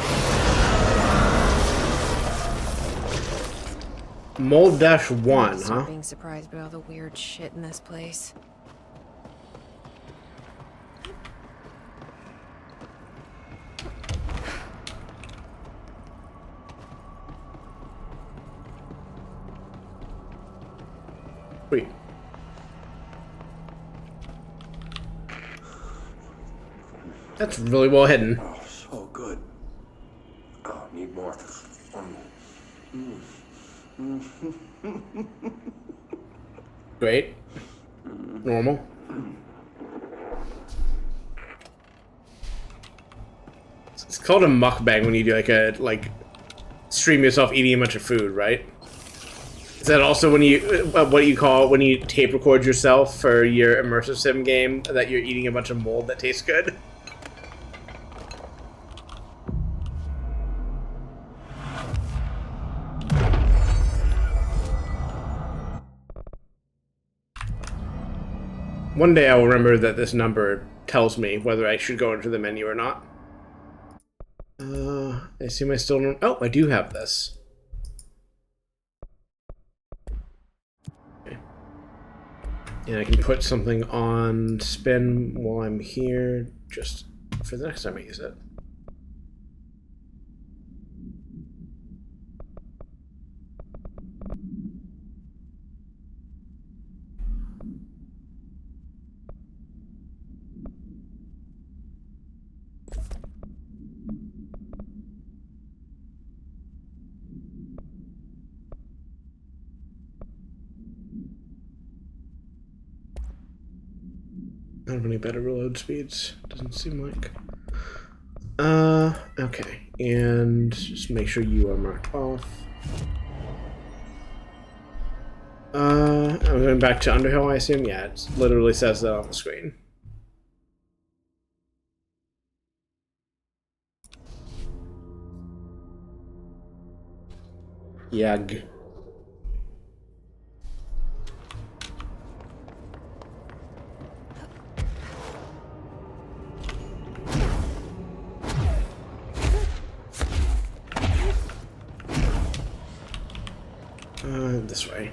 Mold-1, huh? Being surprised by all the weird shit in this place. Wait. That's really well hidden. Oh, so good. Oh, need more. Great. Normal. It's called a mukbang when you do like stream yourself eating a bunch of food, right? Is that also when you what you call it when you tape record yourself for your immersive sim game that you're eating a bunch of mold that tastes good? One day I will remember that this number tells me whether I should go into the menu or not. I assume I still don't... Oh, I do have this. Okay. And I can put something on spin while I'm here, just for the next time I use it. I don't have any better reload speeds. Doesn't seem like. Okay. And just make sure you are marked off. I'm going back to Underhill, I assume? Yeah, it literally says that on the screen. Yag. This way.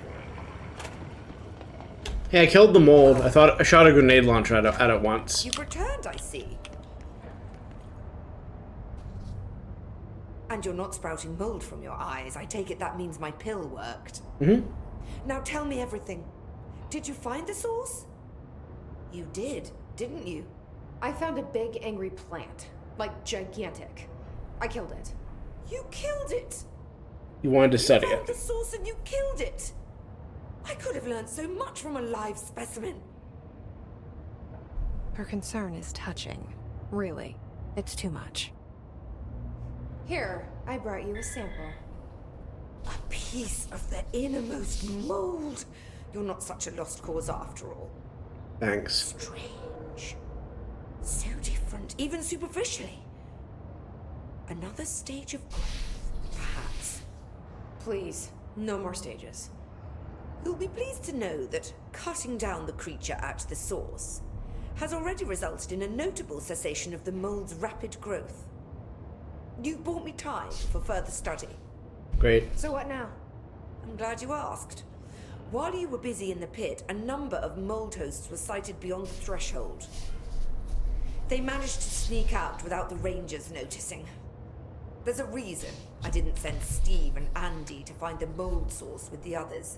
Hey, I killed the mold. I thought I shot a grenade launcher at it once. You've returned, I see. And you're not sprouting mold from your eyes. I take it that means my pill worked. Mm-hmm. Now tell me everything. Did you find the source? You did, didn't you? I found a big angry plant. Like, gigantic. I killed it. You killed it! You wanted to study You found it. the source and you killed it! I could have learned so much from a live specimen. Her concern is touching. Really. It's too much. Here, I brought you a sample. A piece of the innermost mold. You're not such a lost cause after all. Thanks. Strange. So different, even superficially. Another stage of growth, perhaps. Please, no more stages. You'll be pleased to know that cutting down the creature at the source has already resulted in a notable cessation of the mold's rapid growth. You've bought me time for further study. Great. So what now? I'm glad you asked. While you were busy in the pit, a number of mold hosts were sighted beyond the threshold. They managed to sneak out without the Rangers noticing. There's a reason I didn't send Steve and Andy to find the mold source with the others.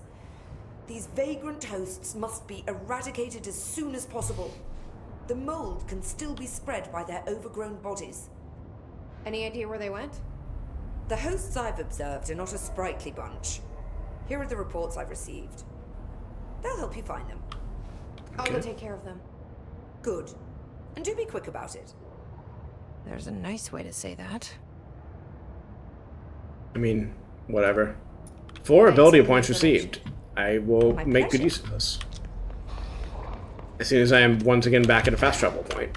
These vagrant hosts must be eradicated as soon as possible. The mold can still be spread by their overgrown bodies. Any idea where they went? The hosts I've observed are not a sprightly bunch. Here are the reports I've received. They'll help you find them. I'll go take care of them. Good. And do be quick about it. There's a nice way to say that. I mean, whatever. 4 ability points received. I will make good use of this. As soon as I am once again back at a fast travel point.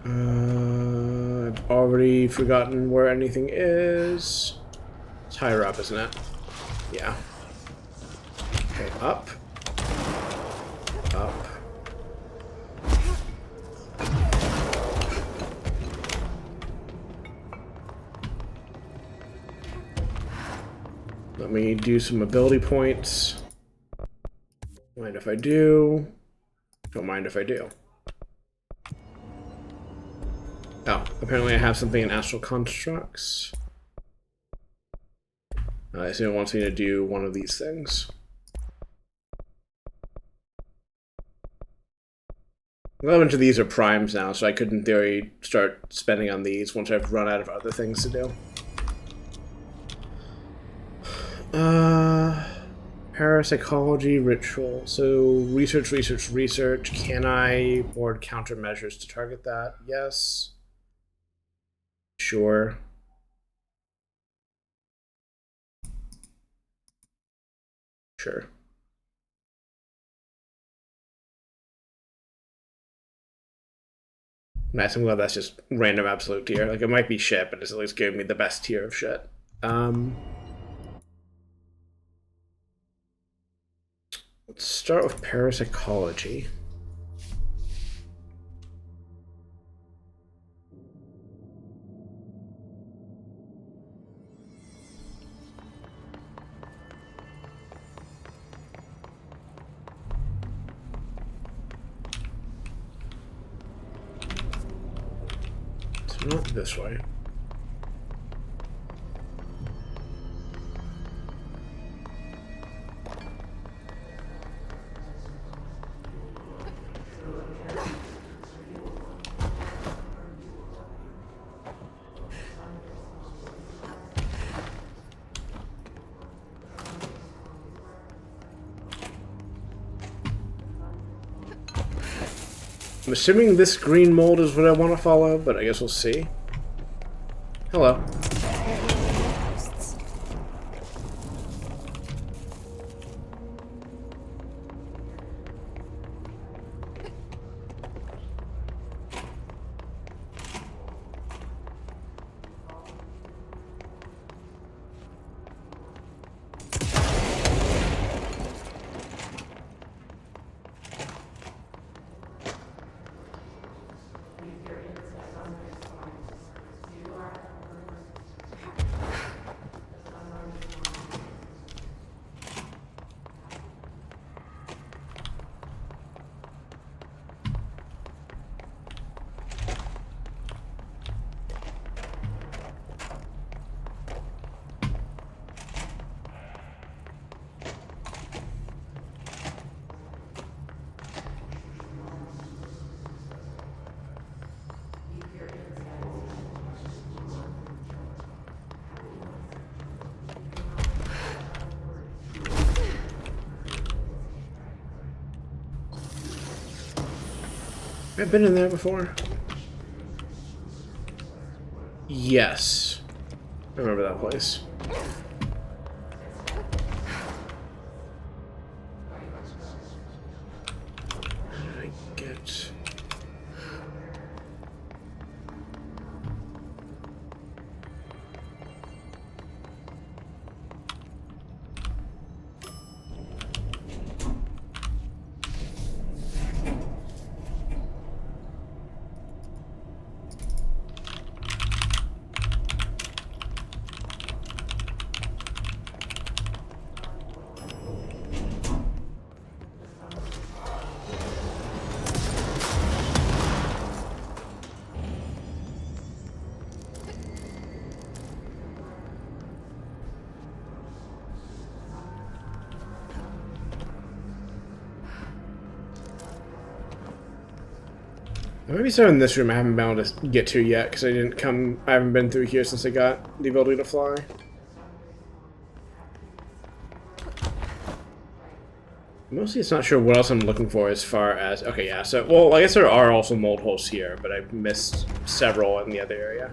I've already forgotten where anything is. It's higher up, isn't it? Yeah. Okay, up. Up. Let me do some ability points. Mind if I do? Don't mind if I do. Oh, apparently I have something in Astral Constructs. I assume it wants me to do one of these things. 11 of these are primes now, so I could in theory start spending on these once I've run out of other things to do. Parapsychology ritual. So research, research, research. Can I board countermeasures to target that? Yes. Sure. Sure. Nice, I'm glad that's just random absolute tier. Like, it might be shit, but it's at least giving me the best tier of shit. Let's start with parapsychology. So not this way. I'm assuming this green mold is what I want to follow, but I guess we'll see. Hello. I've been in there before. Yes. I remember that place. How did I get... Maybe so in this room I haven't been able to get to yet because I haven't been through here since I got the ability to fly. Mostly it's not sure what else I'm looking for as far as... Okay, yeah, so... Well, I guess there are also mold holes here, but I missed several in the other area.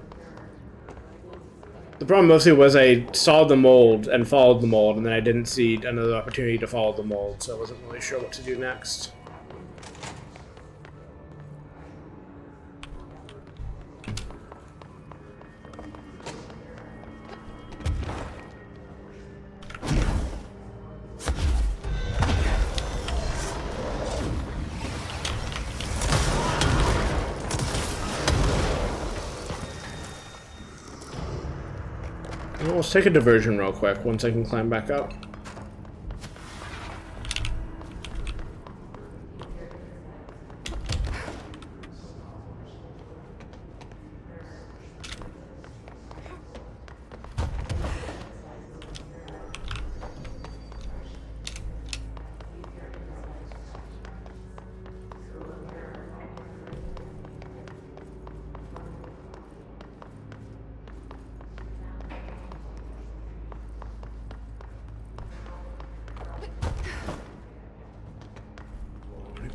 The problem mostly was I saw the mold and followed the mold, and then I didn't see another opportunity to follow the mold, so I wasn't really sure what to do next. Well, let's take a diversion real quick once I can climb back up.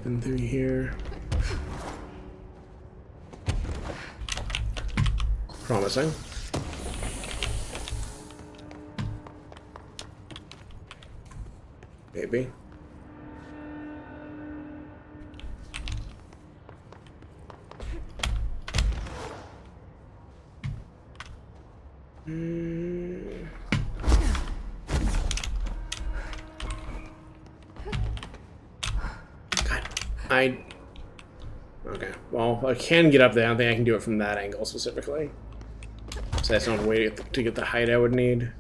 Been through here. Promising. Maybe. Okay, well, I can get up there. I don't think I can do it from that angle specifically. So that's not a way to get the height I would need.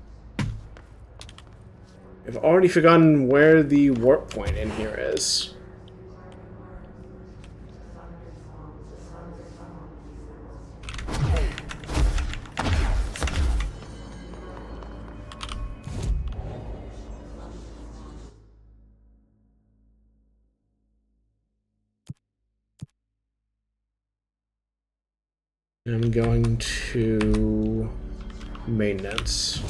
I've already forgotten where the warp point in here is. I'm going to maintenance.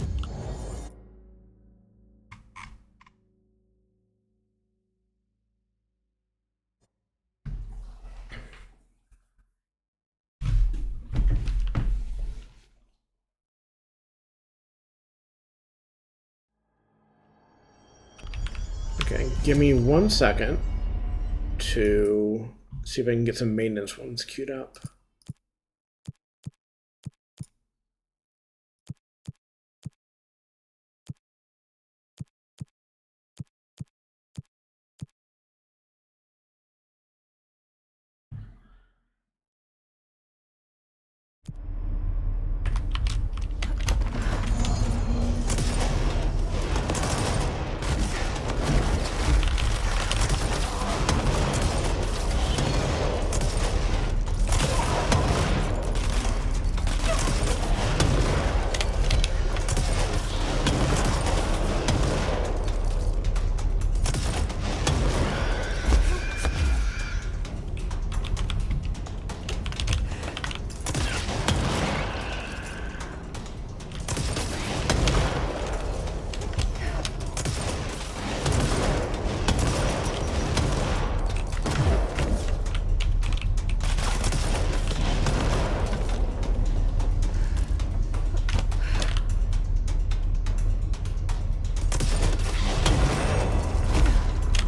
Okay, give me 1 second to see if I can get some maintenance ones queued up.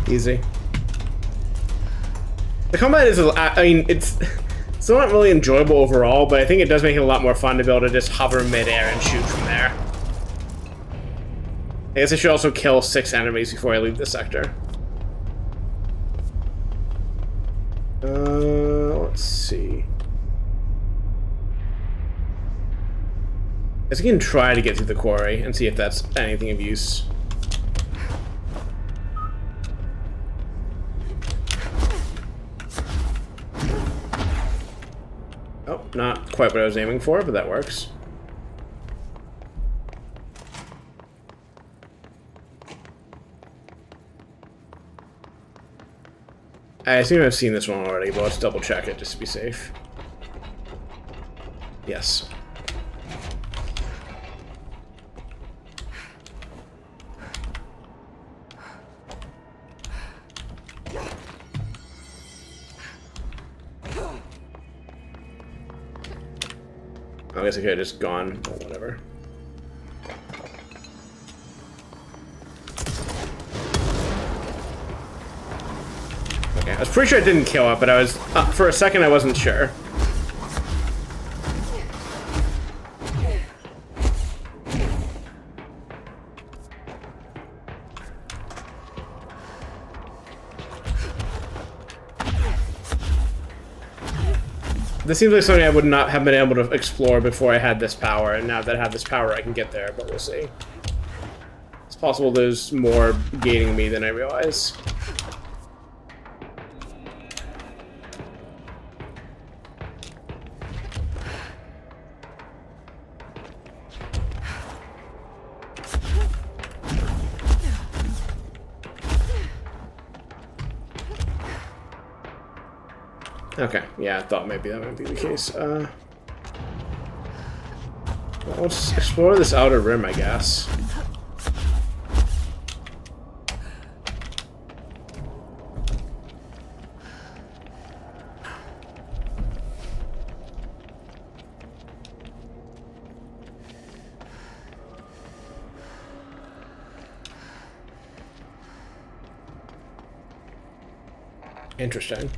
Easy. The combat is, I mean, it's still not really enjoyable overall, but I think it does make it a lot more fun to be able to just hover midair and shoot from there. I guess I should also kill 6 enemies before I leave the sector. Let's see. I guess I can try to get through the quarry and see if that's anything of use. Oh, not quite what I was aiming for, but that works. I assume I've seen this one already, but let's double check it just to be safe. Yes. I guess I could have just gone, but whatever. Okay, I was pretty sure I didn't kill it, but I was, for a second I wasn't sure. This seems like something I would not have been able to explore before I had this power, and now that I have this power I can get there, but we'll see. It's possible there's more gating me than I realize. Okay, yeah, I thought maybe that might be the case. Well, let's explore this outer rim, I guess. Interesting.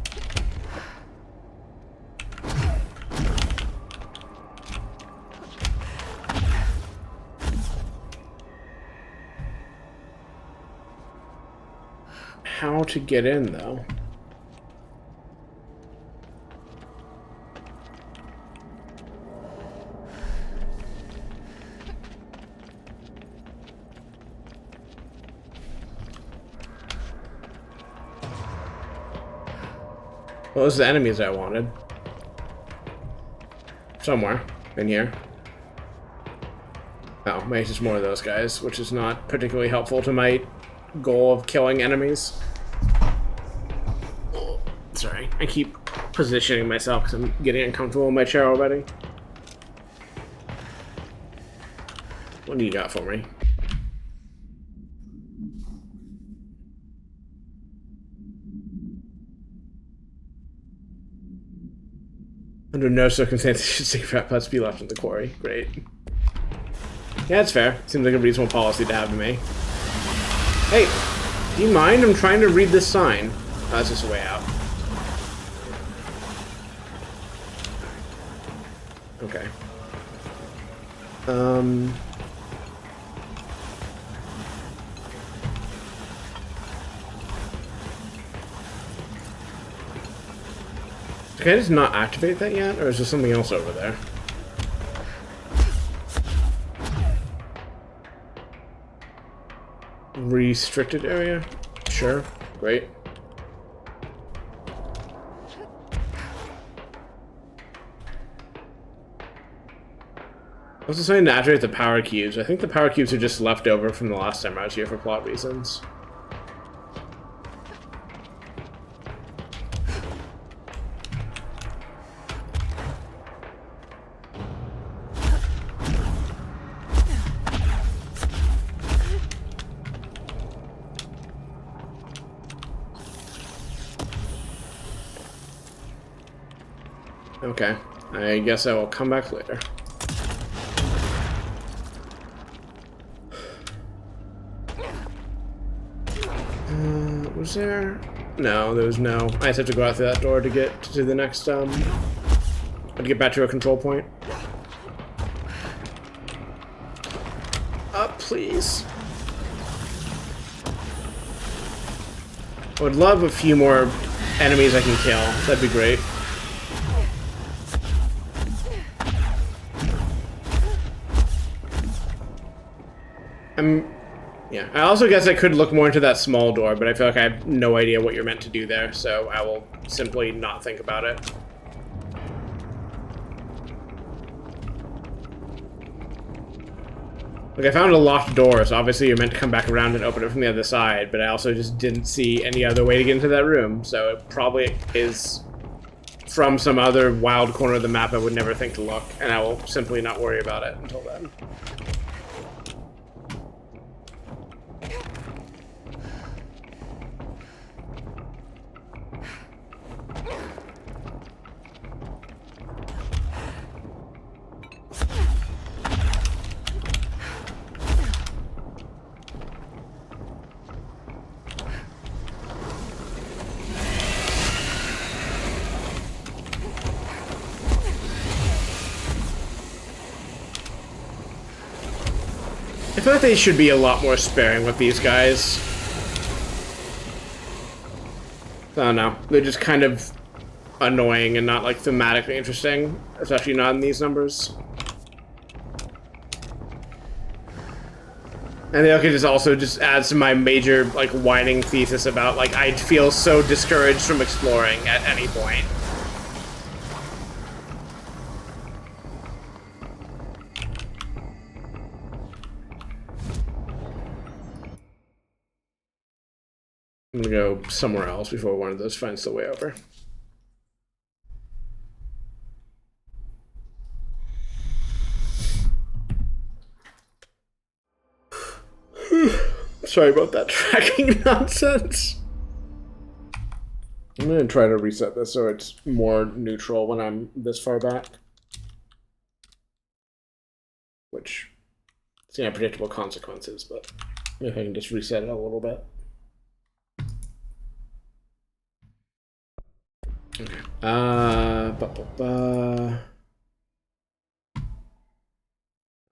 How to get in, though? What was the enemies I wanted? Somewhere in here. Oh, maybe it's just more of those guys, which is not particularly helpful to my goal of killing enemies. Sorry, I keep positioning myself because I'm getting uncomfortable in my chair already. What do you got for me? Under no circumstances should cigarette butts be left in the quarry. Great. Yeah, that's fair. Seems like a reasonable policy to have to me. Hey, do you mind? I'm trying to read this sign. Oh, that's just a way out. Okay. Can I just not activate that yet, or is there something else over there? Restricted area? Sure. Great. I was just saying to activate the power cubes. I think the power cubes are just left over from the last time I was here for plot reasons. Okay, I guess I will come back later. What Was there? No, there was no. I just have to go out through that door to get to the next, to get back to a control point. Up, please. I would love a few more enemies I can kill. That'd be great. Yeah, I also guess I could look more into that small door, but I feel like I have no idea what you're meant to do there, so I will simply not think about it. Like, I found a locked door, so obviously you're meant to come back around and open it from the other side, but I also just didn't see any other way to get into that room, so it probably is from some other wild corner of the map I would never think to look, and I will simply not worry about it until then. I feel like they should be a lot more sparing with these guys. I don't know. They're just kind of annoying and not, like, thematically interesting. Especially not in these numbers. And they just also just adds to my major, like, whining thesis about, like, I feel so discouraged from exploring at any point. I'm gonna go somewhere else before one of those finds the way over. Sorry about that tracking nonsense. I'm gonna try to reset this so it's more neutral when I'm this far back. Which, it's gonna have predictable consequences, but if I can just reset it a little bit. Okay.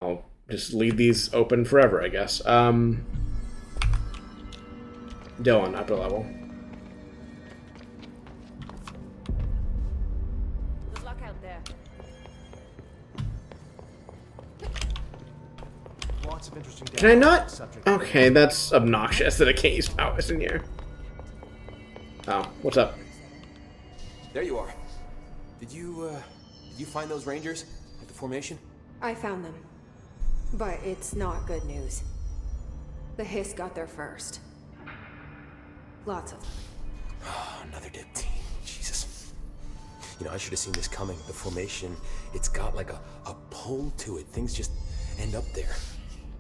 I'll just leave these open forever, I guess. Dylan, upper level. Good luck out there. Lots of interesting Can I not? Okay, that's obnoxious that I can't use powers in here. Oh, what's up? There you are. Did you find those Rangers at the formation? I found them. But it's not good news. The Hiss got there first. Lots of them. Oh, another dead team. Jesus. You know, I should have seen this coming. The formation, it's got like a pull to it. Things just end up there.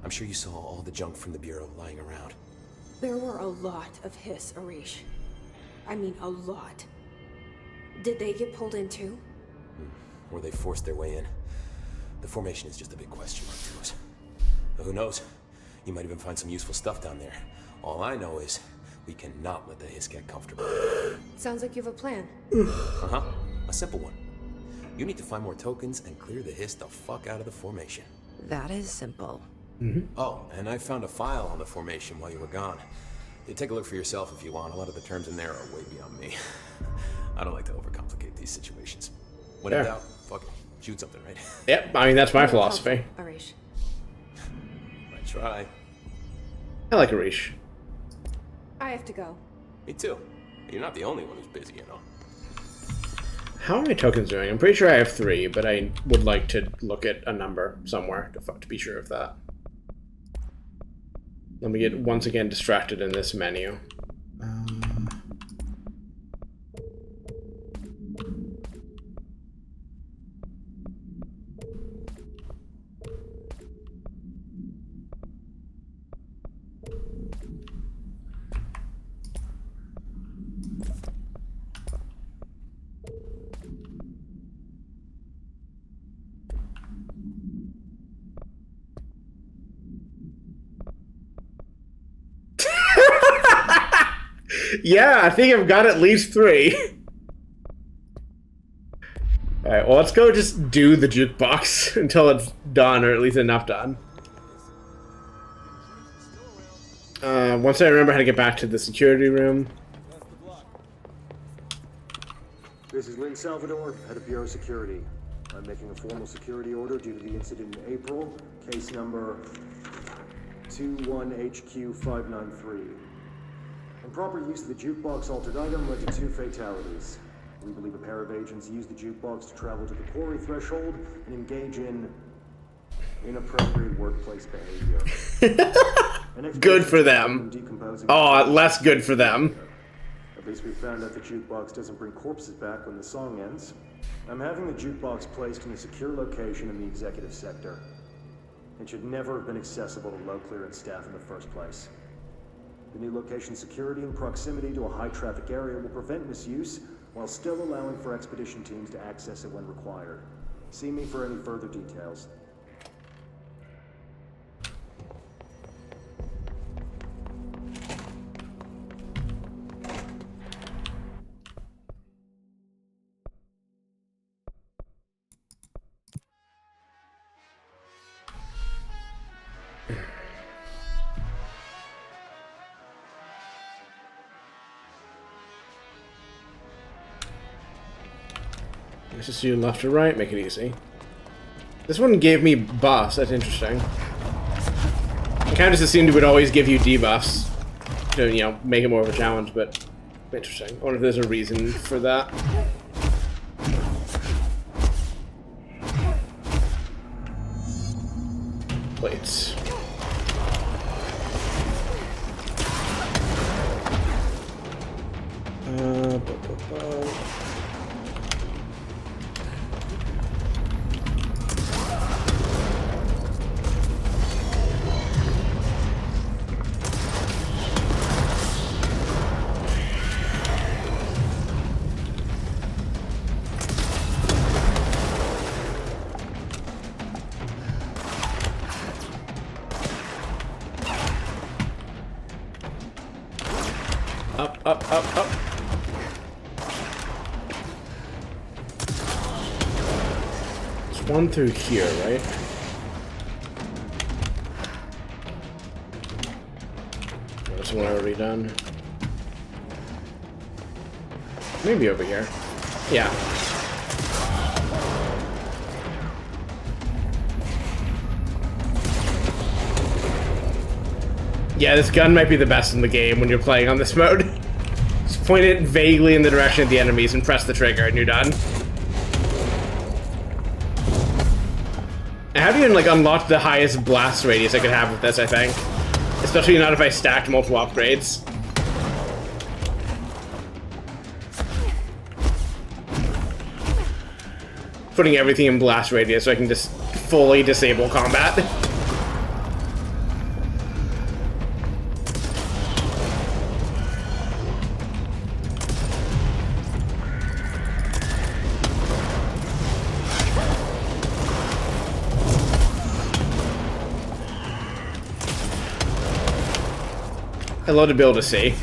I'm sure you saw all the junk from the Bureau lying around. There were a lot of Hiss, Arish. I mean, a lot. Did they get pulled in too? Or they forced their way in. The formation is just a big question mark to us. But who knows? You might even find some useful stuff down there. All I know is we cannot let the Hiss get comfortable. Sounds like you have a plan. Uh-huh. A simple one. You need to find more tokens and clear the Hiss the fuck out of the formation. That is simple. Oh, and I found a file on the formation while you were gone. You take a look for yourself if you want. A lot of the terms in there are way beyond me. I don't like to overcomplicate these situations. When in doubt, fuck it. Shoot something, right? Yep, I mean, that's my philosophy. Arish. I try. I like Arish. I have to go. Me too. You're not the only one who's busy, you know. How are my tokens doing? I'm pretty sure I have 3, but I would like to look at a number somewhere to be sure of that. Let me get once again distracted in this menu. Yeah, I think I've got at least 3. Alright, well, let's go just do the jukebox until it's done, or at least enough done. Once I remember how to get back to the security room. This is Lynn Salvador, head of Bureau Security. I'm making a formal security order due to the incident in April, case number 21HQ593. Improper use of the jukebox altered item led to 2 fatalities. We believe a pair of agents used the jukebox to travel to the quarry threshold and engage in inappropriate workplace behavior. Good for them. Oh, less good for them. At least we found out the jukebox doesn't bring corpses back when the song ends. I'm having the jukebox placed in a secure location in the executive sector. It should never have been accessible to low clearance staff in the first place. The new location's security and proximity to a high traffic area will prevent misuse while still allowing for expedition teams to access it when required. See me for any further details. Let's just do left or right, make it easy. This one gave me buffs, that's interesting. I kind of just assumed it would always give you debuffs to, you know, make it more of a challenge, but interesting. I wonder if there's a reason for that. Plates. Up. There's one through here, right? This one already done. Maybe over here. Yeah. Yeah, this gun might be the best in the game when you're playing on this mode. Just point it vaguely in the direction of the enemies and press the trigger and you're done. I haven't even like unlocked the highest blast radius I could have with this, I think. Especially not if I stacked multiple upgrades. Putting everything in blast radius so I can just fully disable combat. I love to be able to see.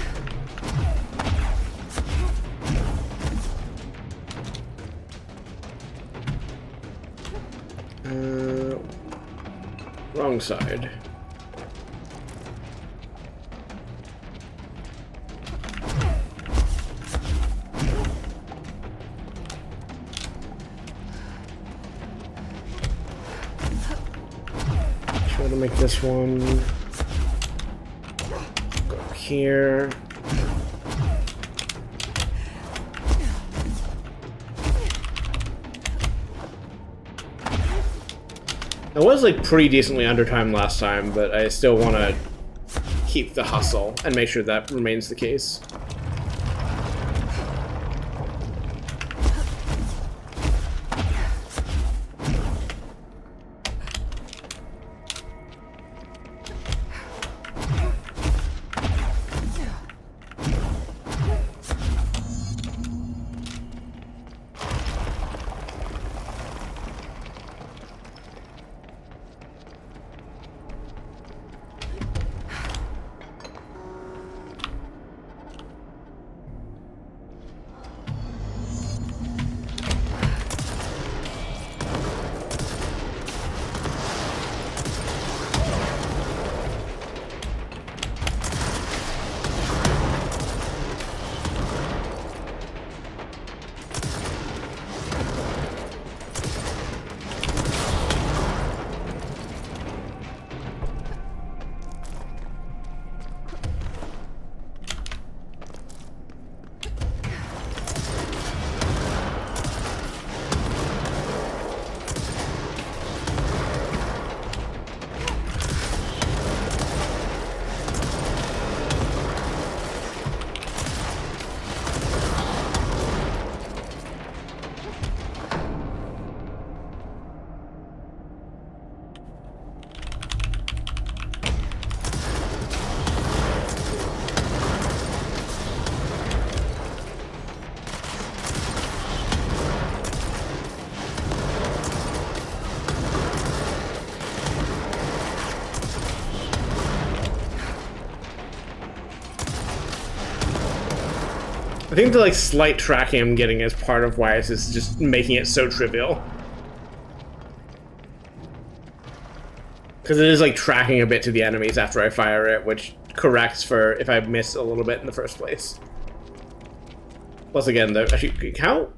Wrong side. Try to make this one go here. I was like pretty decently under time last time, but I still want to keep the hustle and make sure that remains the case. think the like slight tracking I'm getting as part of why this is just making it so trivial. Because it is like tracking a bit to the enemies after I fire it, which corrects for if I miss a little bit in the first place. Plus again, the actually how?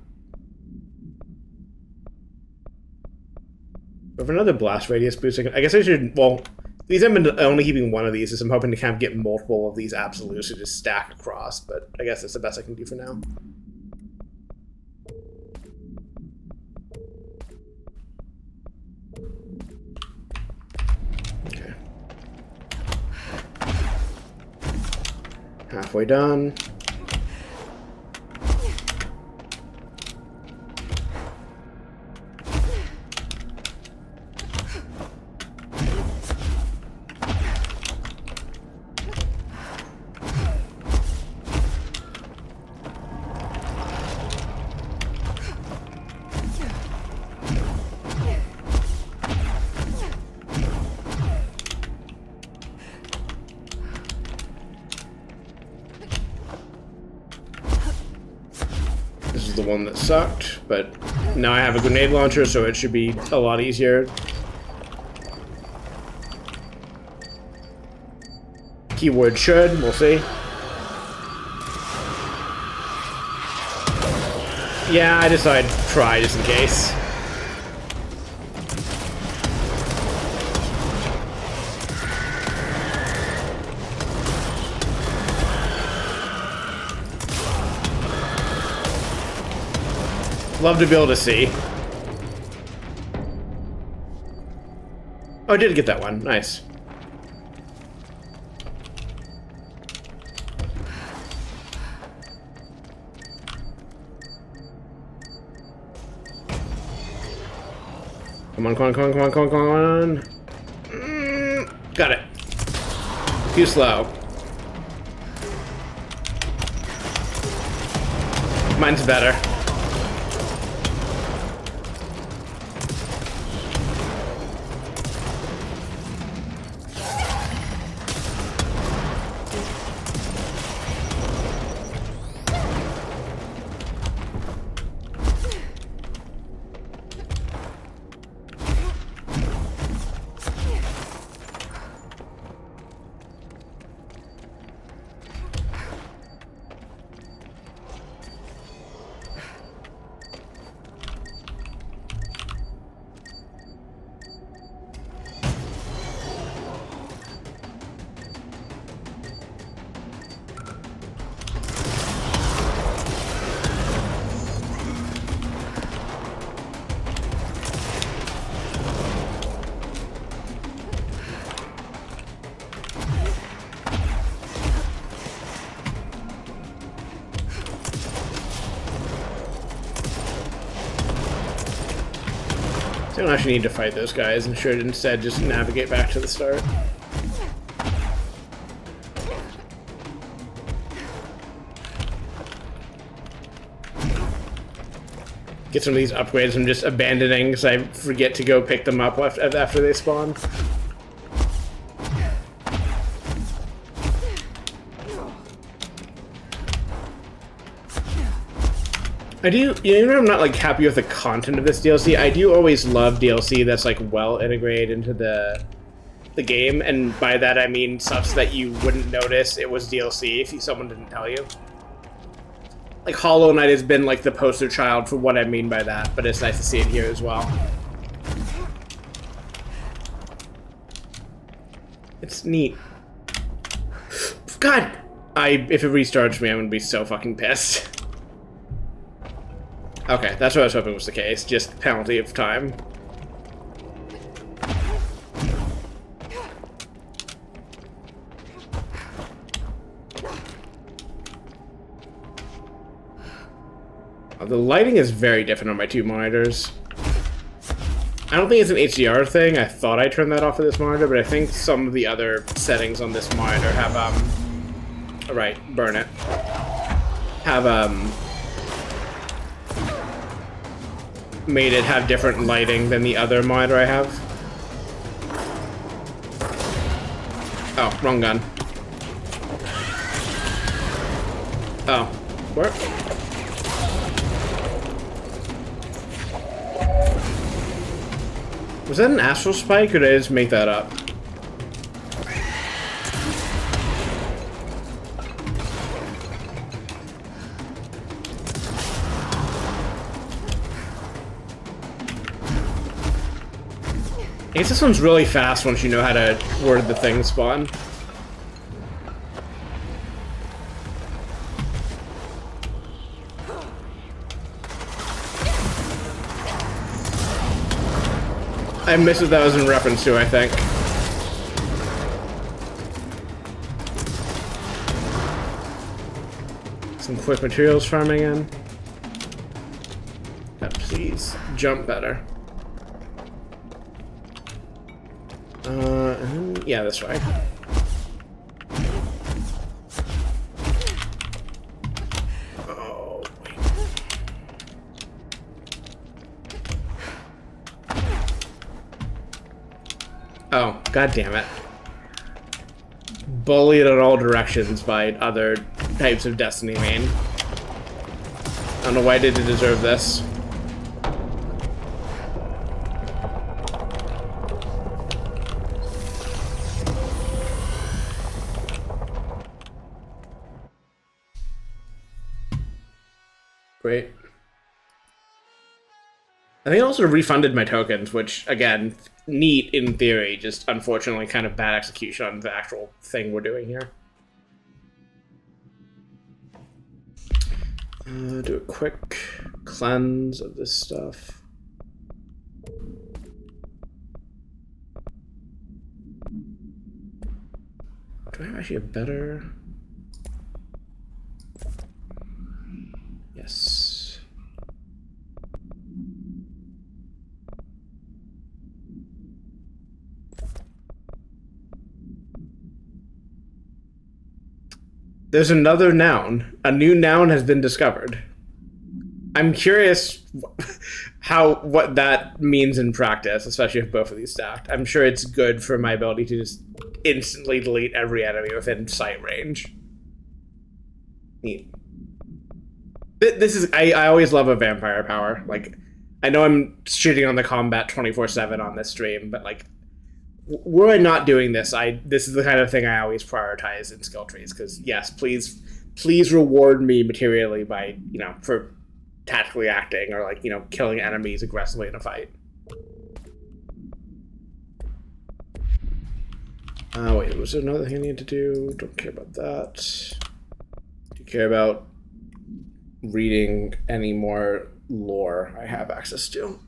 Over another blast radius boost, I guess I should, well, these I've been only keeping one of these, so I'm hoping to kind of get multiple of these absolutes to just stack across, but I guess that's the best I can do for now. Okay. Halfway done. The one that sucked, but now I have a grenade launcher, so it should be a lot easier. Keyword should, we'll see. Yeah, I decided to try just in case. Love to be able to see. Oh, I did get that one. Nice. Come on, come on, come on, come on, come on, come on. Got it. Too slow. Mine's better. I don't actually need to fight those guys and should instead just navigate back to the start. Get some of these upgrades I'm just abandoning because I forget to go pick them up after they spawn. I do, even though I'm not like happy with the content of this DLC, I do always love DLC that's like well integrated into the game, and by that I mean such that you wouldn't notice it was DLC if someone didn't tell you. Like Hollow Knight has been like the poster child for what I mean by that, but it's nice to see it here as well. It's neat. God, if it restarts me, I'm gonna be so fucking pissed. Okay, that's what I was hoping was the case. Just penalty of time. The lighting is very different on my two monitors. I don't think it's an HDR thing. I thought I turned that off of this monitor, but I think some of the other settings on this monitor have, right, burn it. Have, made it have different lighting than the other monitor I have. Oh, wrong gun. Oh, Squirt. Was that an astral spike, or did I just make that up? I guess this one's really fast once you know how to word the thing spawn. I missed what that was in reference to, I think. Some quick materials farming in. God, please jump better. Yeah, that's right. Oh, wait. Oh, god damn it. Bullied in all directions by other types of Destiny main. I don't know why I did to deserve this. Great. I think I also refunded my tokens, which, again, neat in theory, just unfortunately kind of bad execution on the actual thing we're doing here. Do a quick cleanse of this stuff. Do I have actually a better... Yes. There's another noun. A new noun has been discovered. I'm curious what that means in practice, especially if both of these stacked. I'm sure it's good for my ability to just instantly delete every enemy within sight range. Neat. This is... I always love a vampire power. Like, I know I'm shitting on the combat 24/7 on this stream, but, like, were I not doing this, this is the kind of thing I always prioritize in skill trees, because, yes, please reward me materially by, you know, for tactically acting, or, like, you know, killing enemies aggressively in a fight. Wait, was there another thing I need to do? Don't care about that. Do you care about reading any more lore I have access to?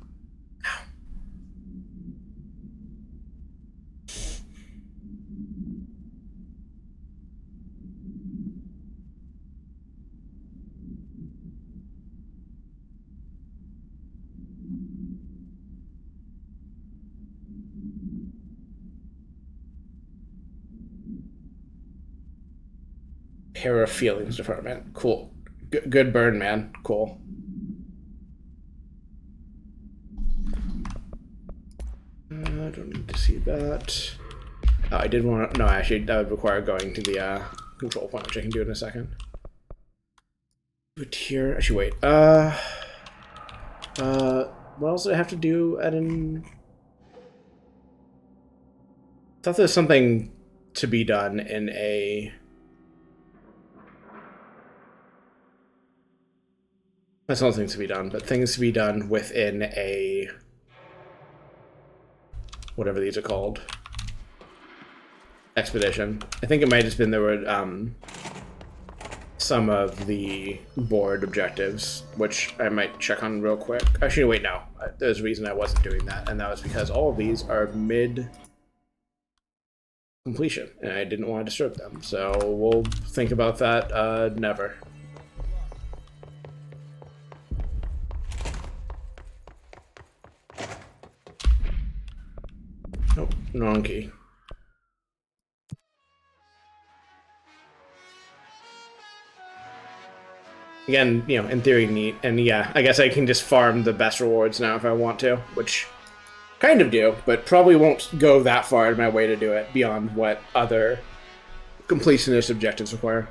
Pair of Feelings Department. Cool. Good burn, man. Cool. I don't need to see that. Oh, I did want to... No, actually, that would require going to the control point, which I can do in a second. But here... Actually, wait. What else did I have to do at an... I thought there was something to be done in a... That's not things to be done, but things to be done within a... whatever these are called. Expedition. I think it might have just been there were some of the board objectives, which I might check on real quick. Actually, wait, no. There's a reason I wasn't doing that, and that was because all of these are mid-completion, and I didn't want to disturb them. So we'll think about that never. Nope, wrong key. Again, you know, in theory neat, and yeah, I guess I can just farm the best rewards now if I want to, which kind of do, but probably won't go that far in my way to do it beyond what other completionist objectives require.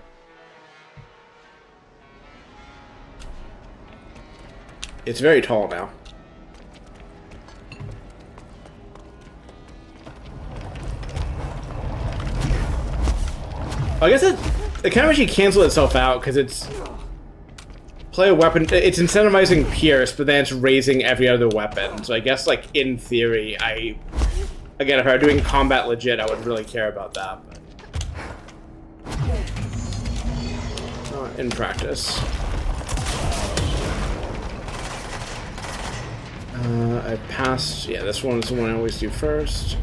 It's very tall now. I guess it kind of actually cancels itself out because it's play a weapon. It's incentivizing Pierce, but then it's raising every other weapon. So I guess, like, in theory, again, if I were doing combat legit, I would really care about that. But not in practice. I passed. Yeah, this one is the one I always do first.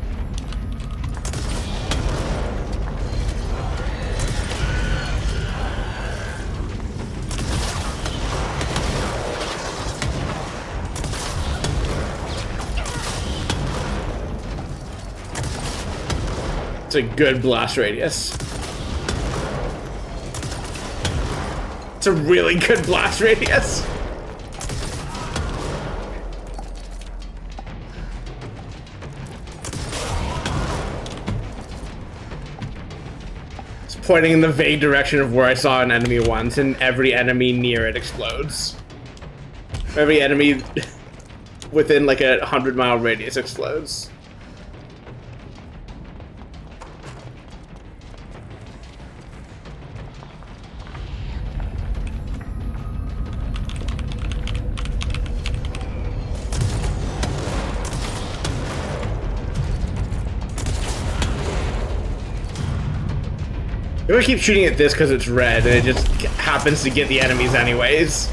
It's a good blast radius. It's a really good blast radius. It's pointing in the vague direction of where I saw an enemy once, and every enemy near it explodes. Every enemy within like a 100-mile radius explodes. I keep shooting at this because it's red, and it just happens to get the enemies anyways.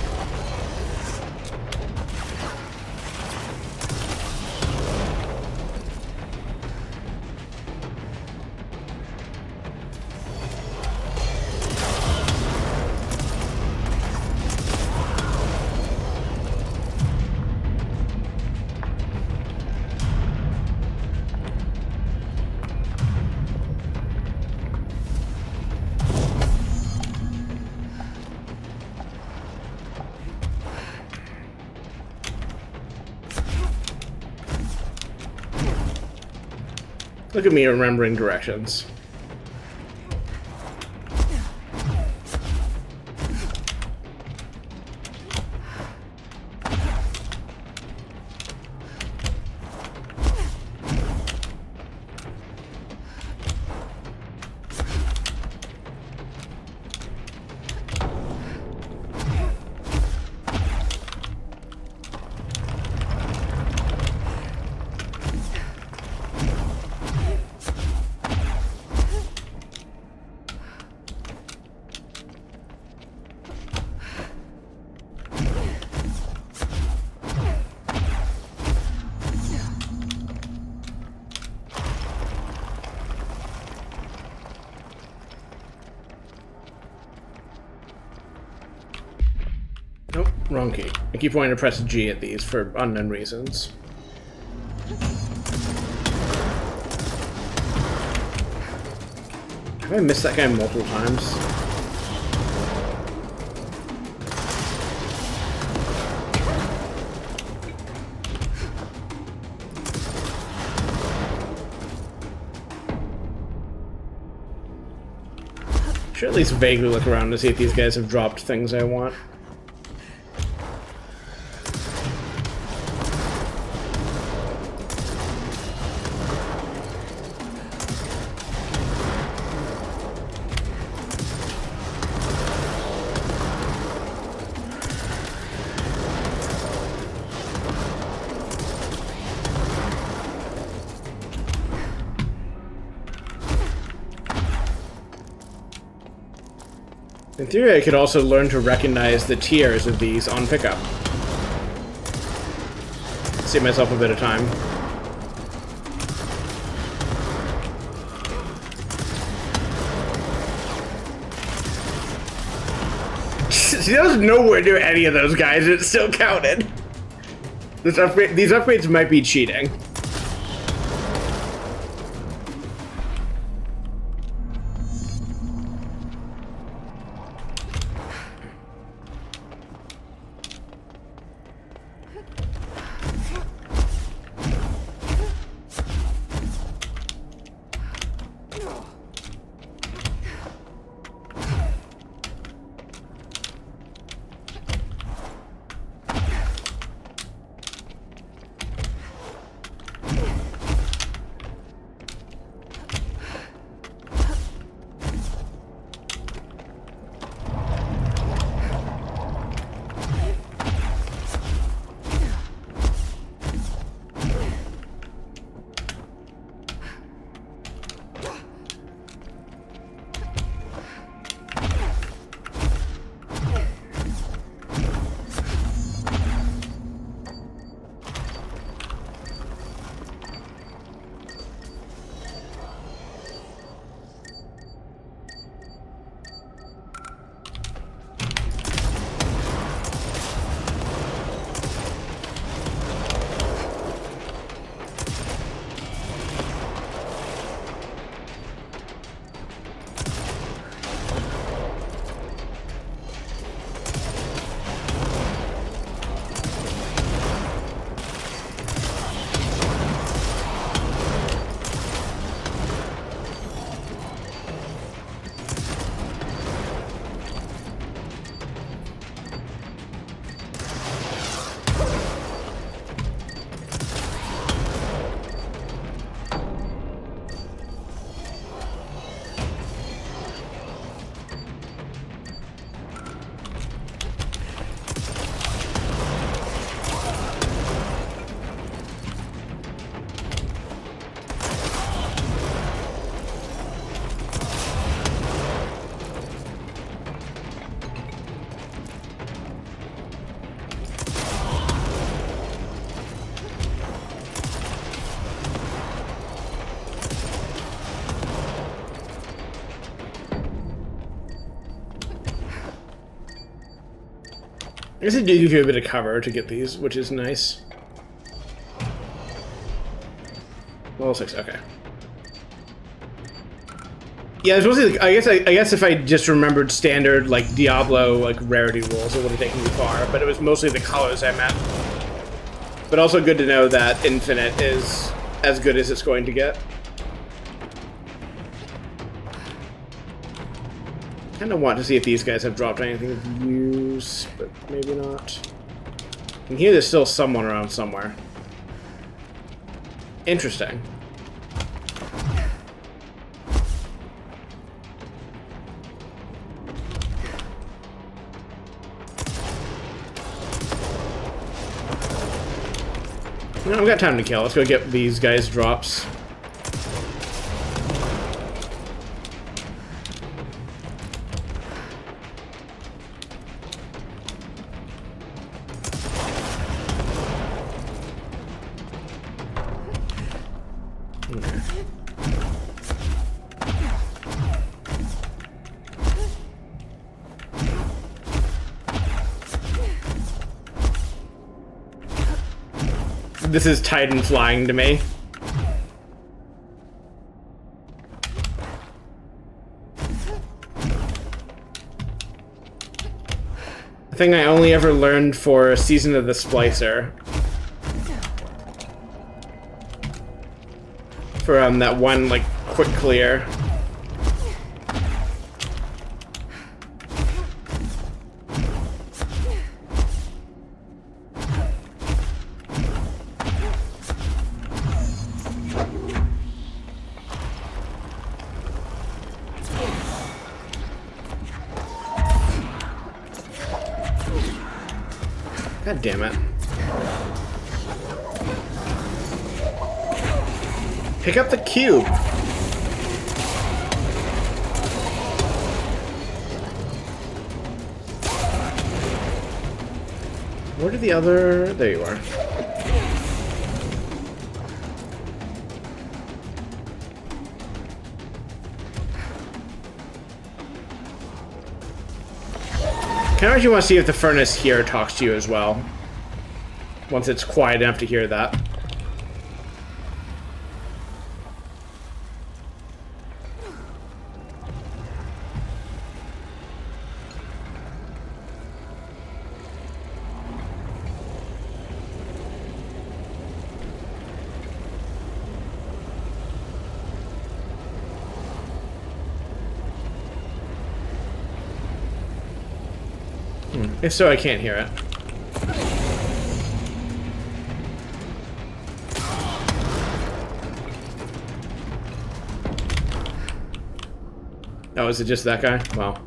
Look at me remembering directions. Nope, wrong key. I keep wanting to press G at these for unknown reasons. Have I missed that guy multiple times? Should at least vaguely look around to see if these guys have dropped things I want. In theory, I could also learn to recognize the tiers of these on pickup. Save myself a bit of time. See, I was nowhere near any of those guys, and it still counted. These upgrades might be cheating. I guess it did give you a bit of cover to get these, which is nice. Level 6, okay. Yeah, it's mostly. I guess if I just remembered standard like Diablo like rarity rules, it would have taken me far. But it was mostly the colors I meant. But also good to know that Infinite is as good as it's going to get. Kind of want to see if these guys have dropped anything of use, but maybe not. And here there's still someone around somewhere. Interesting. No, I've got time to kill. Let's go get these guys' drops. Okay. This is Titan flying to me. A thing I only ever learned for Season of the Splicer. For that one like quick clear. God damn it. Pick up the cube. Where did the other... There you are. Kind of actually want to see if the furnace here talks to you as well. Once it's quiet enough to hear that. If so, I can't hear it. Oh, is it just that guy? Wow.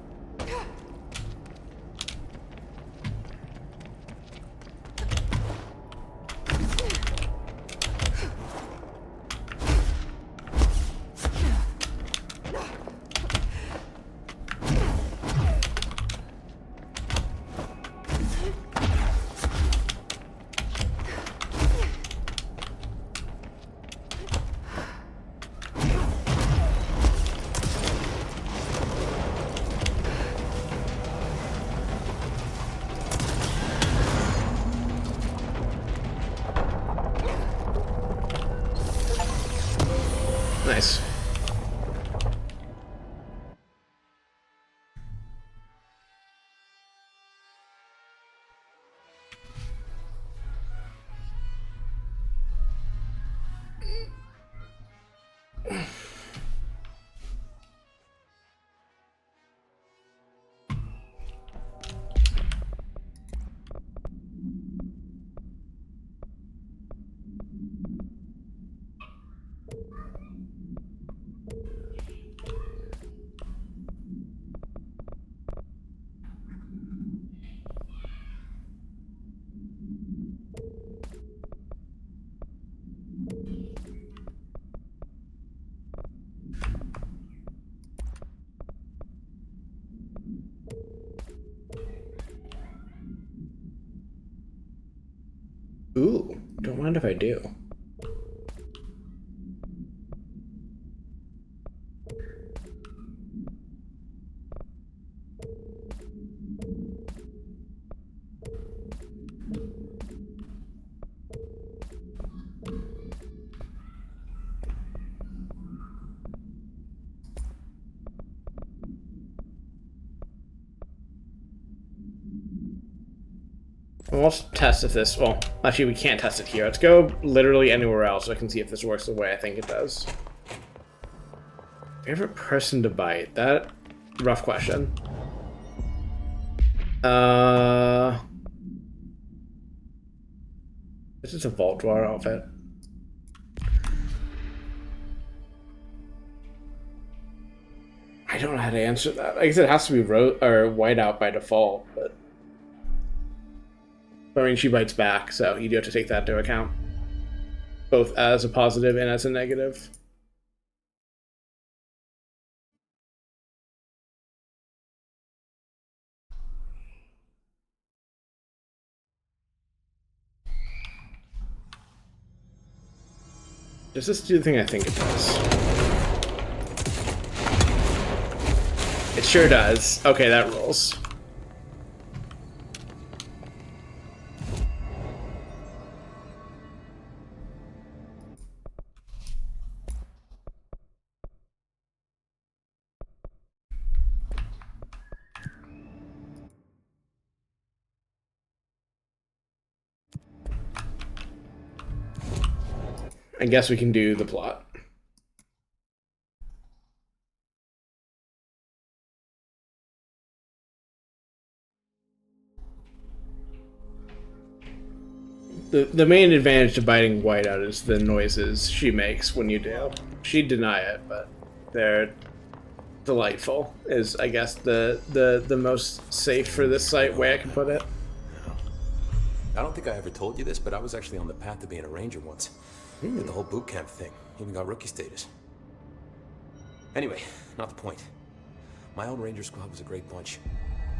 Nice. Ooh, don't mind if I do. Let's test if this... Well, actually, we can't test it here. Let's go literally anywhere else so I can see if this works the way I think it does. Favorite person to bite? That... rough question. This is a Vault Dweller outfit. I don't know how to answer that. Like I said, it has to be whiteout by default, but... I mean, she bites back, so you do have to take that into account. Both as a positive and as a negative. Does this do the thing I think it does? It sure does. Okay, that rolls. I guess we can do the plot. The main advantage to biting whiteout is the noises she makes when you do. She'd deny it, but they're delightful, is I guess the most safe for this site way I can put it. I don't think I ever told you this, but I was actually on the path to being a ranger once. Did the whole boot camp thing. Even got rookie status. Anyway, not the point. My old ranger squad was a great bunch.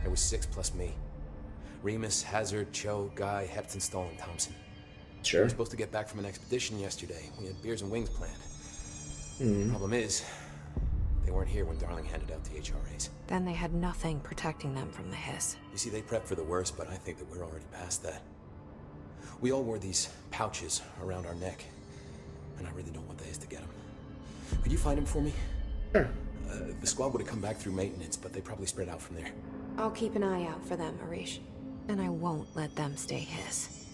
There was 6 plus me. Remus, Hazard, Cho, Guy, Hepton, Stoll, and Thompson. Sure. We were supposed to get back from an expedition yesterday. We had beers and wings planned. Problem is, they weren't here when Darling handed out the HRAs. Then they had nothing protecting them from the hiss. You see, they prepped for the worst, but I think that we're already past that. We all wore these pouches around our neck. And I really don't want the hiss to get them. Could you find them for me? Sure. The squad would have come back through maintenance, but they probably spread out from there. I'll keep an eye out for them, Arish. And I won't let them stay hiss.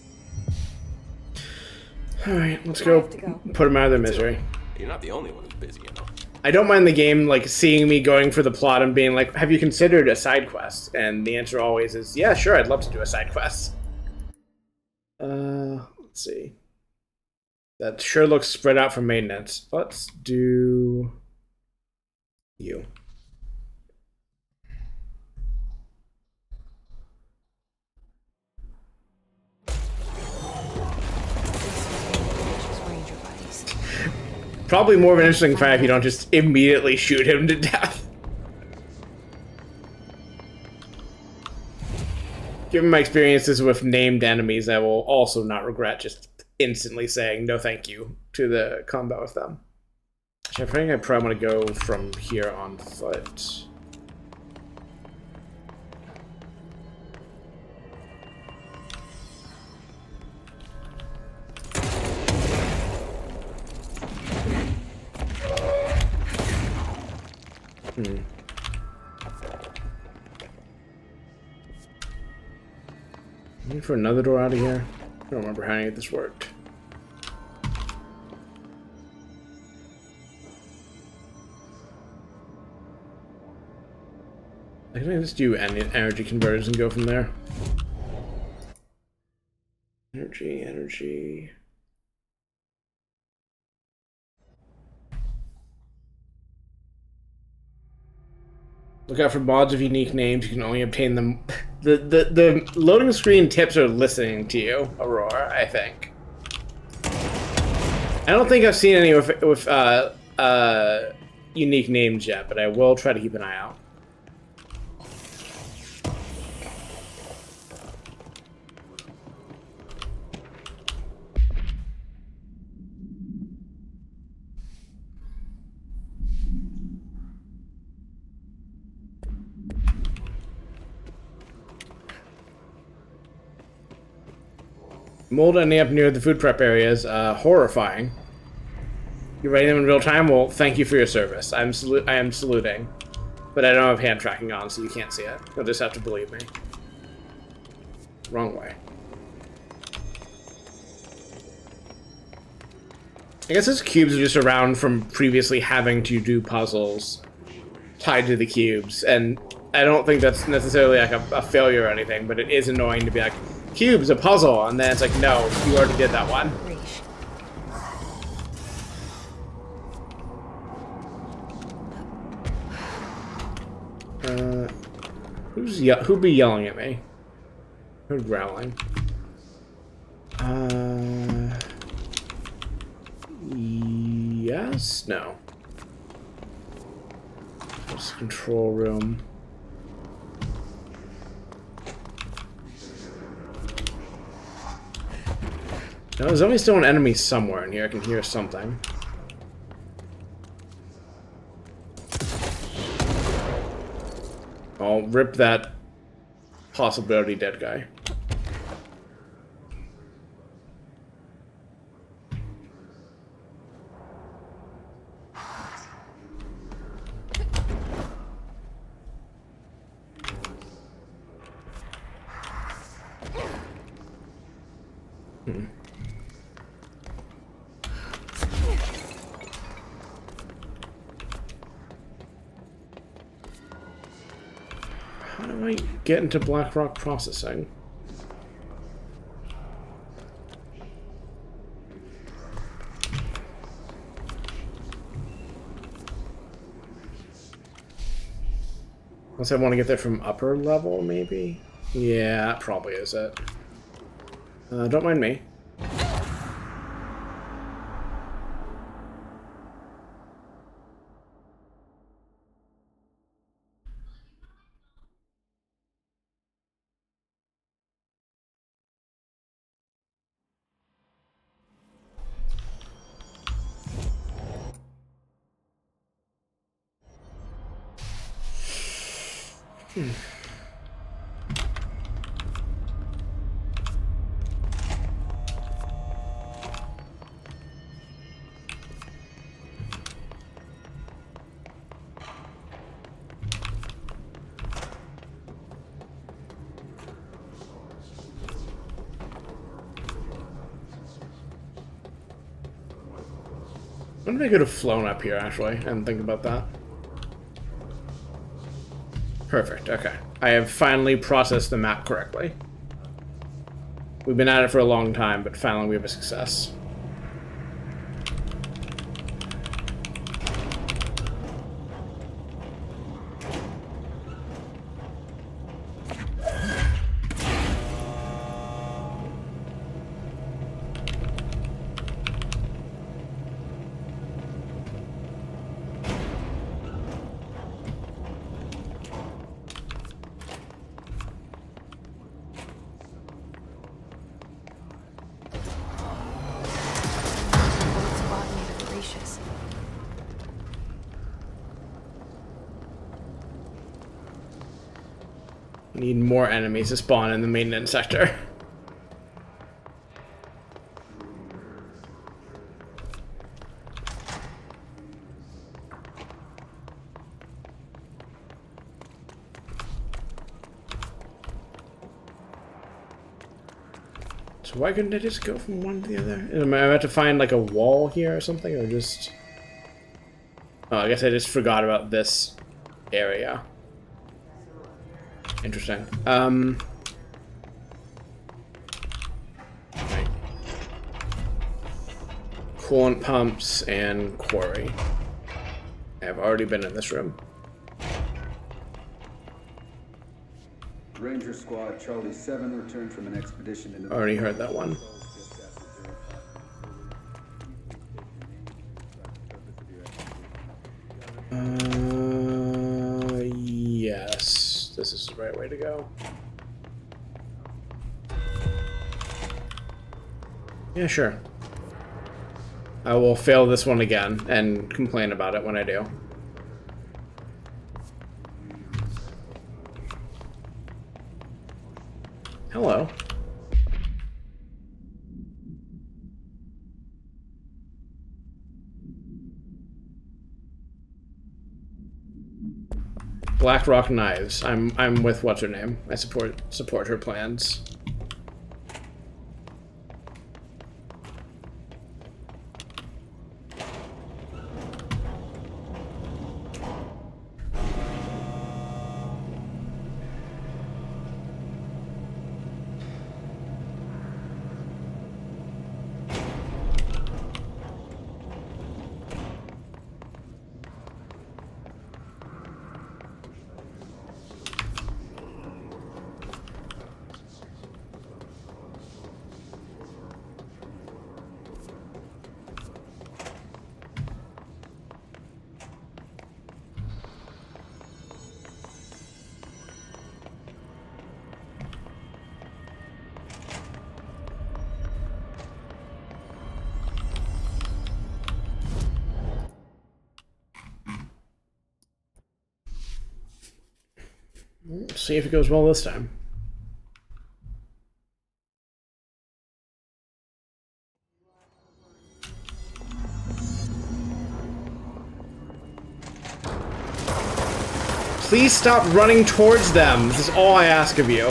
Alright, let's go put them out of their misery. You're not the only one who's busy, you know. I don't mind the game, like, seeing me going for the plot and being like, have you considered a side quest? And the answer always is, yeah, sure, I'd love to do a side quest. Let's see. That sure looks spread out for maintenance. Let's do you. Probably more of an interesting fact if you don't just immediately shoot him to death. Given my experiences with named enemies, I will also not regret just instantly saying no thank you to the combat with them. Actually, I think I probably want to go from here on foot. Looking for another door out of here. I don't remember how any of this worked. I can just do energy converters and go from there. Energy. Look out for mods of unique names. You can only obtain them. The loading screen tips are listening to you, Aurora, I think. I don't think I've seen any with unique names yet, but I will try to keep an eye out. Mold ending up near the food prep area is horrifying. You're writing them in real time? Well, thank you for your service. I am saluting. But I don't have hand tracking on, so you can't see it. You'll just have to believe me. Wrong way. I guess those cubes are just around from previously having to do puzzles tied to the cubes, and I don't think that's necessarily like a failure or anything, but it is annoying to be like, cubes, a puzzle, and then it's like, no, you already did that one. Who'd be yelling at me? Who's growling? Yes? No. What's the control room? No, there's only still an enemy somewhere in here. I can hear something. I'll rip that possibility dead guy. How do I get into Blackrock Processing? Unless I want to get there from upper level, maybe? Yeah, that probably is it. Don't mind me. When did I could have flown up here, actually? I didn't think about that. Perfect, okay. I have finally processed the map correctly. We've been at it for a long time, but finally we have a success. Need more enemies to spawn in the maintenance sector. So why couldn't I just go from one to the other? Am I about to find like a wall here or something, or just... Oh, I guess I just forgot about this area. Interesting. Right. Coolant pumps and quarry. I've already been in this room. Ranger Squad Charlie 7 returned from an expedition into... Already heard that one. Yes. This is the right way to go. Yeah, sure. I will fail this one again and complain about it when I do. Hello. Blackrock Knives. I'm with what's her name. I support her plans. See if it goes well this time. Please stop running towards them. This is all I ask of you.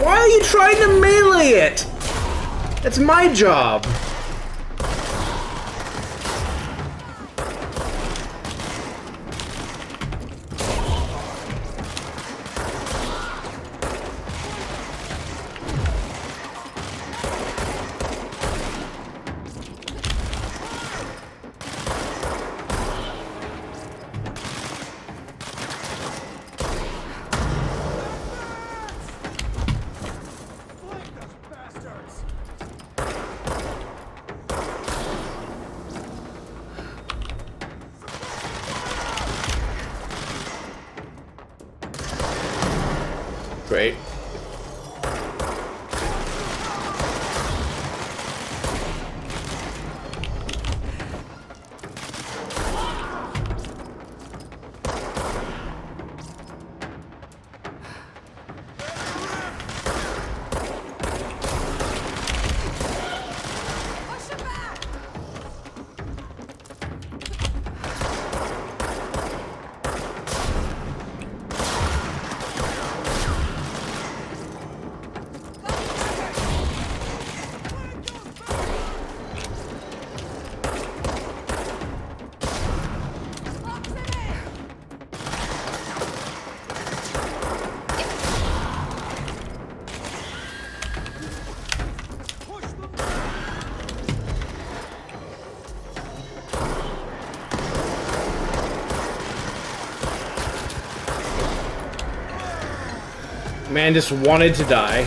Why are you trying to melee it? It's my job. Great. Man just wanted to die.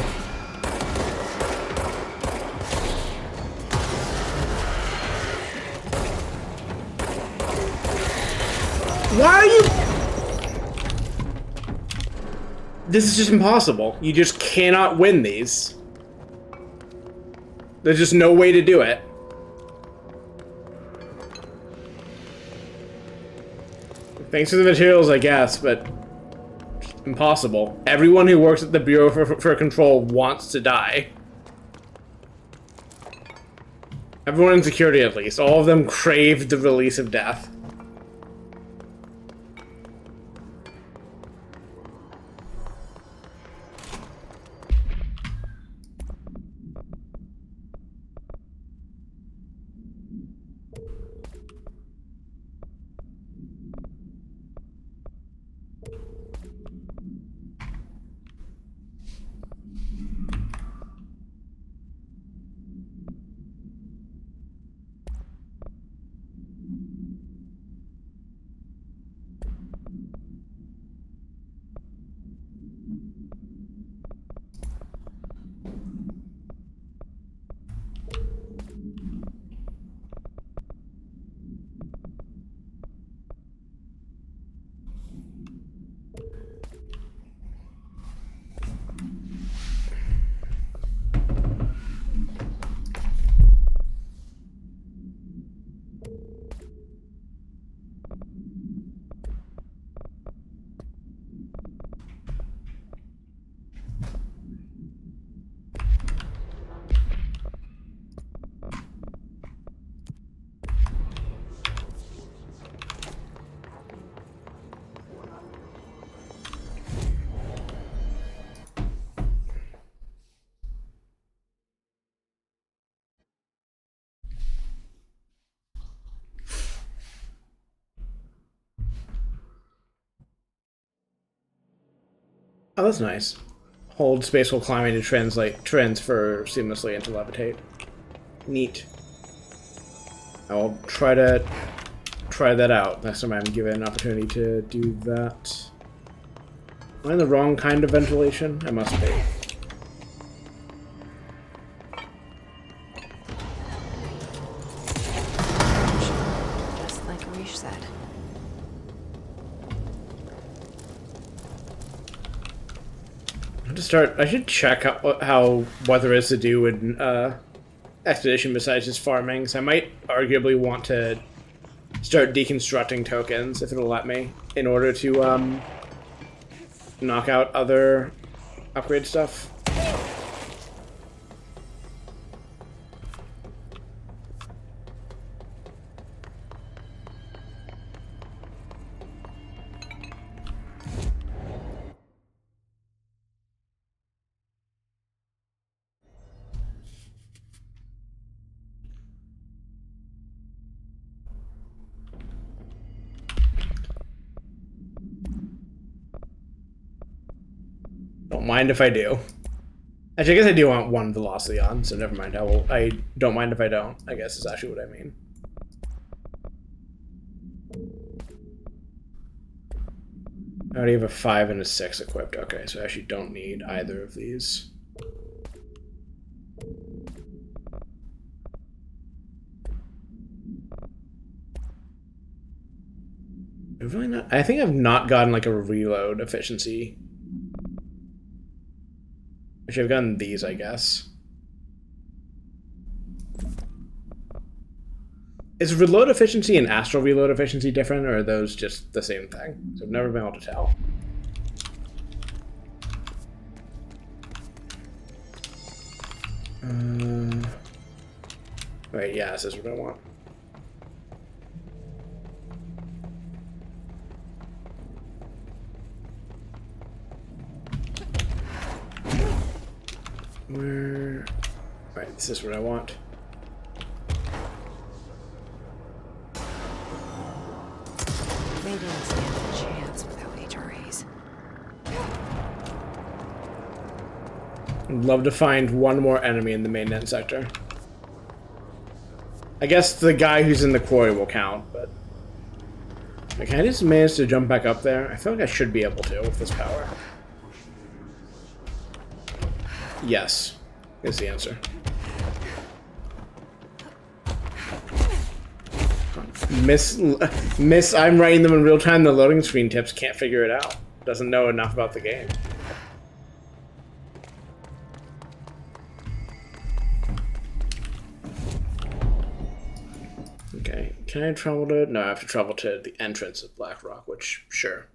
Why are you... This is just impossible. You just cannot win these. There's just no way to do it. Thanks for the materials, I guess, but... impossible. Everyone who works at the Bureau for Control wants to die. Everyone in security, at least. All of them crave the release of death. Oh, that's nice. Hold space while climbing to transfer seamlessly into levitate. Neat. I'll try that out next time I'm given an opportunity to do that. Am I in the wrong kind of ventilation? I must be. Just like Rish said. I should check how what there is to do in Expedition besides just farming, so I might arguably want to start deconstructing tokens, if it'll let me, in order to knock out other upgrade stuff. Don't mind if I do. Actually, I guess I do want one velocity on, so never mind. I don't mind if I don't, I guess is actually what I mean. I already have a 5 and a 6 equipped. Okay, so I actually don't need either of these. I've really not, I think I've not gotten like a reload efficiency. I should have gotten these, I guess. Is reload efficiency and astral reload efficiency different, or are those just the same thing? So I've never been able to tell. Right, yeah, this is what I want. Where... Right, this is what I want. They don't stand a chance without HRAs. I'd love to find one more enemy in the mainnet sector. I guess the guy who's in the quarry will count, but... Like, I just managed to jump back up there. I feel like I should be able to with this power. Yes, is the answer. Miss, I'm writing them in real time. The loading screen tips can't figure it out. Doesn't know enough about the game. Okay, can I travel to... No, I have to travel to the entrance of Blackrock, which, sure.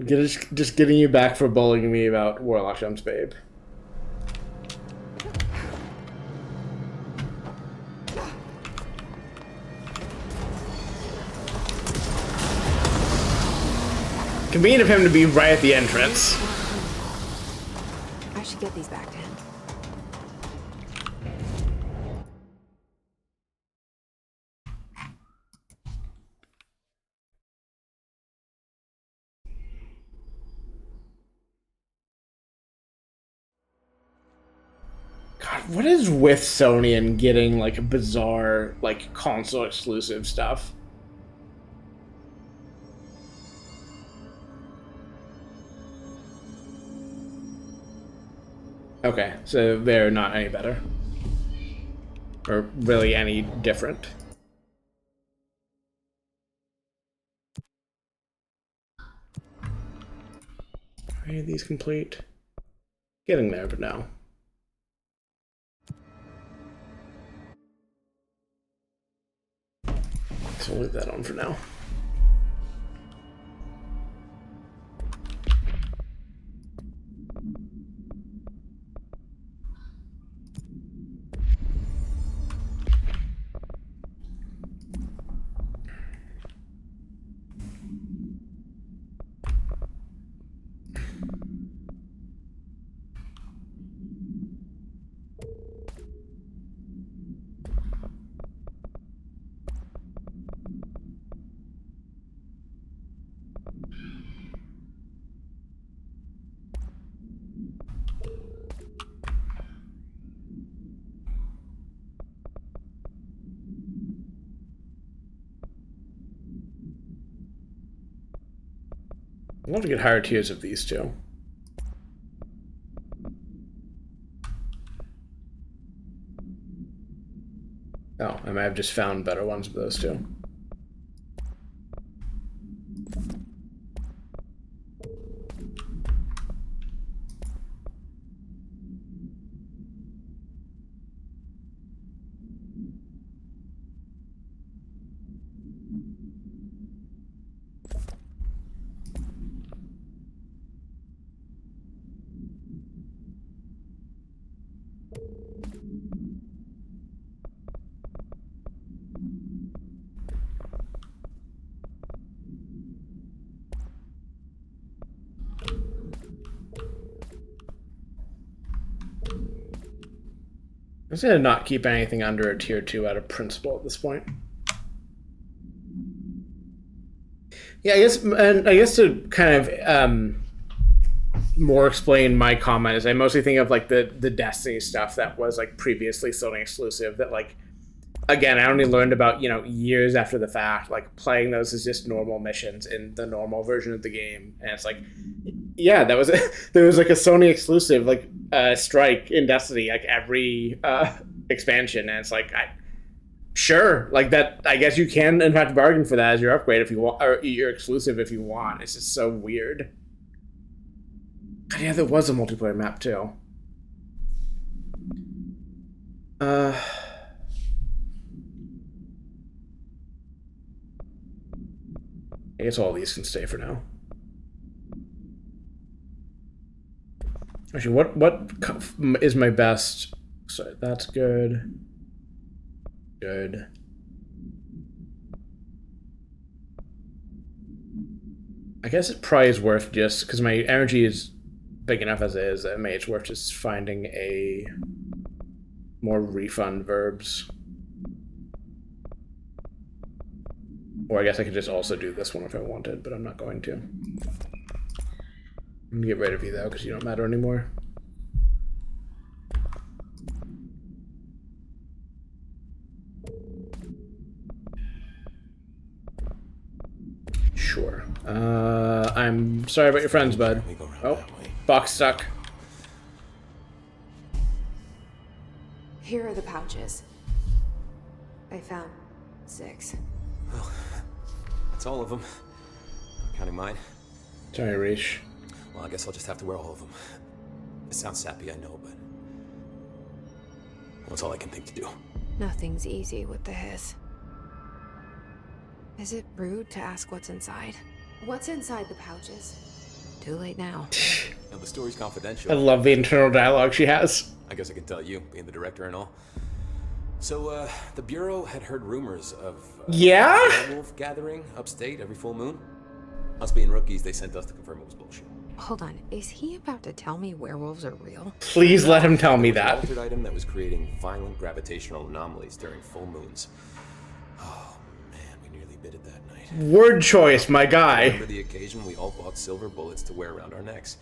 Just getting you back for bullying me about Warlock Jumps, babe. Convenient of him to be right at the entrance. I should get these back to him. God, what is with Sony and getting like bizarre, like console exclusive stuff? Okay, so they're not any better. Or really any different. Are any of these complete? Getting there, but no. So we'll leave that on for now. I'd love to get higher tiers of these two. Oh, I might have just found better ones of those two. I'm just gonna not keep anything under a tier 2 out of principle at this point. Yeah, I guess to kind of more explain my comment is I mostly think of like the Destiny stuff that was like previously Sony exclusive that like again I only learned about years after the fact, like playing those as just normal missions in the normal version of the game, and it's like yeah, that was there was like a Sony exclusive like strike in Destiny like every expansion, and it's like sure, like that. I guess you can in fact bargain for that as your upgrade if you want, or your exclusive if you want. It's just so weird. God, yeah, there was a multiplayer map too. I guess all these can stay for now. Actually, what is my best? Sorry, that's good. Good. I guess it probably is worth just because my energy is big enough as it is. That maybe it's worth just finding a more refund verbs. Or I guess I could just also do this one if I wanted, but I'm not going to. I'm gonna get rid of you though because you don't matter anymore. Sure. I'm sorry about your friends, bud. Oh, box stuck. Here are the pouches. I found 6. Well, that's all of them. Counting mine. Sorry, Reach. Well, I guess I'll just have to wear all of them. It sounds sappy, I know, but that's all I can think to do. Nothing's easy with the hiss. Is it rude to ask what's inside? What's inside the pouches? Too late now. Now, the story's confidential. I love the internal dialogue she has. I guess I can tell you, being the director and all. So, the Bureau had heard rumors of yeah? a werewolf gathering upstate every full moon. Us being rookies, they sent us to confirm it was bullshit. Hold on, is he about to tell me werewolves are real? Please let him tell me There was that. an altered item that was creating violent gravitational anomalies during full moons. Oh man, we nearly bit it that night. Word choice, my guy. Remember the occasion we all bought silver bullets to wear around our necks,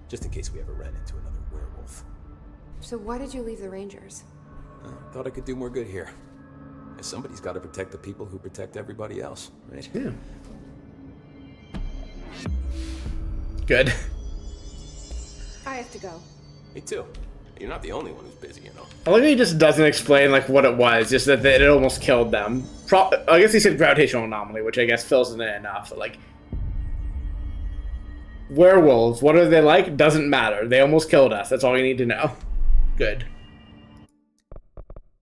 just in case we ever ran into another werewolf. So why did you leave the Rangers? Thought I could do more good here. Somebody's got to protect the people who protect everybody else, right? Yeah. Good. I have to go. Me too. You're not the only one who's busy, you know. I like that he just doesn't explain like what it was, just that it almost killed them. I guess he said gravitational anomaly, which I guess fills in it enough. But like werewolves, what are they like? Doesn't matter. They almost killed us. That's all you need to know. Good.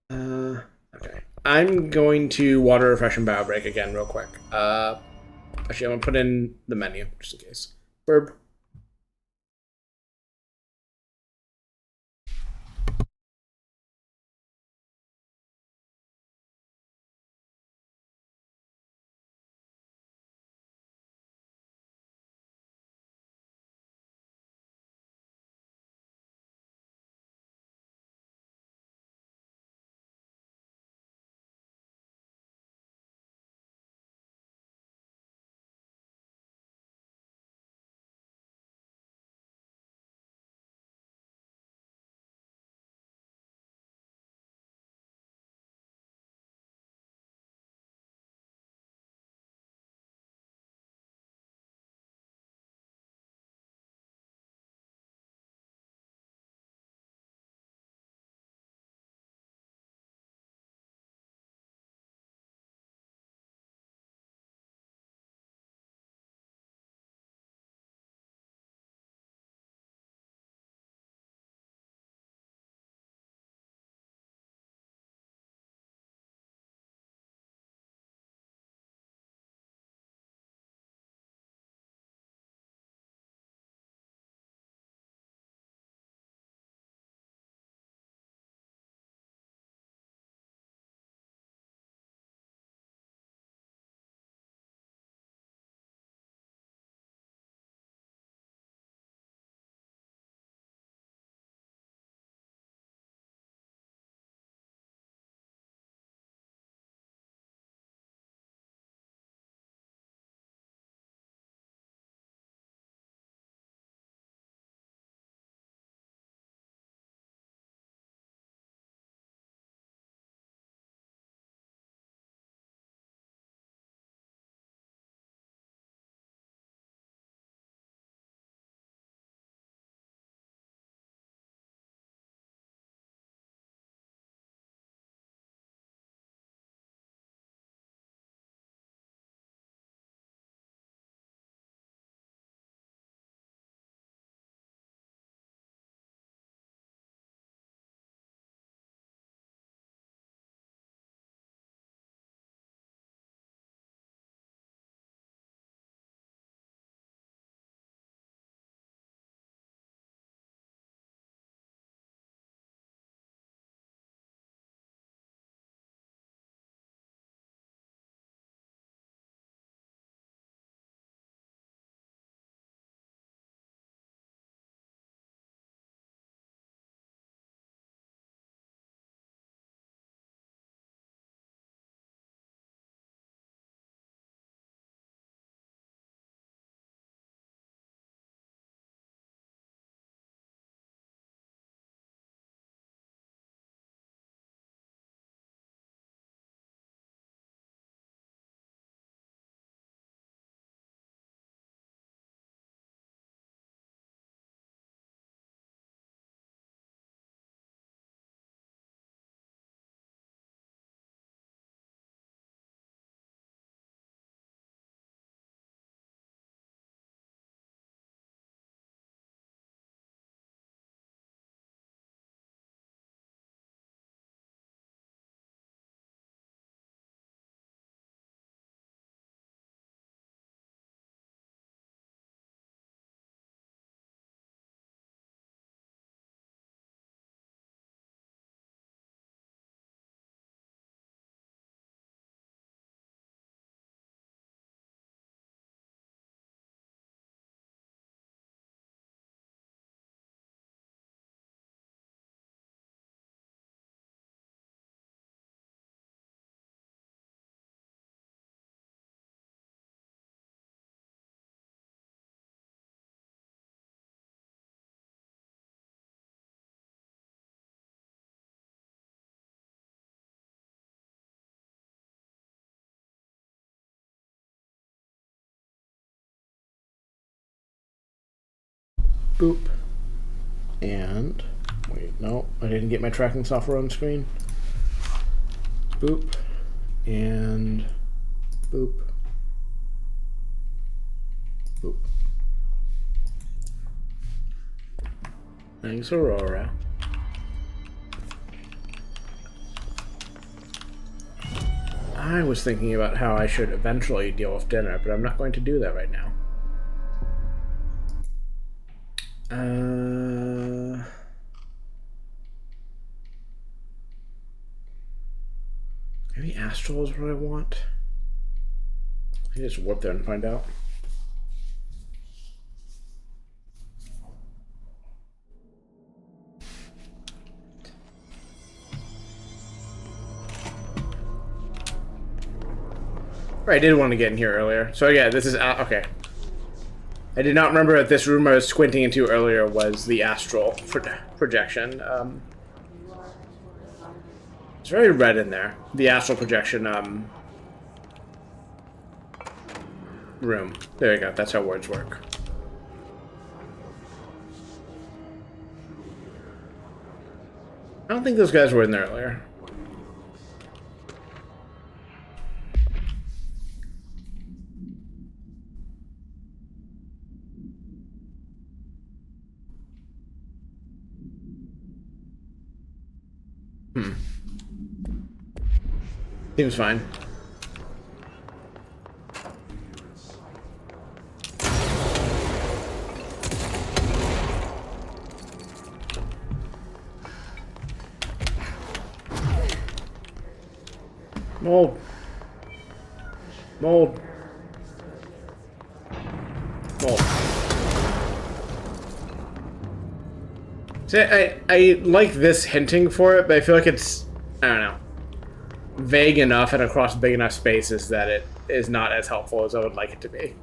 Okay. I'm going to water, refresh, and bio break again real quick. Actually, I'm gonna put in the menu just in case. Verb. Boop. And wait, no, I didn't get my tracking software on screen. Boop. And boop. Boop. Thanks, Aurora. I was thinking about how I should eventually deal with dinner, but I'm not going to do that right now. Maybe Astral is what I want. I can just warp there and find out. Right, I did want to get in here earlier. So yeah, this is okay. I did not remember that this room I was squinting into earlier was the astral projection. It's very red in there. The astral projection room. There you go. That's how words work. I don't think those guys were in there earlier. Seems fine. Mold. Mold. Mold. See, I like this hinting for it, but I feel like it's, I don't know, vague enough and across big enough spaces that it is not as helpful as I would like it to be.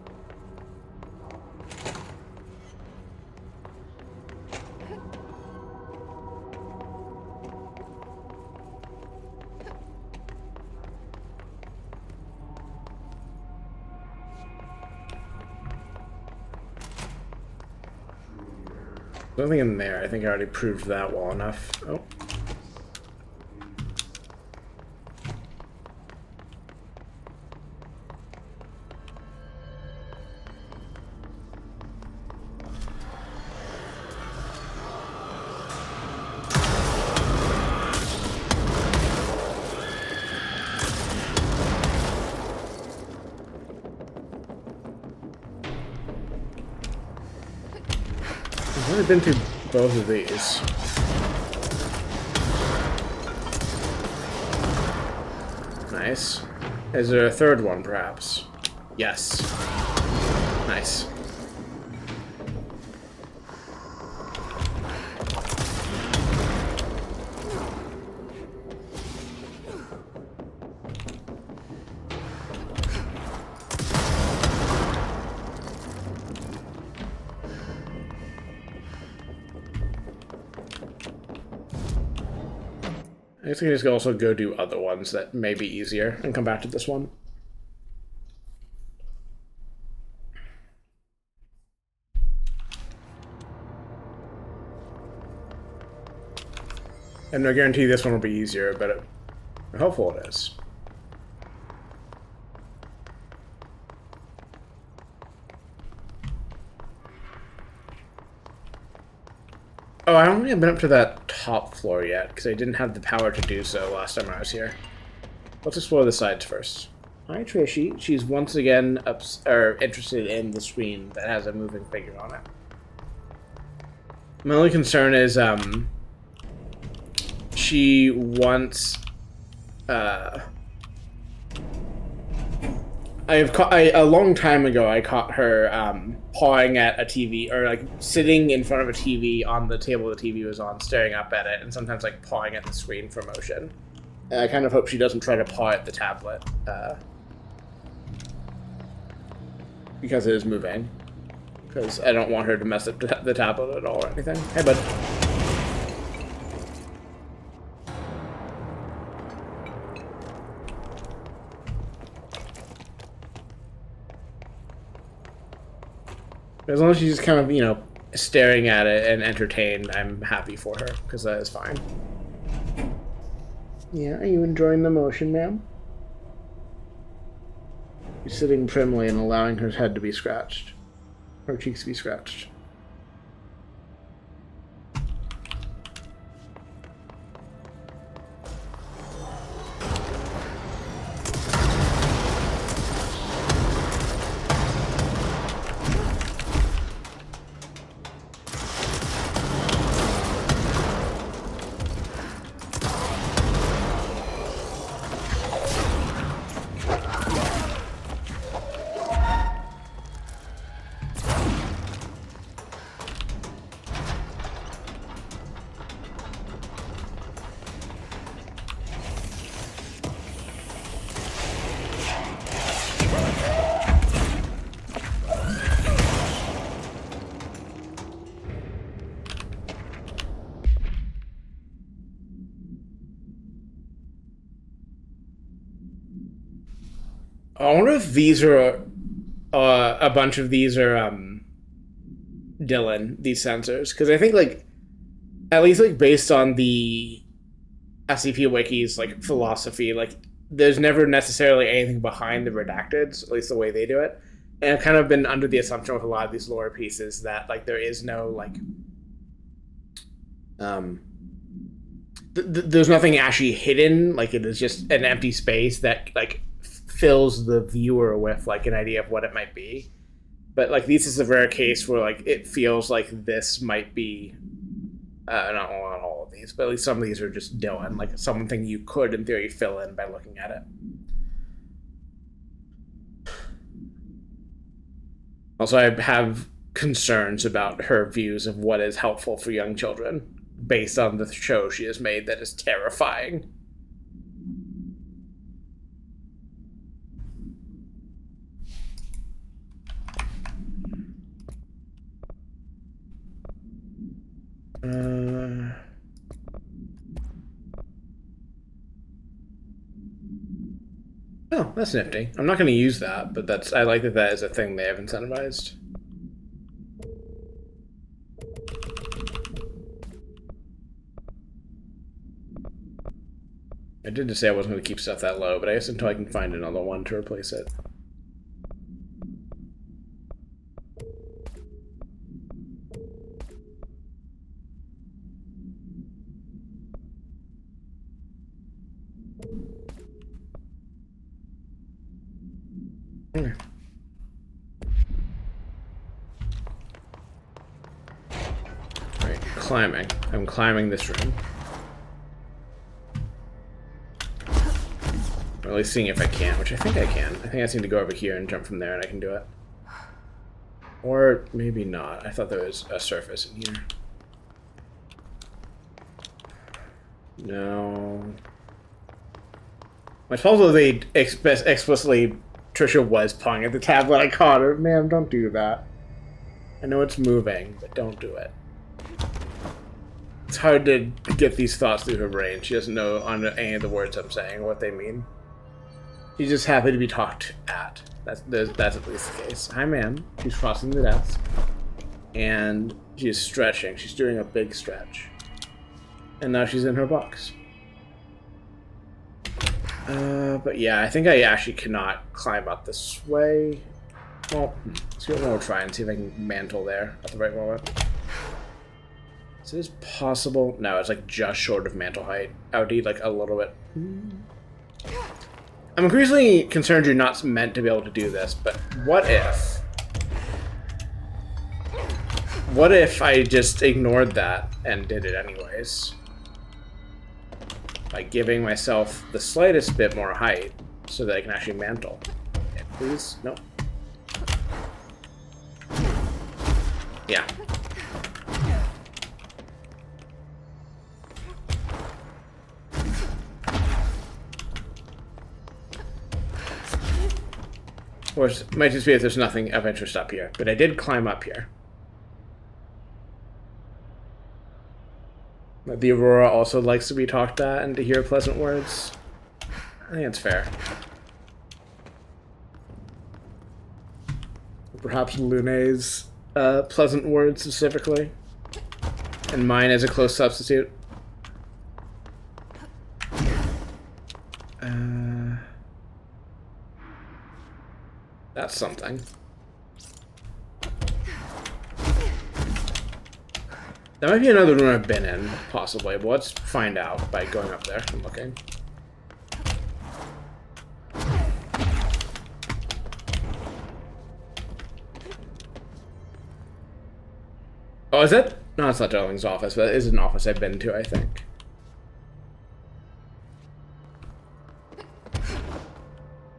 Nothing in there. I think I already proved that well enough. Oh. I've already been through both of these. Nice. Is there a third one, perhaps? Yes. Nice. I guess I can just also go do other ones that may be easier and come back to this one. And no guarantee this one will be easier, but I'm hopeful it is. Oh, I don't think I've been up to that top floor yet, because I didn't have the power to do so last time I was here. Let's explore the sides first. Hi, Trishy. She's once again interested in the screen that has a moving figure on it. My only concern is, she wants, a long time ago, I caught her, pawing at a TV, or like sitting in front of a TV on the table the TV was on, staring up at it, and sometimes like pawing at the screen for motion. And I kind of hope she doesn't try to paw at the tablet, because it is moving. Because I don't want her to mess up the tablet at all or anything. Hey, bud. As long as she's just kind of, you know, staring at it and entertained, I'm happy for her, because that is fine. Yeah, are you enjoying the motion, ma'am? She's sitting primly and allowing her head to be scratched. Her cheeks to be scratched. I wonder if these are a bunch of these are Dylan, these sensors, because I think like at least like based on the SCP Wiki's like philosophy, like there's never necessarily anything behind the redacteds, at least the way they do it. And I've kind of been under the assumption with a lot of these lore pieces that like there is no like there's nothing actually hidden, like it is just an empty space that like fills the viewer with like an idea of what it might be. But like this is a rare case where like it feels like this might be not all of these, but at least some of these are just Dylan, like something you could in theory fill in by looking at it. Also, I have concerns about her views of what is helpful for young children based on the show she has made that is terrifying. Oh, that's nifty. I'm not going to use that, but I like that that is a thing they have incentivized. I did just say I wasn't going to keep stuff that low, but I guess until I can find another one to replace it. Right, climbing. I'm climbing this room. Or at least seeing if I can, which I think I can. I think I just need to go over here and jump from there and I can do it. Or maybe not. I thought there was a surface in here. No. It's possible they explicitly... Trisha was pawing at the tablet. I caught her. Ma'am, don't do that. I know it's moving, but don't do it. It's hard to get these thoughts through her brain. She doesn't know on any of the words I'm saying or what they mean. She's just happy to be talked at. That's at least the case. Hi, ma'am. She's crossing the desk. And she's stretching. She's doing a big stretch. And now she's in her box. But yeah, I think I actually cannot climb up this way. Well, let's go we'll try and see if I can mantle there at the right moment. Is this possible? No, it's like just short of mantle height. I would need like a little bit. I'm increasingly concerned you're not meant to be able to do this, but what if? What if I just ignored that and did it anyways? By giving myself the slightest bit more height so that I can actually mantle. Okay, please? No. Yeah. Or it might just be if there's nothing of interest up here, but I did climb up here. The Aurora also likes to be talked at and to hear pleasant words. I think it's fair. Perhaps Lunes Pleasant Word specifically, and mine is a close substitute. That's something. That might be another room I've been in, possibly, but let's find out by going up there and looking. Oh, is it? No, it's not Darling's office, but it is an office I've been to, I think.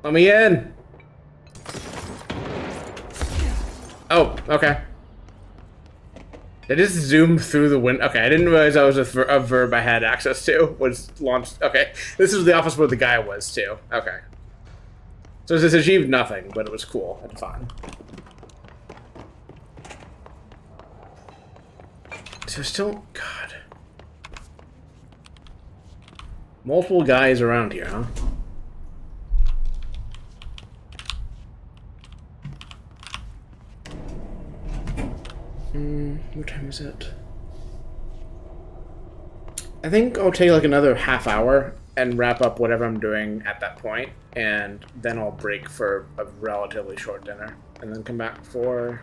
Let me in! Oh, okay. They just zoomed through the window. Okay, I didn't realize that was a verb I had access to. Was launched. Okay, this is the office where the guy was, too. Okay. So this achieved nothing, but it was cool and fun. So still, God. Multiple guys around here, huh? What time is it? I think I'll take like another half hour and wrap up whatever I'm doing at that point, and then I'll break for a relatively short dinner, and then come back for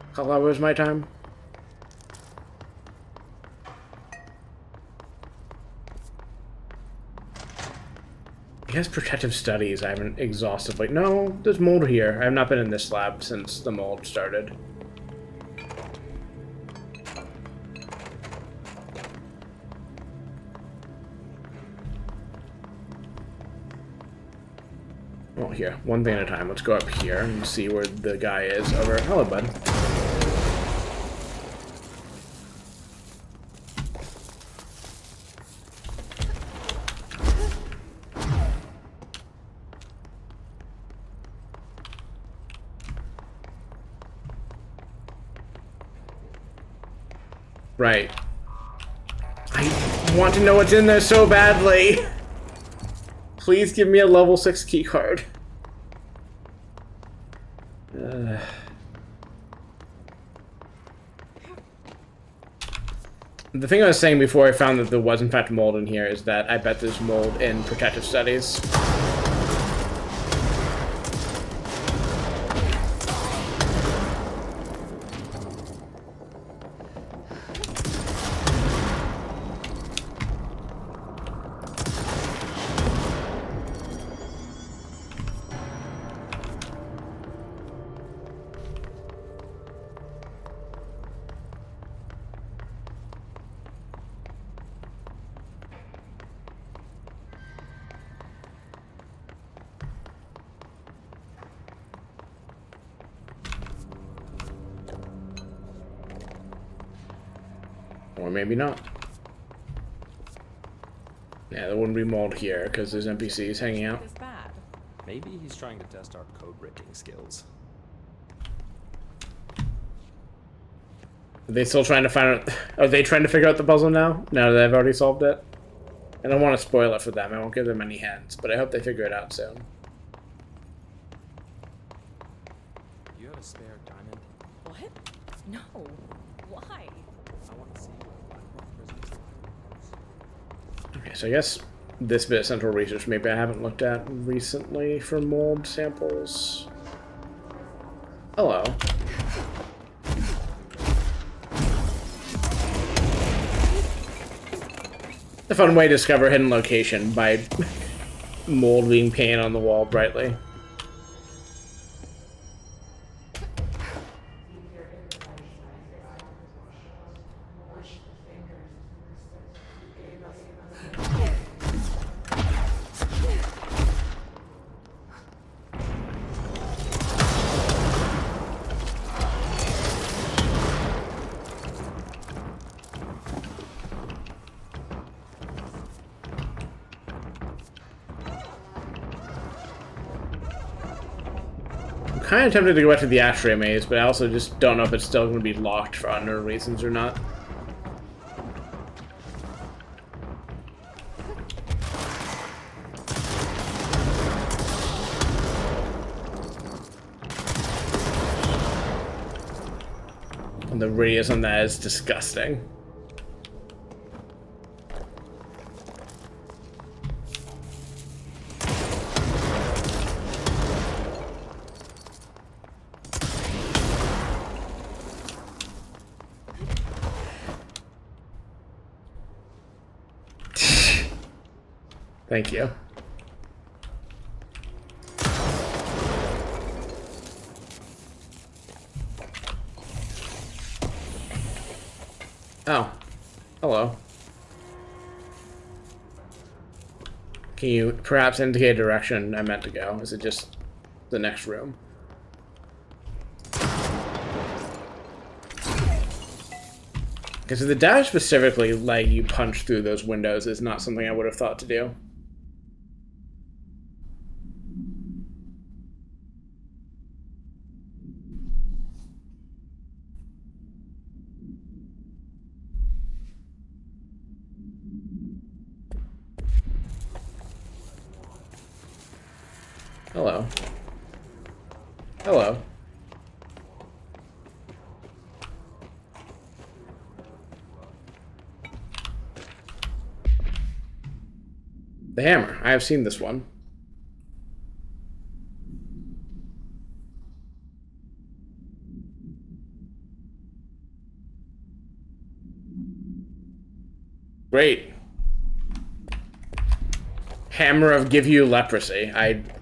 a couple hours my time. I guess protective studies, I haven't exhaustively... No, there's mold here. I have not been in this lab since the mold started. Well, here, one thing at a time. Let's go up here and see where the guy is over... Hello, bud. Right. I want to know what's in there so badly. Please give me a level 6 keycard. The thing I was saying before I found that there was in fact mold in here is that I bet there's mold in protective studies. Or maybe not. Yeah, there wouldn't be mold here because there's NPCs hanging out. Maybe he's trying to test our code breaking skills. Are they still trying to find out? Are they trying to figure out the puzzle now? Now that I've already solved it? I don't want to spoil it for them. I won't give them any hints, but I hope they figure it out soon. You have a spare diamond? What? No. Why? I want to see what prisoners are. Okay, so I guess this bit of central research maybe I haven't looked at recently for mold samples. Hello. A fun way to discover a hidden location by mold being painted on the wall brightly. Kind of tempted to go back to the ashtray maze, but I also just don't know if it's still going to be locked for unknown reasons or not. And the radius on that is disgusting. Thank you. Oh. Hello. Can you perhaps indicate a direction I meant to go? Is it just the next room? Because the dash specifically let you punch through those windows is not something I would have thought to do. Hello. Hello. The hammer. I have seen this one. Great. Hammer of give you leprosy.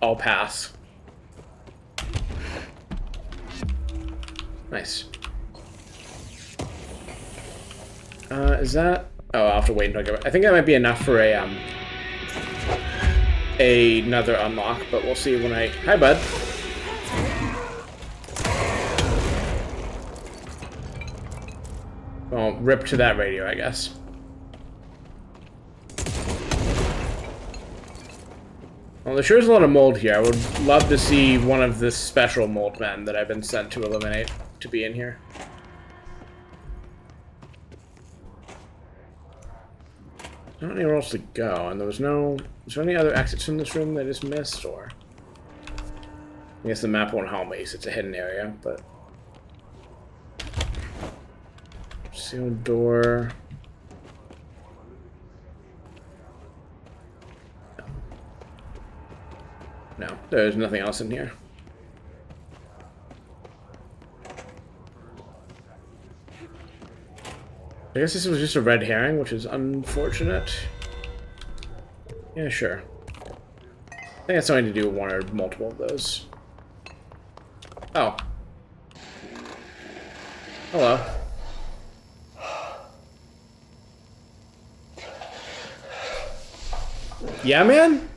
I'll pass. Nice. Is that? Oh, I'll have to wait until I get. I think that might be enough for a another unlock, but we'll see when I. Hi, bud. Well, rip to that radio, I guess. Well, there sure is a lot of mold here. I would love to see one of the special mold men that I've been sent to eliminate to be in here. I don't know anywhere else to go, and there was no... Is there any other exits from this room that I just missed, or... I guess the map won't help me, so it's a hidden area, but... Sealed door... No, there's nothing else in here. I guess this was just a red herring, which is unfortunate. Yeah, sure. I think that's something to do with one or multiple of those. Oh. Hello. Yeah, man?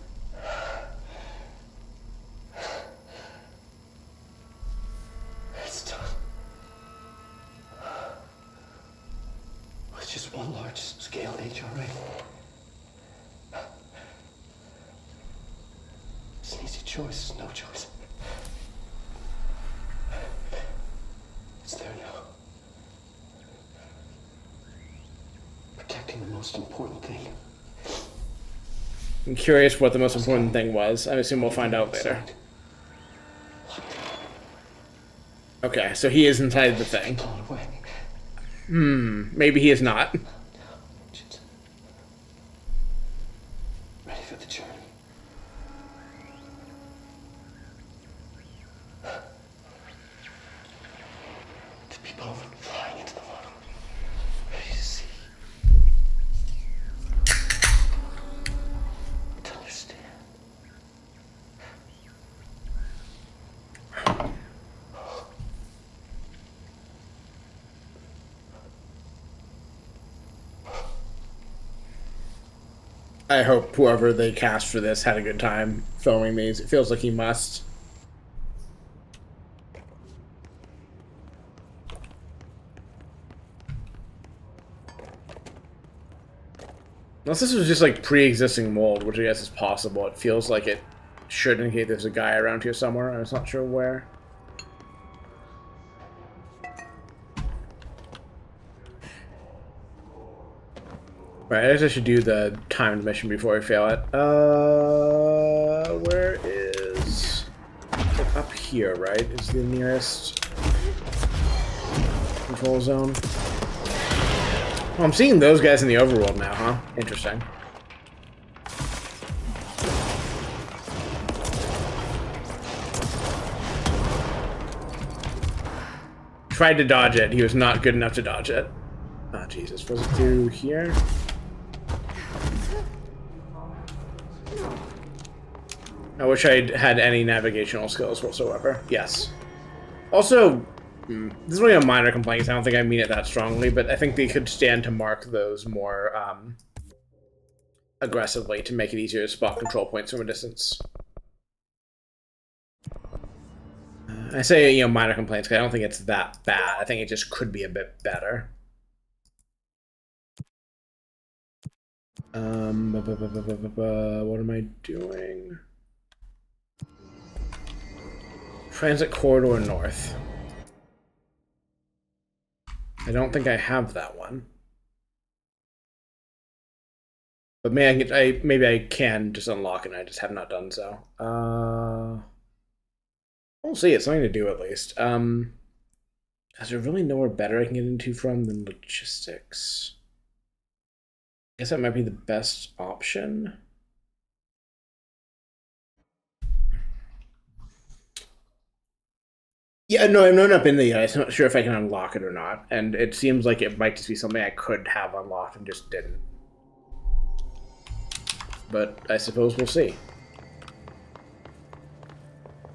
Just one large-scale HRA. It's an easy choice, it's no choice. It's there now. Protecting the most important thing. I'm curious what the most important thing was. I assume we'll find out later. Okay, so he is inside the thing. Maybe he is not. Ready for the journey. The people over flying into the bottom. Ready to see. To understand. I hope whoever they cast for this had a good time filming these. It feels like he must. Unless this was just like pre-existing mold, which I guess is possible. It feels like it should indicate there's a guy around here somewhere. I'm just not sure where. Right, I guess I should do the timed mission before I fail it. Where is... Like up here, right? Is the nearest... control zone. Oh, I'm seeing those guys in the overworld now, huh? Interesting. Tried to dodge it. He was not good enough to dodge it. Oh, Jesus. Was it through here? I wish I had any navigational skills whatsoever. Yes. Also, this is only a minor complaint. I don't think I mean it that strongly, but I think they could stand to mark those more aggressively to make it easier to spot control points from a distance. I say, you know, minor complaints because I don't think it's that bad. I think it just could be a bit better. What am I doing? Transit Corridor North. I don't think I have that one. But maybe I can just unlock it and I just have not done so. We'll see, it's something to do at least. Is there really nowhere better I can get into from than logistics? I guess that might be the best option. Yeah, no, I've not been there yet. I'm not sure if I can unlock it or not. And it seems like it might just be something I could have unlocked and just didn't. But I suppose we'll see.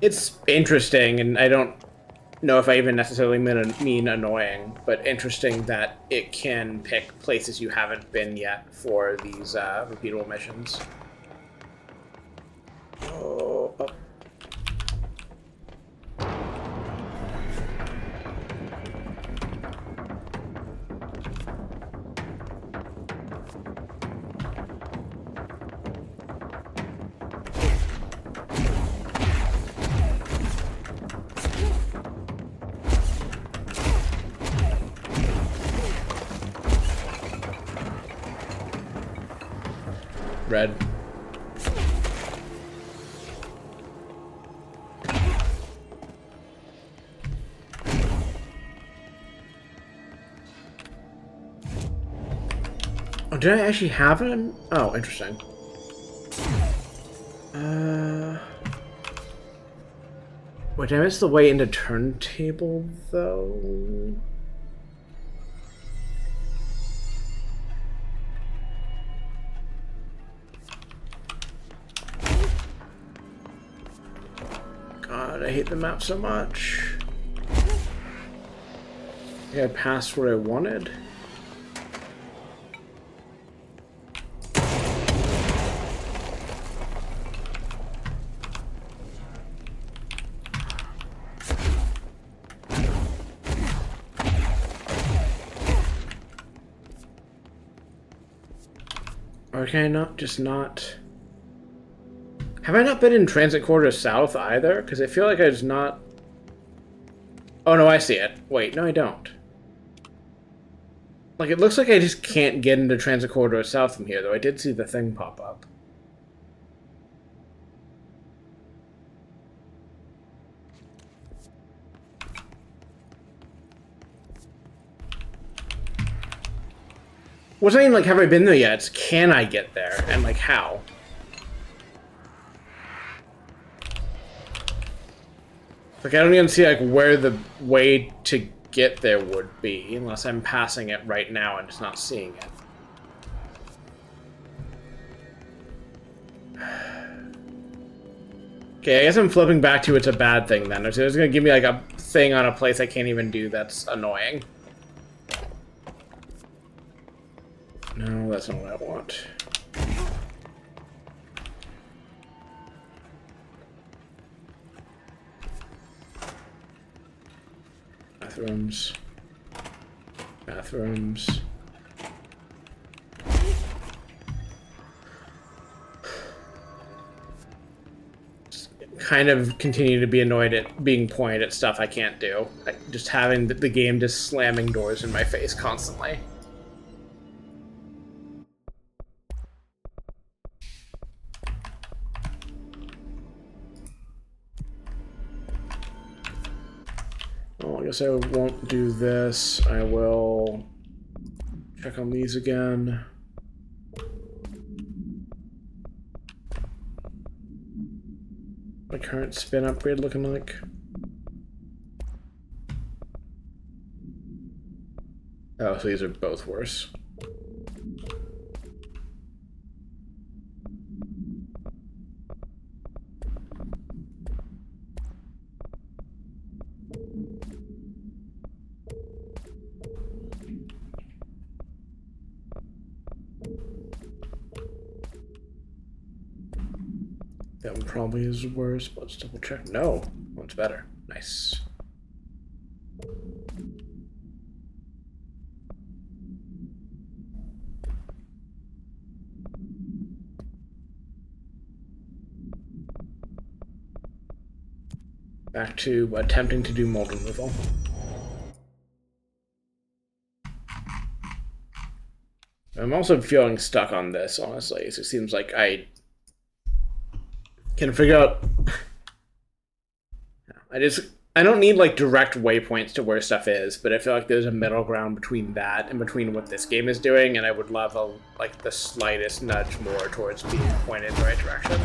It's interesting, and I don't know if I even necessarily mean annoying, but interesting that it can pick places you haven't been yet for these repeatable missions. Oh. Red. Oh, did I actually have it? Oh, interesting. Wait, did I miss the way into turntable, though? God, I hate the map so much. I think I passed what I wanted. Or can I not just not... Have I not been in Transit Corridor South either? Because I feel like I just not... Oh no, I see it. Wait, no I don't. Like, it looks like I just can't get into Transit Corridor South from here, though I did see the thing pop up. Wasn't even like, have I been there yet? It's, can I get there? And like, how? Like, I don't even see like where the way to get there would be, unless I'm passing it right now and just not seeing it. Okay, I guess I'm flipping back to it's a bad thing then. It's gonna give me like a thing on a place I can't even do that's annoying. No, that's not what I want. Bathrooms. Bathrooms. Kind of continue to be annoyed at being pointed at stuff I can't do. Like just having the game just slamming doors in my face constantly. guess I won't do this. I will check on these again. My current spin upgrade looking like. Oh, so these are both worse. That one probably is worse, but let's double check. No, one's better. Nice. Back to attempting to do mold removal. I'm also feeling stuck on this, honestly. So it seems like I can figure out. I don't need like direct waypoints to where stuff is, but I feel like there's a middle ground between that and between what this game is doing, and I would love like the slightest nudge more towards being pointed in the right direction.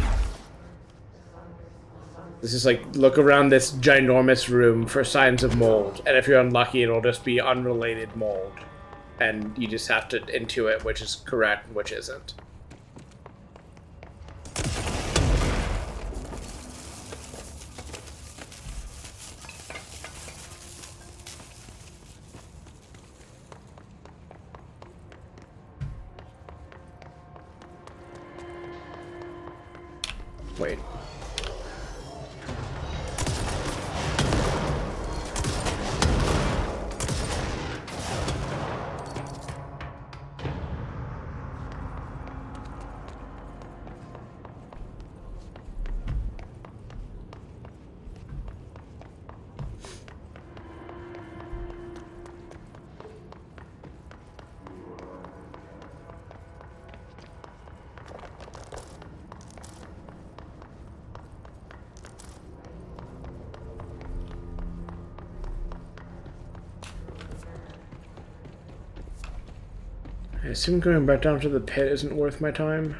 This is like, look around this ginormous room for signs of mold, and if you're unlucky, it'll just be unrelated mold. And you just have to intuit which is correct and which isn't. Wait. I assume going back down to the pit isn't worth my time.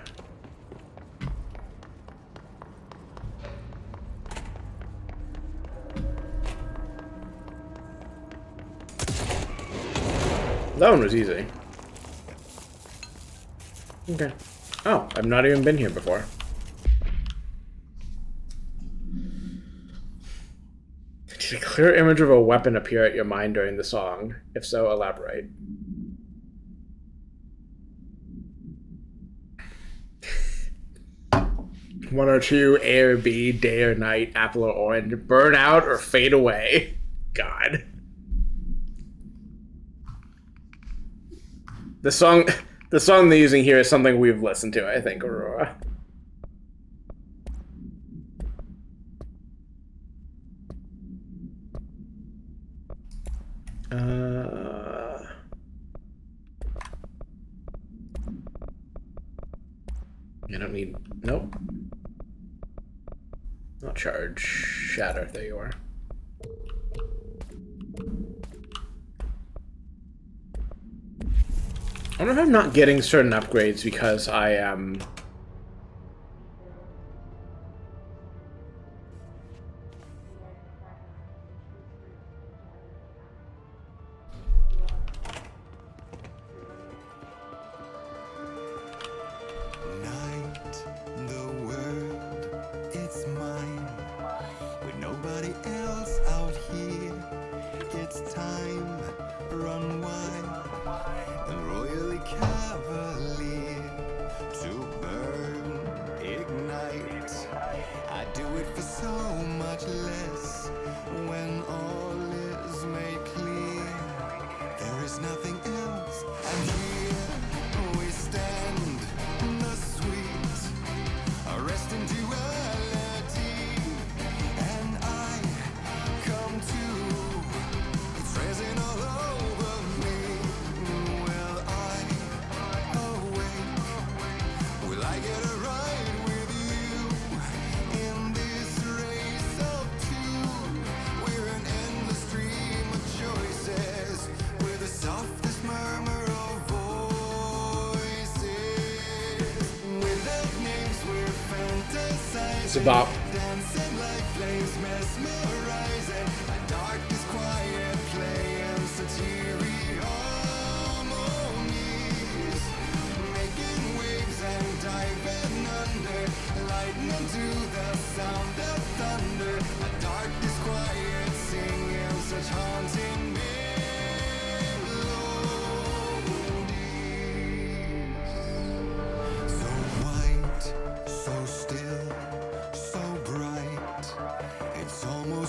That one was easy. Okay. Oh, I've not even been here before. Did a clear image of a weapon appear at your mind during the song? If so, elaborate. One or two, A or B, day or night, apple or orange, burn out or fade away. God. The song they're using here is something we've listened to, I think, Aurora. I don't need... Nope. Not charge. Shatter. There you are. I wonder if I'm not getting certain upgrades because I am... It's a bop.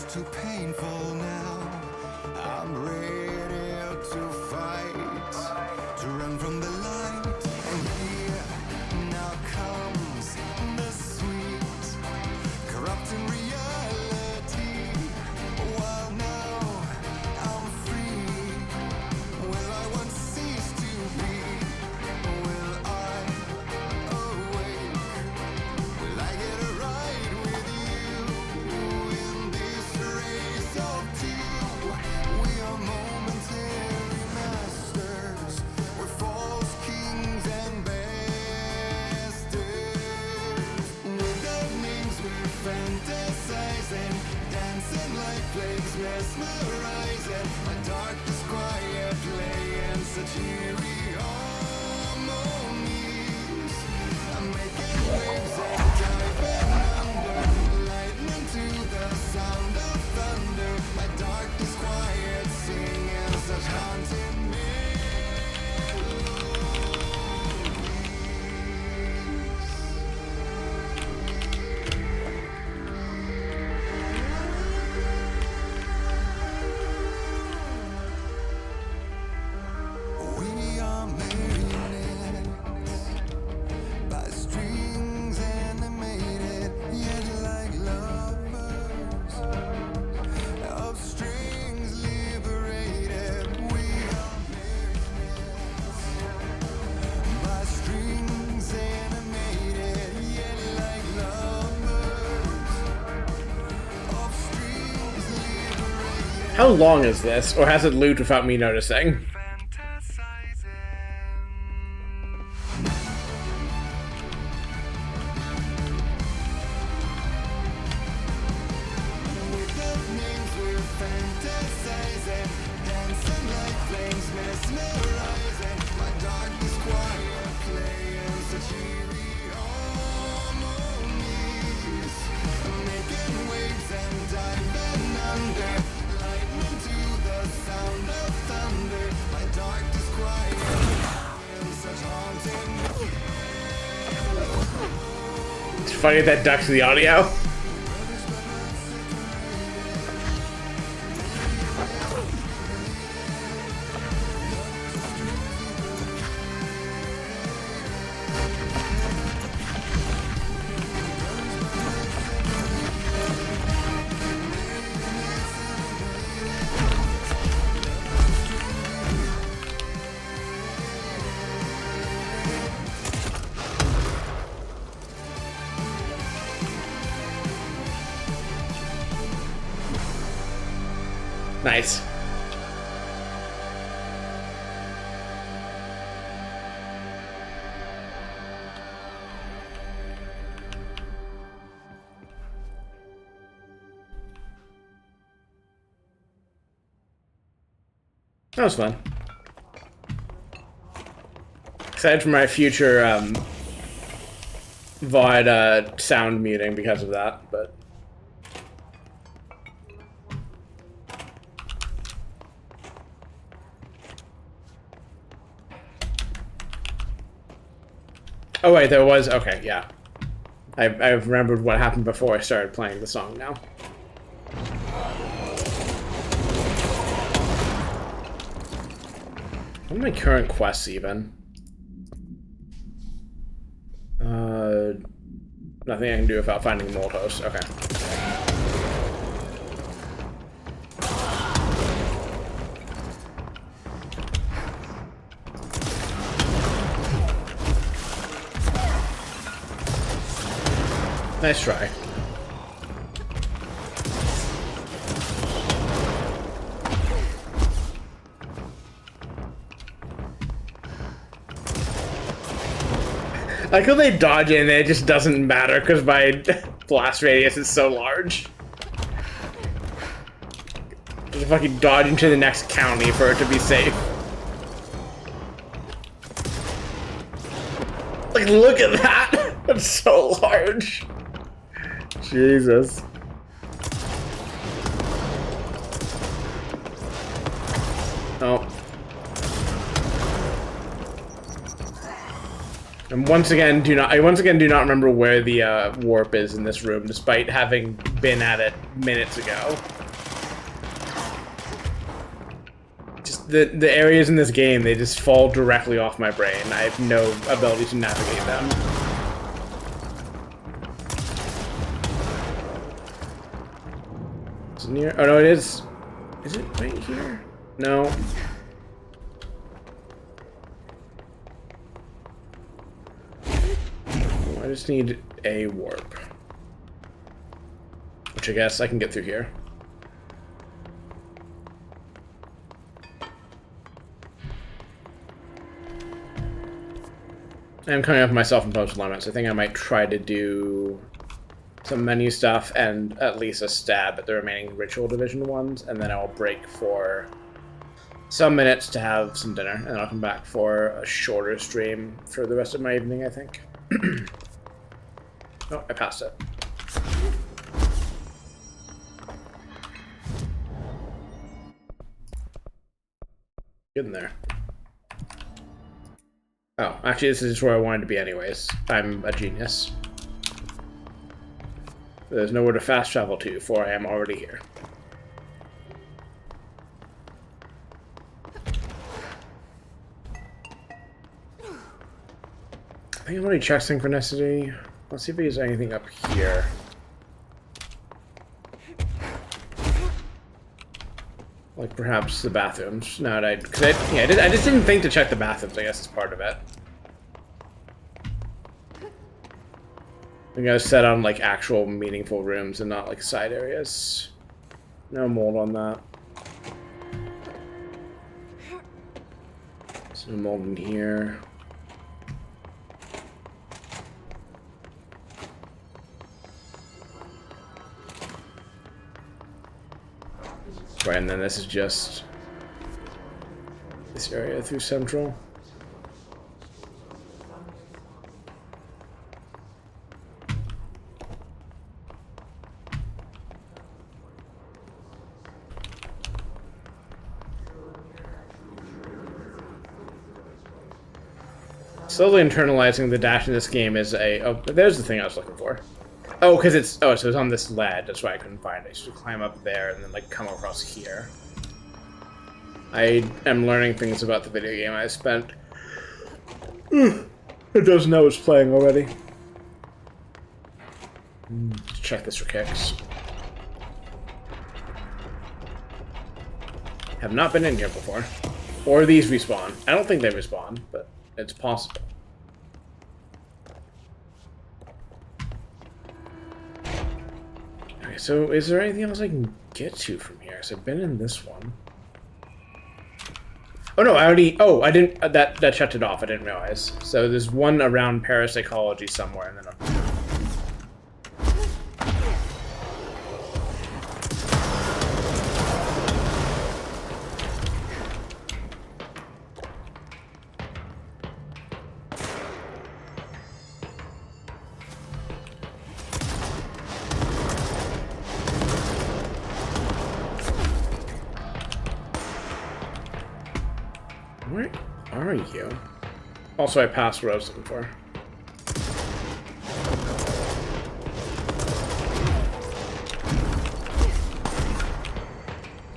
Too painful now. I'm ready to fight, to run from the light. And here now comes the sweet, corrupting reality. While now I'm free, will I once cease to be? Will I awake? Will I get a ride with you in this race of two? We are momentary masters. We're false kings and bastards. Without names we're fantasizing, dancing like plagues, mesmerizing. A dark disquiet playing such eerie harmonies. I'm making waves and diving under, lightning to the sound of thunder. My dark disquiet singing such haunting we are marionettes by strings animated, yet like lovers of strings liberated. We are marionettes by strings animated, yet like lovers of strings liberated. How long is this? Or has it looped without me noticing? Without names we're fantasizing, dancing like flames, mesmerizing. My dark disquiet playing such eerie harmonies. Making waves and diving under, lightning to the sound of thunder. My dark disquiet playing such haunting. It's funny that ducks the audio. Nice. That was fun. Excited for my future VOD sound muting because of that, but oh wait, there was, okay, yeah. I've remembered what happened before I started playing the song now. What are my current quests even? Nothing I can do without finding Moltos. Okay. Nice try. Like how they dodge in, it just doesn't matter because my blast radius is so large. Just fucking dodge into the next county for it to be safe. Like, look at that! That's so large. Jesus. Oh. And I once again do not remember where the warp is in this room, despite having been at it minutes ago. Just the areas in this game, they just fall directly off my brain. I have no ability to navigate them. Is it near? Oh no, it is. Is it right here? No. I just need a warp. Which I guess I can get through here. I'm coming up with my self-imposed limits. I think I might try to do some menu stuff and at least a stab at the remaining Ritual Division ones, and then I'll break for some minutes to have some dinner, and then I'll come back for a shorter stream for the rest of my evening, I think. Oh, I passed it. Good in there. Oh, actually, this is where I wanted to be anyways. I'm a genius. There's nowhere to fast travel to, for I am already here. I think I've already checked synchronicity. Let's see if there's anything up here. Like perhaps the bathrooms. No, I just didn't think to check the bathrooms. I guess it's part of it. I think I was set on like actual meaningful rooms and not like side areas. No mold on that. There's no mold in here. Right, and then this is just this area through Central. Slowly internalizing the dash in this game is a... Oh, there's the thing I was looking for. Oh, because it's... Oh, so it's on this ledge. That's why I couldn't find it. I should climb up there and then, like, come across here. I am learning things about the video game I spent... It does know it's playing already. Let's check this for kicks. Have not been in here before. Or these respawn. I don't think they respawn, but it's possible. Okay, so is there anything else I can get to from here? Because I've been in this one. Oh no, I already... Oh, I didn't... That shut it off. I didn't realize. So there's one around parapsychology somewhere, and then... Where are you? Also, I passed what I was looking for.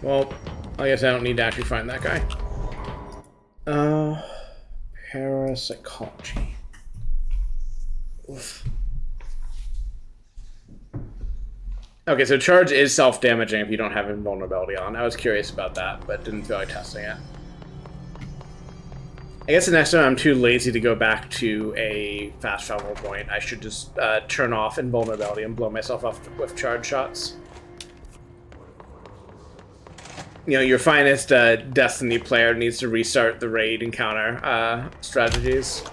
Well, I guess I don't need to actually find that guy. Parapsychology. Oof. Okay, so charge is self-damaging if you don't have invulnerability on. I was curious about that, but didn't feel like testing it. I guess the next time I'm too lazy to go back to a fast travel point, I should just turn off invulnerability and blow myself off with charge shots. You know, your finest Destiny player needs to restart the raid encounter strategies.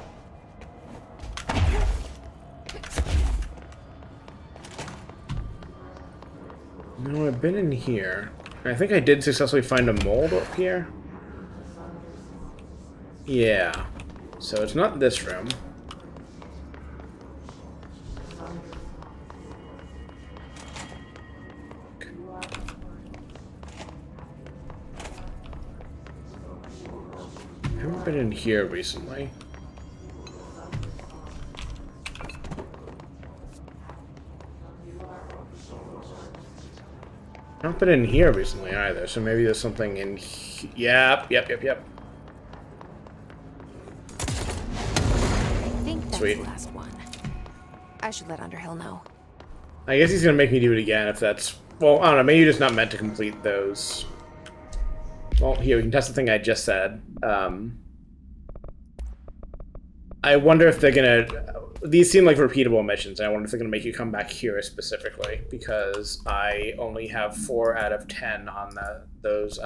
No, I've been in here. I think I did successfully find a mold up here. Yeah. So it's not this room. I haven't been in here recently. I haven't been in here recently either, so maybe there's something in here. Yep. I think that's Sweet. the last one. I should let Underhill know. I guess he's gonna make me do it again if that's... Well, I don't know, maybe you're just not meant to complete those. Well, here, we can test the thing I just said. I wonder if they're gonna... These seem like repeatable missions, and I wonder if they're gonna make you come back here specifically, because I only have 4 out of 10 on those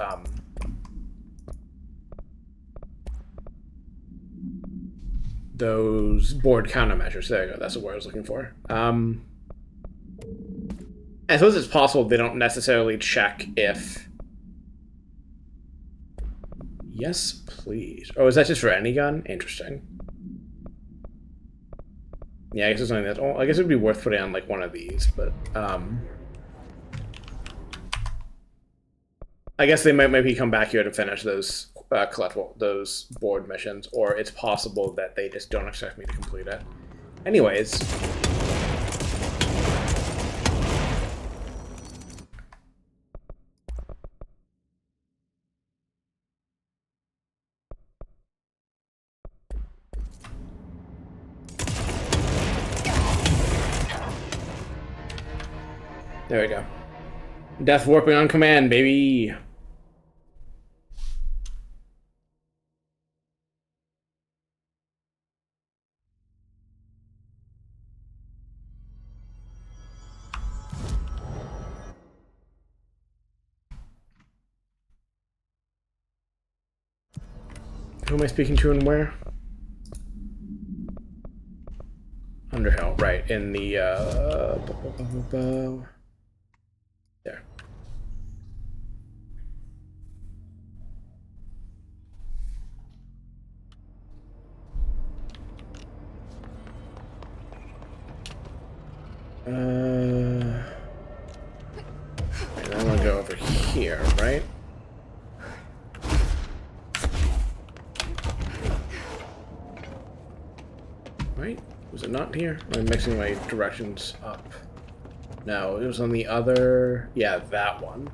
board countermeasures. There you go, that's the word I was looking for. I suppose it's possible they don't necessarily check if... Yes, please. Oh, is that just for any gun? Interesting. Yeah, I guess it's something that... Oh, I guess it would be worth putting on, like, one of these, but... I guess they might maybe come back here to finish those collectible, those board missions, or it's possible that they just don't expect me to complete it. Anyways... There we go. Death warping on command, baby! Who am I speaking to and where? Underhill, right, in the, there. And I'm gonna go over here, right? Right? Was it not here? I'm mixing my directions up. No, it was on the other... Yeah, that one.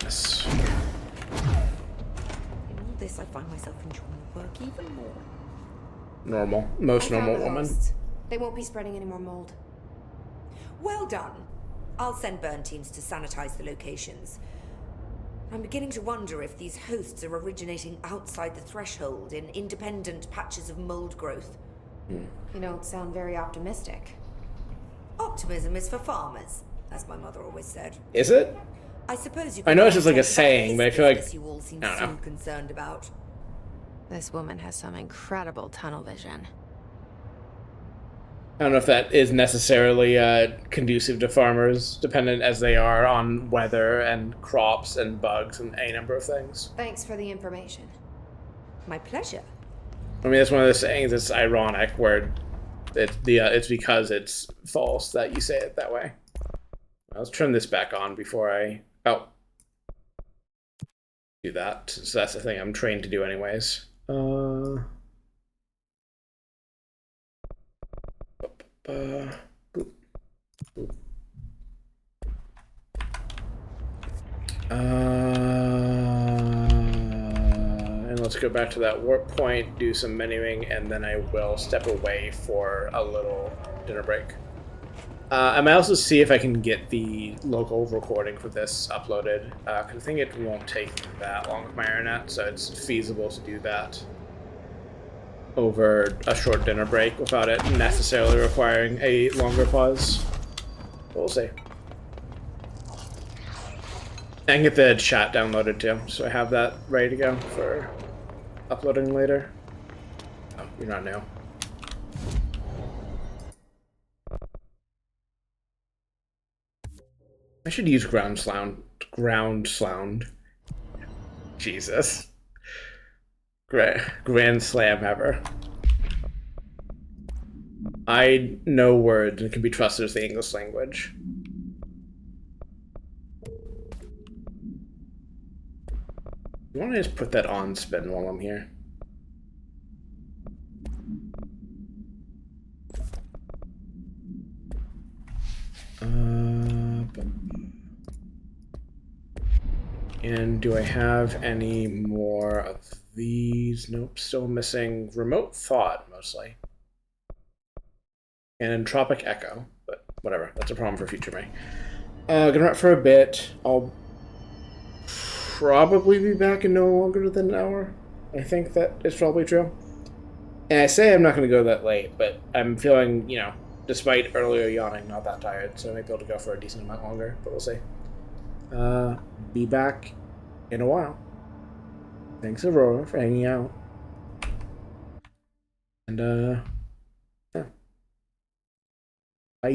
Yes. In all this, I find myself enjoying the work even more. Normal. Most normal found the woman. hosts. They won't be spreading any more mold. Well done. I'll send burn teams to sanitize the locations. I'm beginning to wonder if these hosts are originating outside the threshold in independent patches of mold growth. You don't sound very optimistic. Optimism is for farmers, as my mother always said. Is it? I suppose you. I know it's just like a about saying, but I this feel like... business you all seem I don't so know. concerned about. This woman has some incredible tunnel vision. I don't know if that is necessarily conducive to farmers, dependent as they are on weather and crops and bugs and a number of things. Thanks for the information. My pleasure. I mean, that's one of the sayings that's ironic, where it's because it's false that you say it that way. Let's turn this back on before I... Oh. Do that, so that's the thing I'm trained to do anyways. Boop. Boop. And let's go back to that warp point, do some menuing, and then I will step away for a little dinner break. I might also see if I can get the local recording for this uploaded, because I think it won't take that long with my internet, so it's feasible to do that over a short dinner break without it necessarily requiring a longer pause. We'll see. I can get the chat downloaded too, so I have that ready to go for uploading later. Oh, you're not new. I should use ground sound. Jesus. Grand slam ever. I know words and can be trusted as the English language. I want to just put that on spin while I'm here. And do I have any more of these? Nope, still missing Remote Thought, mostly. And Entropic Echo, but whatever, that's a problem for future me. Gonna run for a bit. I'll probably be back in no longer than an hour. I think that is probably true. And I say I'm not gonna go that late, but I'm feeling, you know, despite earlier yawning, not that tired, so I might be able to go for a decent amount longer, but we'll see. Be back in a while. Thanks, Aurora, for hanging out. And, yeah. Bye.